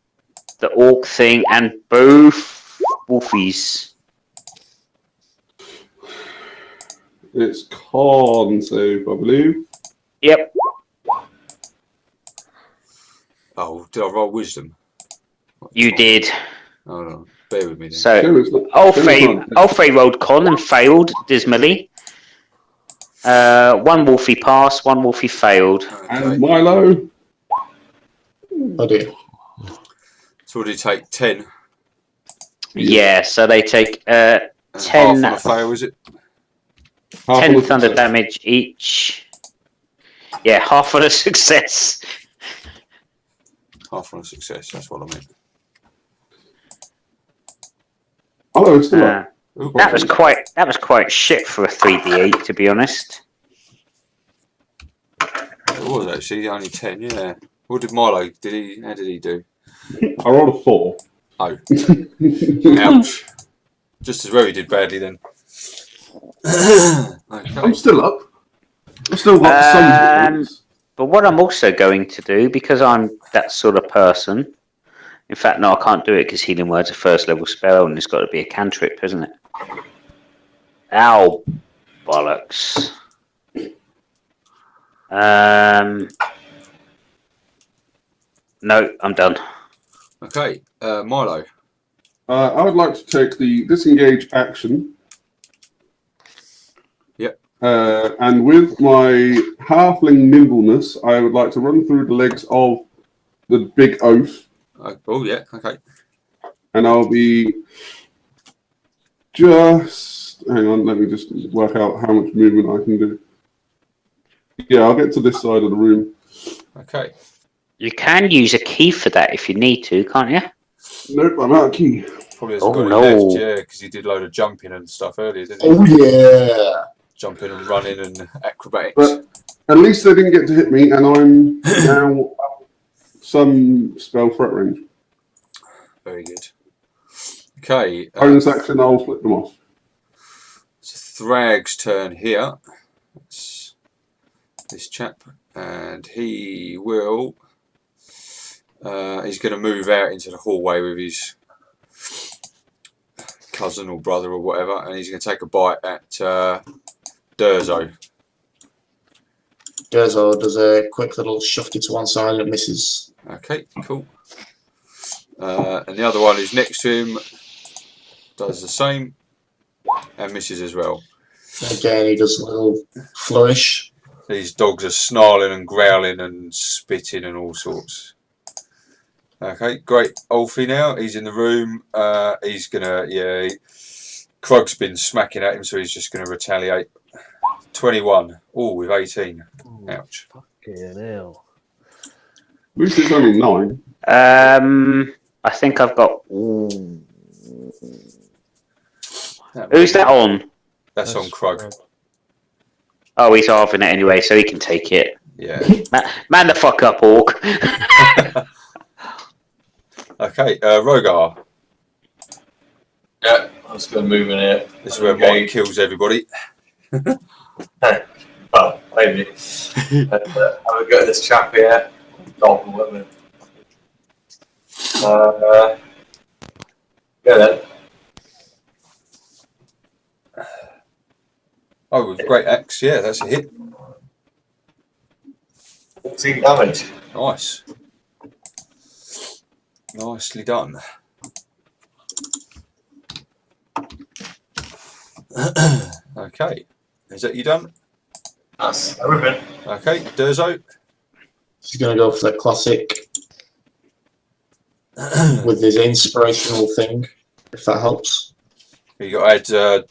the orc thing and both wolfies. It's con save, I believe. Yep. Oh, did I roll wisdom? You did. Hold on. Bear with me then. So Alfred Alfred rolled con and failed dismally. One wolfie passed, one wolfie failed. And Milo. Oh dear. So what did he take? 10? Yeah, so they take 10 half on a fail, is it? 10 thunder damage each. Yeah, half on a success. Half on a success, that's what I meant. Oh, it's still up. That was quite shit for a 3d8, to be honest. It was actually only 10, yeah. What did Milo? How did he do? I rolled a 4. Oh. Ouch. Just as well he did badly then. Okay. I'm still up. I've still got some points. But what I'm also going to do, because I'm that sort of person, in fact, no, I can't do it because Healing Word's a first level spell and it's got to be a cantrip, isn't it? Ow, bollocks. No, I'm done. Okay, Milo. I would like to take the disengage action. Yep. And with my halfling nimbleness, I would like to run through the legs of the big oaf. Oh, yeah, okay. And I'll be just... Hang on, let me just work out how much movement I can do. Yeah, I'll get to this side of the room. Okay. You can use a key for that if you need to, can't you? Nope, I'm out of key. Probably hasn't got no. it left, yeah, because he did a load of jumping and stuff earlier, didn't he? Oh yeah. Jumping and running and acrobatics. But at least they didn't get to hit me, and I'm now some spell threat range. Very good. Okay. Bonus action, I'll flip them off. It's Thrag's turn here. It's this chap, and he will. He's going to move out into the hallway with his cousin or brother or whatever, and he's going to take a bite at Durzo. Durzo does a quick little shufty to one side and it misses. Okay, cool. And the other one is next to him, does the same, and misses as well. Again, he does a little flourish. These dogs are snarling and growling and spitting and all sorts. Okay, great. Ulfie now, he's in the room. He's gonna, Krug's been smacking at him, so he's just gonna retaliate. 21. Oh, with 18. Ouch. Fucking hell. At least it's only 9. I think I've got. Who's that on? That's on Krug. Oh, he's halving it anyway, so he can take it. Yeah. Man the fuck up, Orc. Okay, Rogar. Yeah, I'm just going to move in here. This is where Mike kills everybody. Well, maybe. Have a go at this chap here. Dwarven women. Yeah, then. Oh, with great axe, yeah, that's a hit. 14 damage. Nice. Nicely done. Okay, is that you done? That's everything. Okay, Durzo. He's going to go for the classic with his inspirational thing, if that helps. You got to add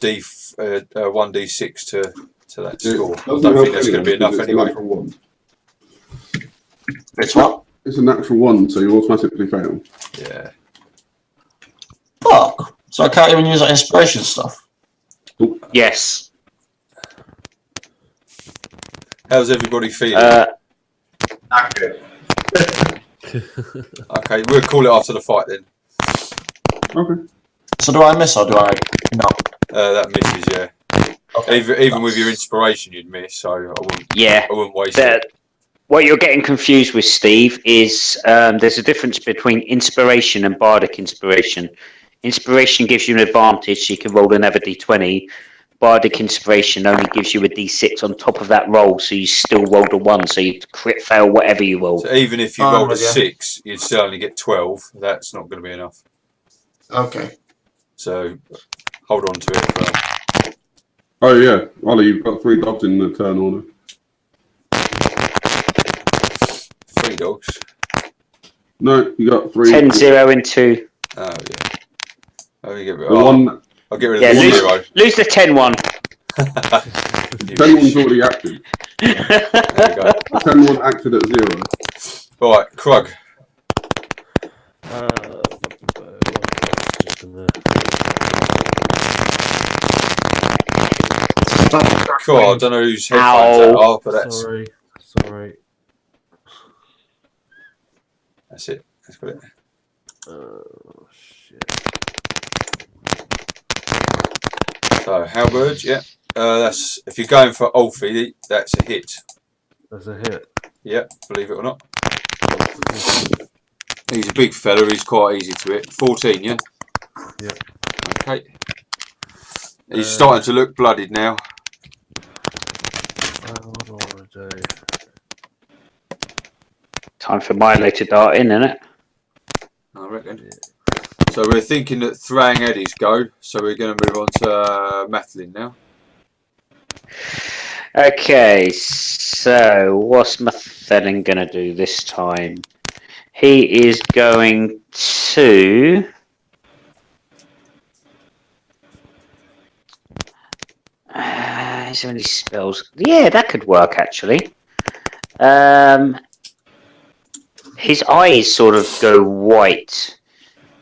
1d6 to that score. I Doesn't don't help think that's going to be anyone, enough because anyway. It's a natural 1. It's what? It's a natural 1, so you automatically fail. Yeah. Fuck. So I can't even use that inspiration stuff. Yes. How's everybody feeling? Accurate. Okay, we'll call it after the fight then. Okay. So do I miss or do I No. That misses, yeah. Okay. Even with your inspiration, you'd miss. So I wouldn't waste it. What you're getting confused with, Steve, is there's a difference between inspiration and bardic inspiration. Inspiration gives you an advantage, so you can roll another d20. Bardic inspiration only gives you a d6 on top of that roll, so you still rolled a 1, so you crit fail whatever you roll. So even if you rolled a 6, you'd still only get 12. That's not going to be enough. Okay. So hold on to it. Oh yeah, Ollie, you've got 3 dogs in the turn order. 3 dogs. No, you got 3. 10, 0, and 2. Oh yeah. I'll get rid The of the 0. Lose the 10-1. 10-1's already active. There you go. The 10-1 acted at 0. All right, Krug. Cool. I don't know whose headphones that are, but that's Sorry. that's it. That's got it. Oh shit. So halberd, yeah. That's if you're going for Ulfi, that's a hit. That's a hit. Yeah, believe it or not. He's a big fella. He's quite easy to hit. 14, yeah. Yeah. Okay. He's starting to look bloodied now. What do I want to do? Time for Milo to dart in, isn't it? I reckon. So we're thinking that Thrang Eddie's go. So we're going to move on to Mathlin now. Okay, so what's Mathelin going to do this time? He is going to... is there any spells? Yeah, that could work, actually. His eyes sort of go white,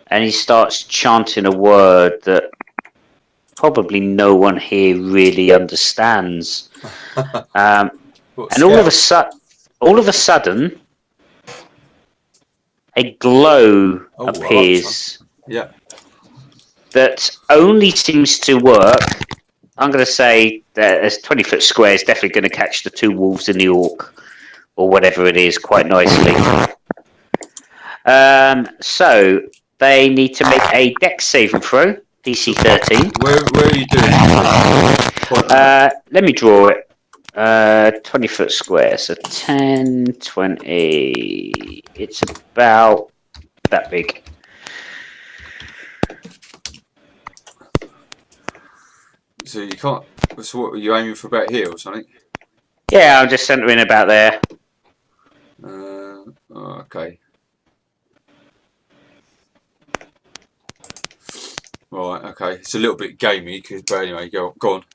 and he starts chanting a word that probably no one here really understands. And all of a sudden, a glow appears. Yeah. That only seems to work. I'm going to say that a 20-foot square is definitely going to catch the 2 wolves and the orc, or whatever it is, quite nicely. So they need to make a dex saving throw, DC 13. Where are you doing? Let me draw it. 20-foot square, so 10, 20. It's about that big. So you can't. So what were you aiming for? About here or something? Yeah, I'm just centering about there. Okay. Right. Okay. It's a little bit gamey, but anyway, go on.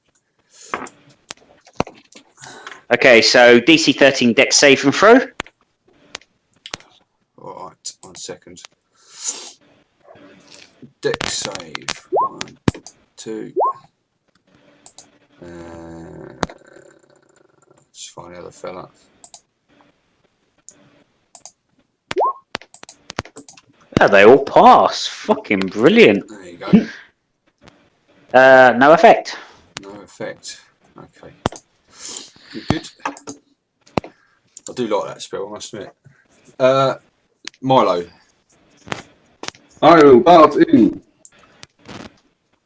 Okay, so DC 13 dex saving throw. All right. 1 second. Dex save. 1, 2. Let's find the other fella. Yeah, they all pass. Fucking brilliant. There you go. No effect. No effect. Okay. Good. I do like that spell, I must admit. Milo. I will dart in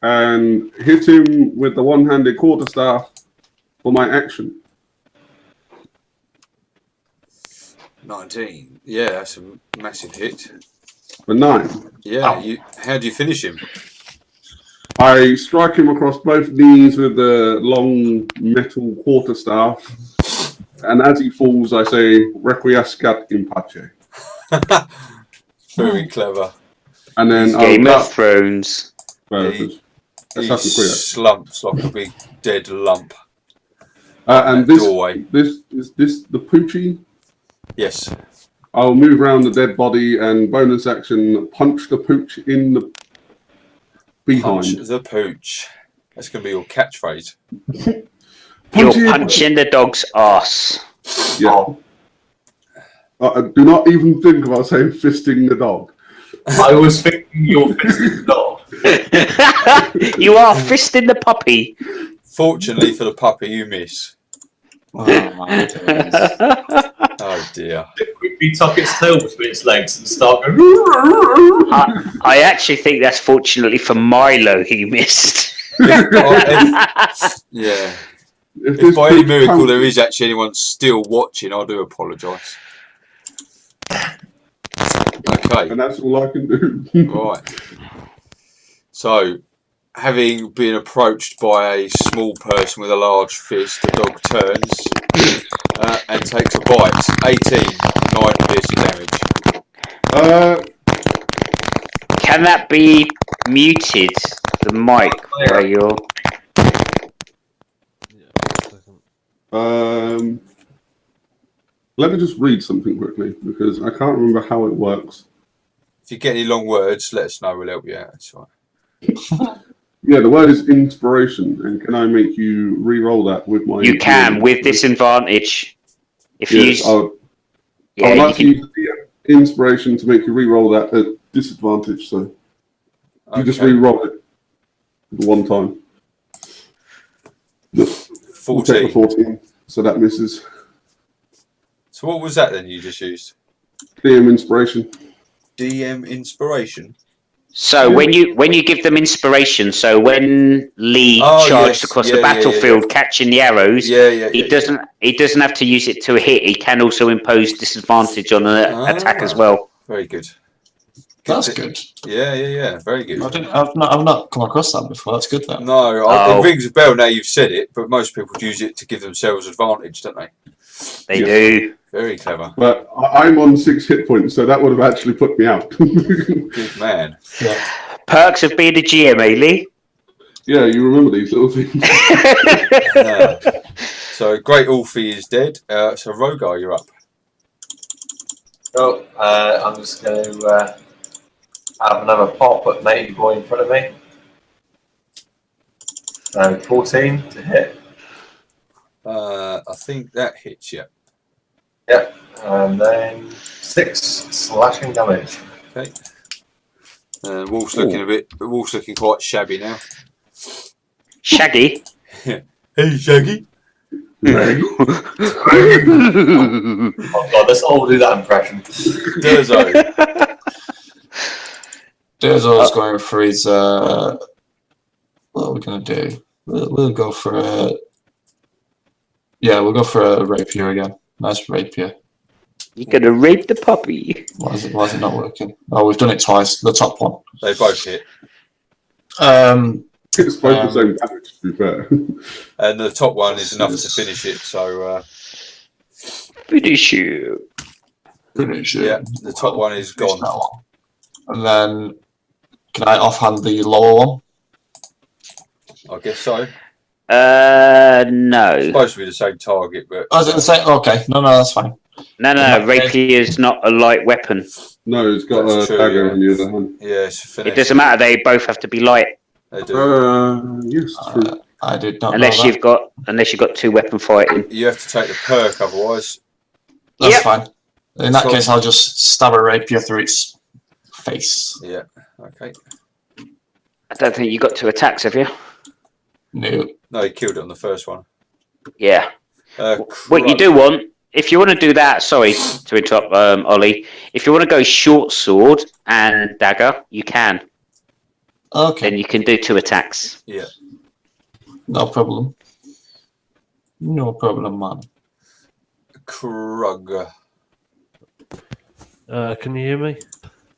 and hit him with the one-handed quarterstaff for my action. 19. Yeah, that's a massive hit. For 9. Yeah. How do you finish him? I strike him across both knees with the long metal quarterstaff, and as he falls, I say, "Requiescat in pace." Very clever. And then Game of Thrones. He slumps like a big dead lump. And this doorway. Is this the Poochie? Yes. I'll move around the dead body and bonus action punch the Pooch in the behind. Punch the Pooch. That's going to be your catchphrase. You're punching the dog's ass. Yeah. Do not even think about saying fisting the dog. I was thinking you're fisting the dog. You are fisting the puppy. Fortunately for the puppy, you miss. Oh my days. Oh dear. Quickly tuck its tail between its legs and start going. I actually think that's fortunately for Milo he missed. Yeah. If If by any miracle there is actually anyone still watching, I do apologise. Okay. And that's all I can do. Right. So, having been approached by a small person with a large fist, the dog turns and takes a bite. 18, 9 piercing damage. Can that be muted? The mic where you're. Let me just read something quickly because I can't remember how it works. If you get any long words, let us know. We'll help you out. That's right. Yeah, the word is inspiration, and can I make you re-roll that with my? You can with disadvantage. If you yes, use. I'd like to use the inspiration to make you re-roll that at disadvantage. So you just re-roll it one time. 14. 14. So that misses. So what was that then you just used? DM inspiration. DM inspiration. So when you give them inspiration, so when Lee charged across the battlefield catching the arrows, he doesn't have to use it to a hit. He can also impose disadvantage on an attack as well. Very good. That's good. Yeah. Very good. I've not come across that before. That's good though. No, it rings a bell now you've said it, but most people use it to give themselves advantage, don't they? They do. Very clever. But I'm on 6 hit points, so that would have actually put me out. Good man. Yeah. Perks of being a GM, Lee. Yeah, you remember these little things. So Great Ulfi is dead. So Rogar, you're up. Oh, I'm just going to have another pop at Matey Boy in front of me. 14 to hit. I think that hits you. Yep. And then 6 slashing damage. Okay. Wolf's looking quite shabby now. Shaggy. Hey, Shaggy. Oh god, let's all do that impression. Durzo's going for his. What are we gonna do? We'll go for a. Yeah, we'll go for a rapier again. Nice rapier. You're gonna rape the puppy. Why is it not working? Oh, we've done it twice. The top one. They both hit. It's both the same damage, to be fair. And the top one is enough to finish it. So finish you. Finish it. Yeah, the top one is gone. And then, can I offhand the lower one? I guess so. No. It's supposed to be the same target, but. Oh, is it the same? Okay, no, that's fine. No. Rapier is not a light weapon. No, it's got a dagger on the other hand. Yeah, it's finished. It doesn't matter. They both have to be light. They do. Yes, true. I did not. Unless you've got 2 weapon fighting. You have to take the perk, otherwise. That's fine. In that case, I'll just stab a rapier through its face. Yeah. Okay. I don't think you got 2 attacks, have you? No. No, he killed it on the first one. Yeah. What you do want, if you want to do that, sorry to interrupt, Ollie. If you want to go short sword and dagger, you can. Okay. Then you can do 2 attacks. Yeah. No problem. No problem, man. Krug. Can you hear me?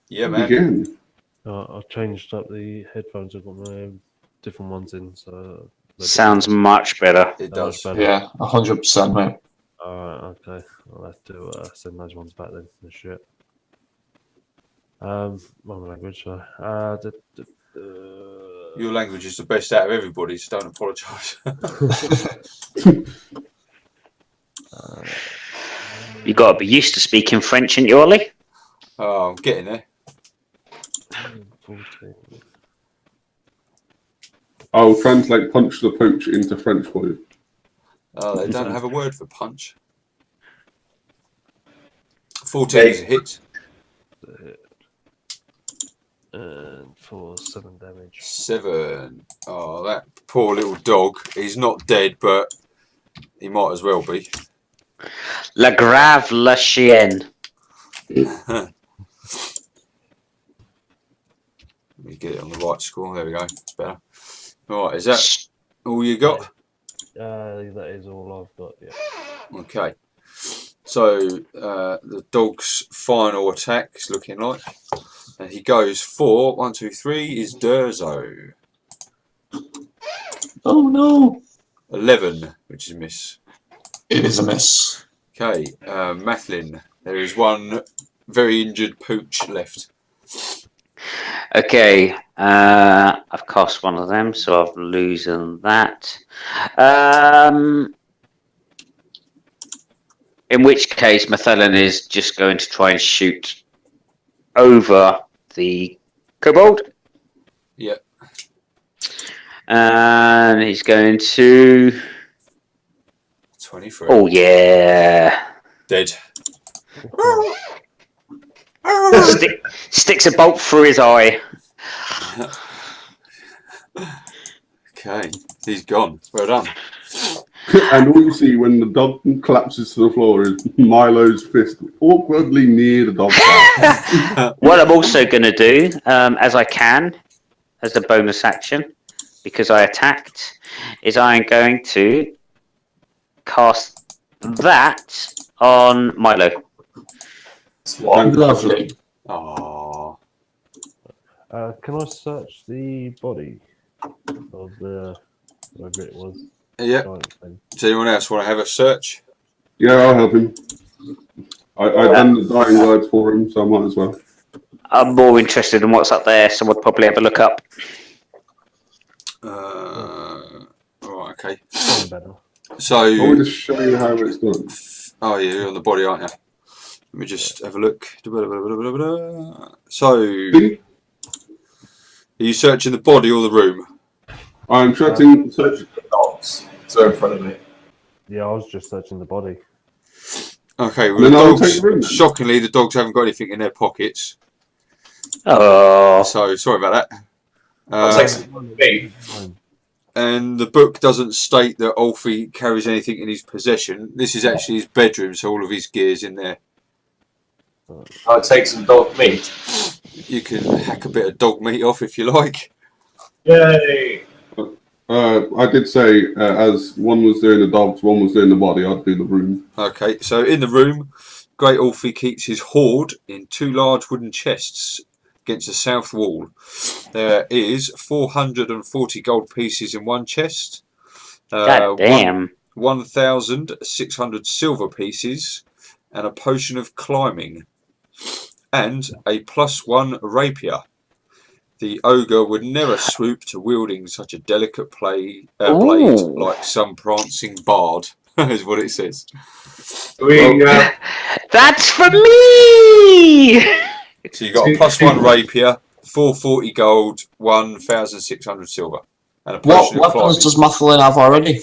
Yeah, man. Again. I've changed up the headphones. I've got my different ones in. So sounds much better. It does. Yeah, 100%, mate. Alright, okay. I'll have to send those ones back then. The shit. Wrong language, sorry. Your language is the best out of everybody, so don't apologise. You got to be used to speaking French, ain't you, Ollie? Oh, I'm getting there. 14. I'll translate punch the pooch into French for you. Oh, they don't have a word for punch. 14 is a hit. And for 7 damage. 7. Oh, that poor little dog. He's not dead, but he might as well be. La Grave La Chienne. Let me get it on the right score. There we go. It's better. Alright, is that all you got? That is all I've got, yeah. Okay. So, the dog's final attack is looking like. And he goes for 1, 2, 3 is Durzo. Oh no! 11, which is a miss. It is a miss. Okay, Mathlin. There is one very injured pooch left. Okay, I've cast one of them, so I've losing that. In which case, Mathelin is just going to try and shoot over the kobold. Yeah. And he's going to... 23. Oh, yeah. Dead. Sticks a bolt through his eye. Okay, he's gone. Well done. And all you see when the dog collapses to the floor is Milo's fist awkwardly near the dog. What I'm also going to do, as I can, as a bonus action, because I attacked, is I'm going to cast that on Milo. Lovely. Oh. Can I search the body of the whatever it was? Yeah. Giant thing? Does anyone else want to have a search? Yeah, I'll help him. I've done the dying words for him, so I might as well. I'm more interested in what's up there, so we'll probably have a look up. Right, okay. Sound better. So. I want to show you how it's done. Oh, yeah, you're on the body, aren't you? Let me just have a look. So. Are you searching the body or the room? I'm searching the dogs. So in front of me. Yeah, I was just searching the body. Okay, well, Then the I'll dogs, take the room then. shockingly, the dogs haven't got anything in their pockets. Oh. So, sorry about that. I'll take some from me. And the book doesn't state that Ulfie carries anything in his possession. This is actually his bedroom, so all of his gear's in there. I'll take some dog meat. You can hack a bit of dog meat off if you like. Yay! I did say, as one was doing the dogs, one was doing the body, I'd do the room. Okay, so in the room, Great Ulfie keeps his hoard in 2 large wooden chests against the south wall. There is 440 gold pieces in one chest. God damn. 1,600 silver pieces and a potion of climbing. And a +1 rapier. The ogre would never swoop to wielding such a delicate blade like some prancing bard, is what it says. That's for me! So you got a +1 rapier, 440 gold, 1,600 silver. And a potion What of weapons climbing. does Mathelin have already?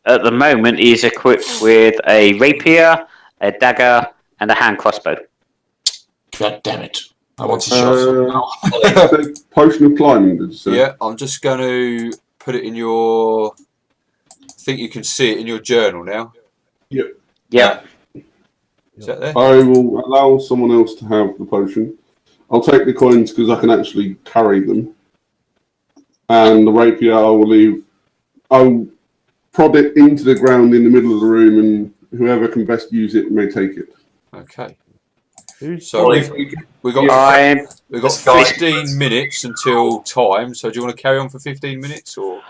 At the moment, he's equipped with a rapier, a dagger, and a hand crossbow. God damn it. I want to show now. Potion of climbing, did you say? Yeah, I'm just going to put it in your... I think you can see it in your journal now. Yep. Yep. Is that there? I will allow someone else to have the potion. I'll take the coins because I can actually carry them. And the rapier I will leave. I'll prod it into the ground in the middle of the room, and whoever can best use it may take it. Okay. Who's So we've got 15 minutes until time. So do you want to carry on for 15 minutes or?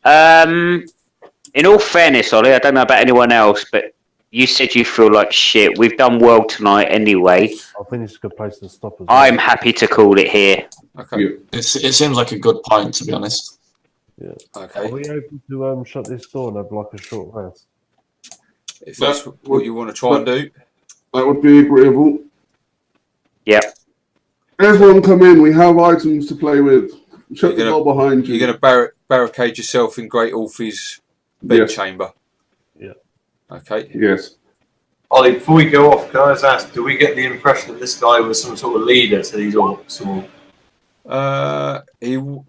In all fairness, Ollie, I don't know about anyone else, but you said you feel like shit. We've done well tonight anyway. I think it's a good place to stop as well. I'm happy to call it here. Okay. Yeah. It seems like a good point, to be honest. Yeah. Okay. Are we able to shut this door and have like a short rest? If that's what you want to try and do. That would be agreeable. Yep. Everyone come in, we have items to play with. Shut the door behind you. You're going to barricade yourself in Great Ulfie's bed chamber. Yeah. Okay. Yes. Ollie, before we go off, can I just ask, do we get the impression that this guy was some sort of leader to these orcs? Or... He was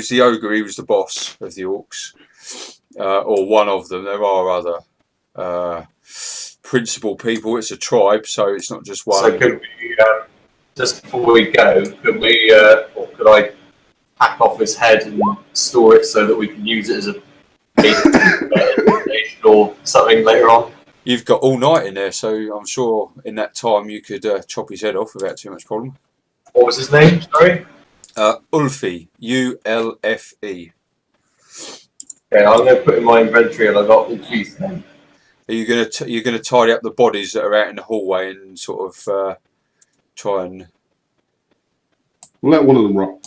the ogre. He was the boss of the orcs, or one of them. There are other principal people. It's a tribe, so it's not just one. So could we, just before we go, could we, or could I hack off his head and store it so that we can use it as a or something later on? You've got all night in there, so I'm sure in that time you could chop his head off without too much problem. What was his name? Sorry. Ulfi, Ulfe. Okay, I'm going to put in my inventory, and I got Ulfi's name. Are you gonna tidy up the bodies that are out in the hallway and sort of try and let one of them rot?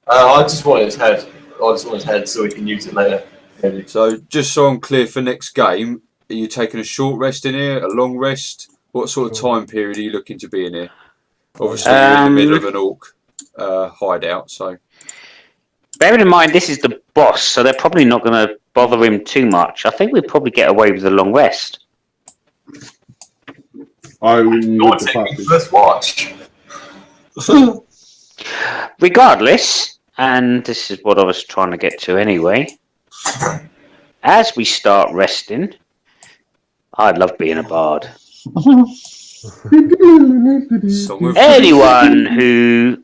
I just want his head. I just want his head so we can use it later. Maybe. So just so I'm clear for next game, are you taking a short rest in here, a long rest? What sort of time period are you looking to be in here? Obviously, you're in the middle of an orc hideout, so. Bearing in mind this is the boss, so they're probably not going to bother him too much. I think we'd probably get away with a long rest. Let's watch. Regardless, and this is what I was trying to get to anyway, as we start resting, I'd love being a bard. Anyone who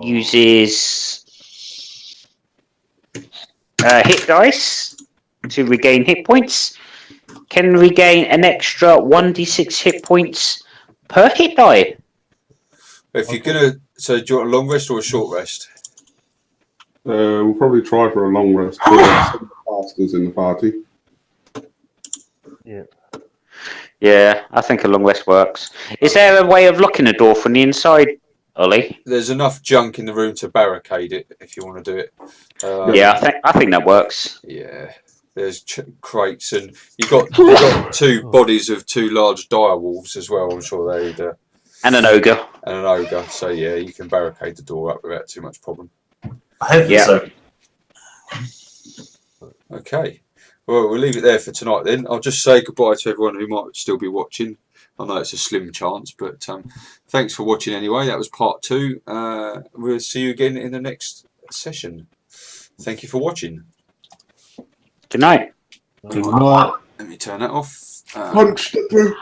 uses hit dice to regain hit points can regain an extra 1d6 hit points per hit die. If you're gonna, so do you want a long rest or a short rest? We'll probably try for a long rest. Some bastards in the party. Yeah, I think a long rest works. Is there a way of locking a door from the inside, Ollie? There's enough junk in the room to barricade it if you want to do it. I think that works. Yeah, there's crates, and you've got two bodies of two large dire wolves as well. I'm sure they'd and an ogre. So yeah, you can barricade the door up without too much problem. I hope so. Okay. Well, we'll leave it there for tonight then. I'll just say goodbye to everyone who might still be watching. I know it's a slim chance, but thanks for watching anyway. That was part 2. We'll see you again in the next session. Thank you for watching. Good night. Good night. Let me turn that off. Punch the brute.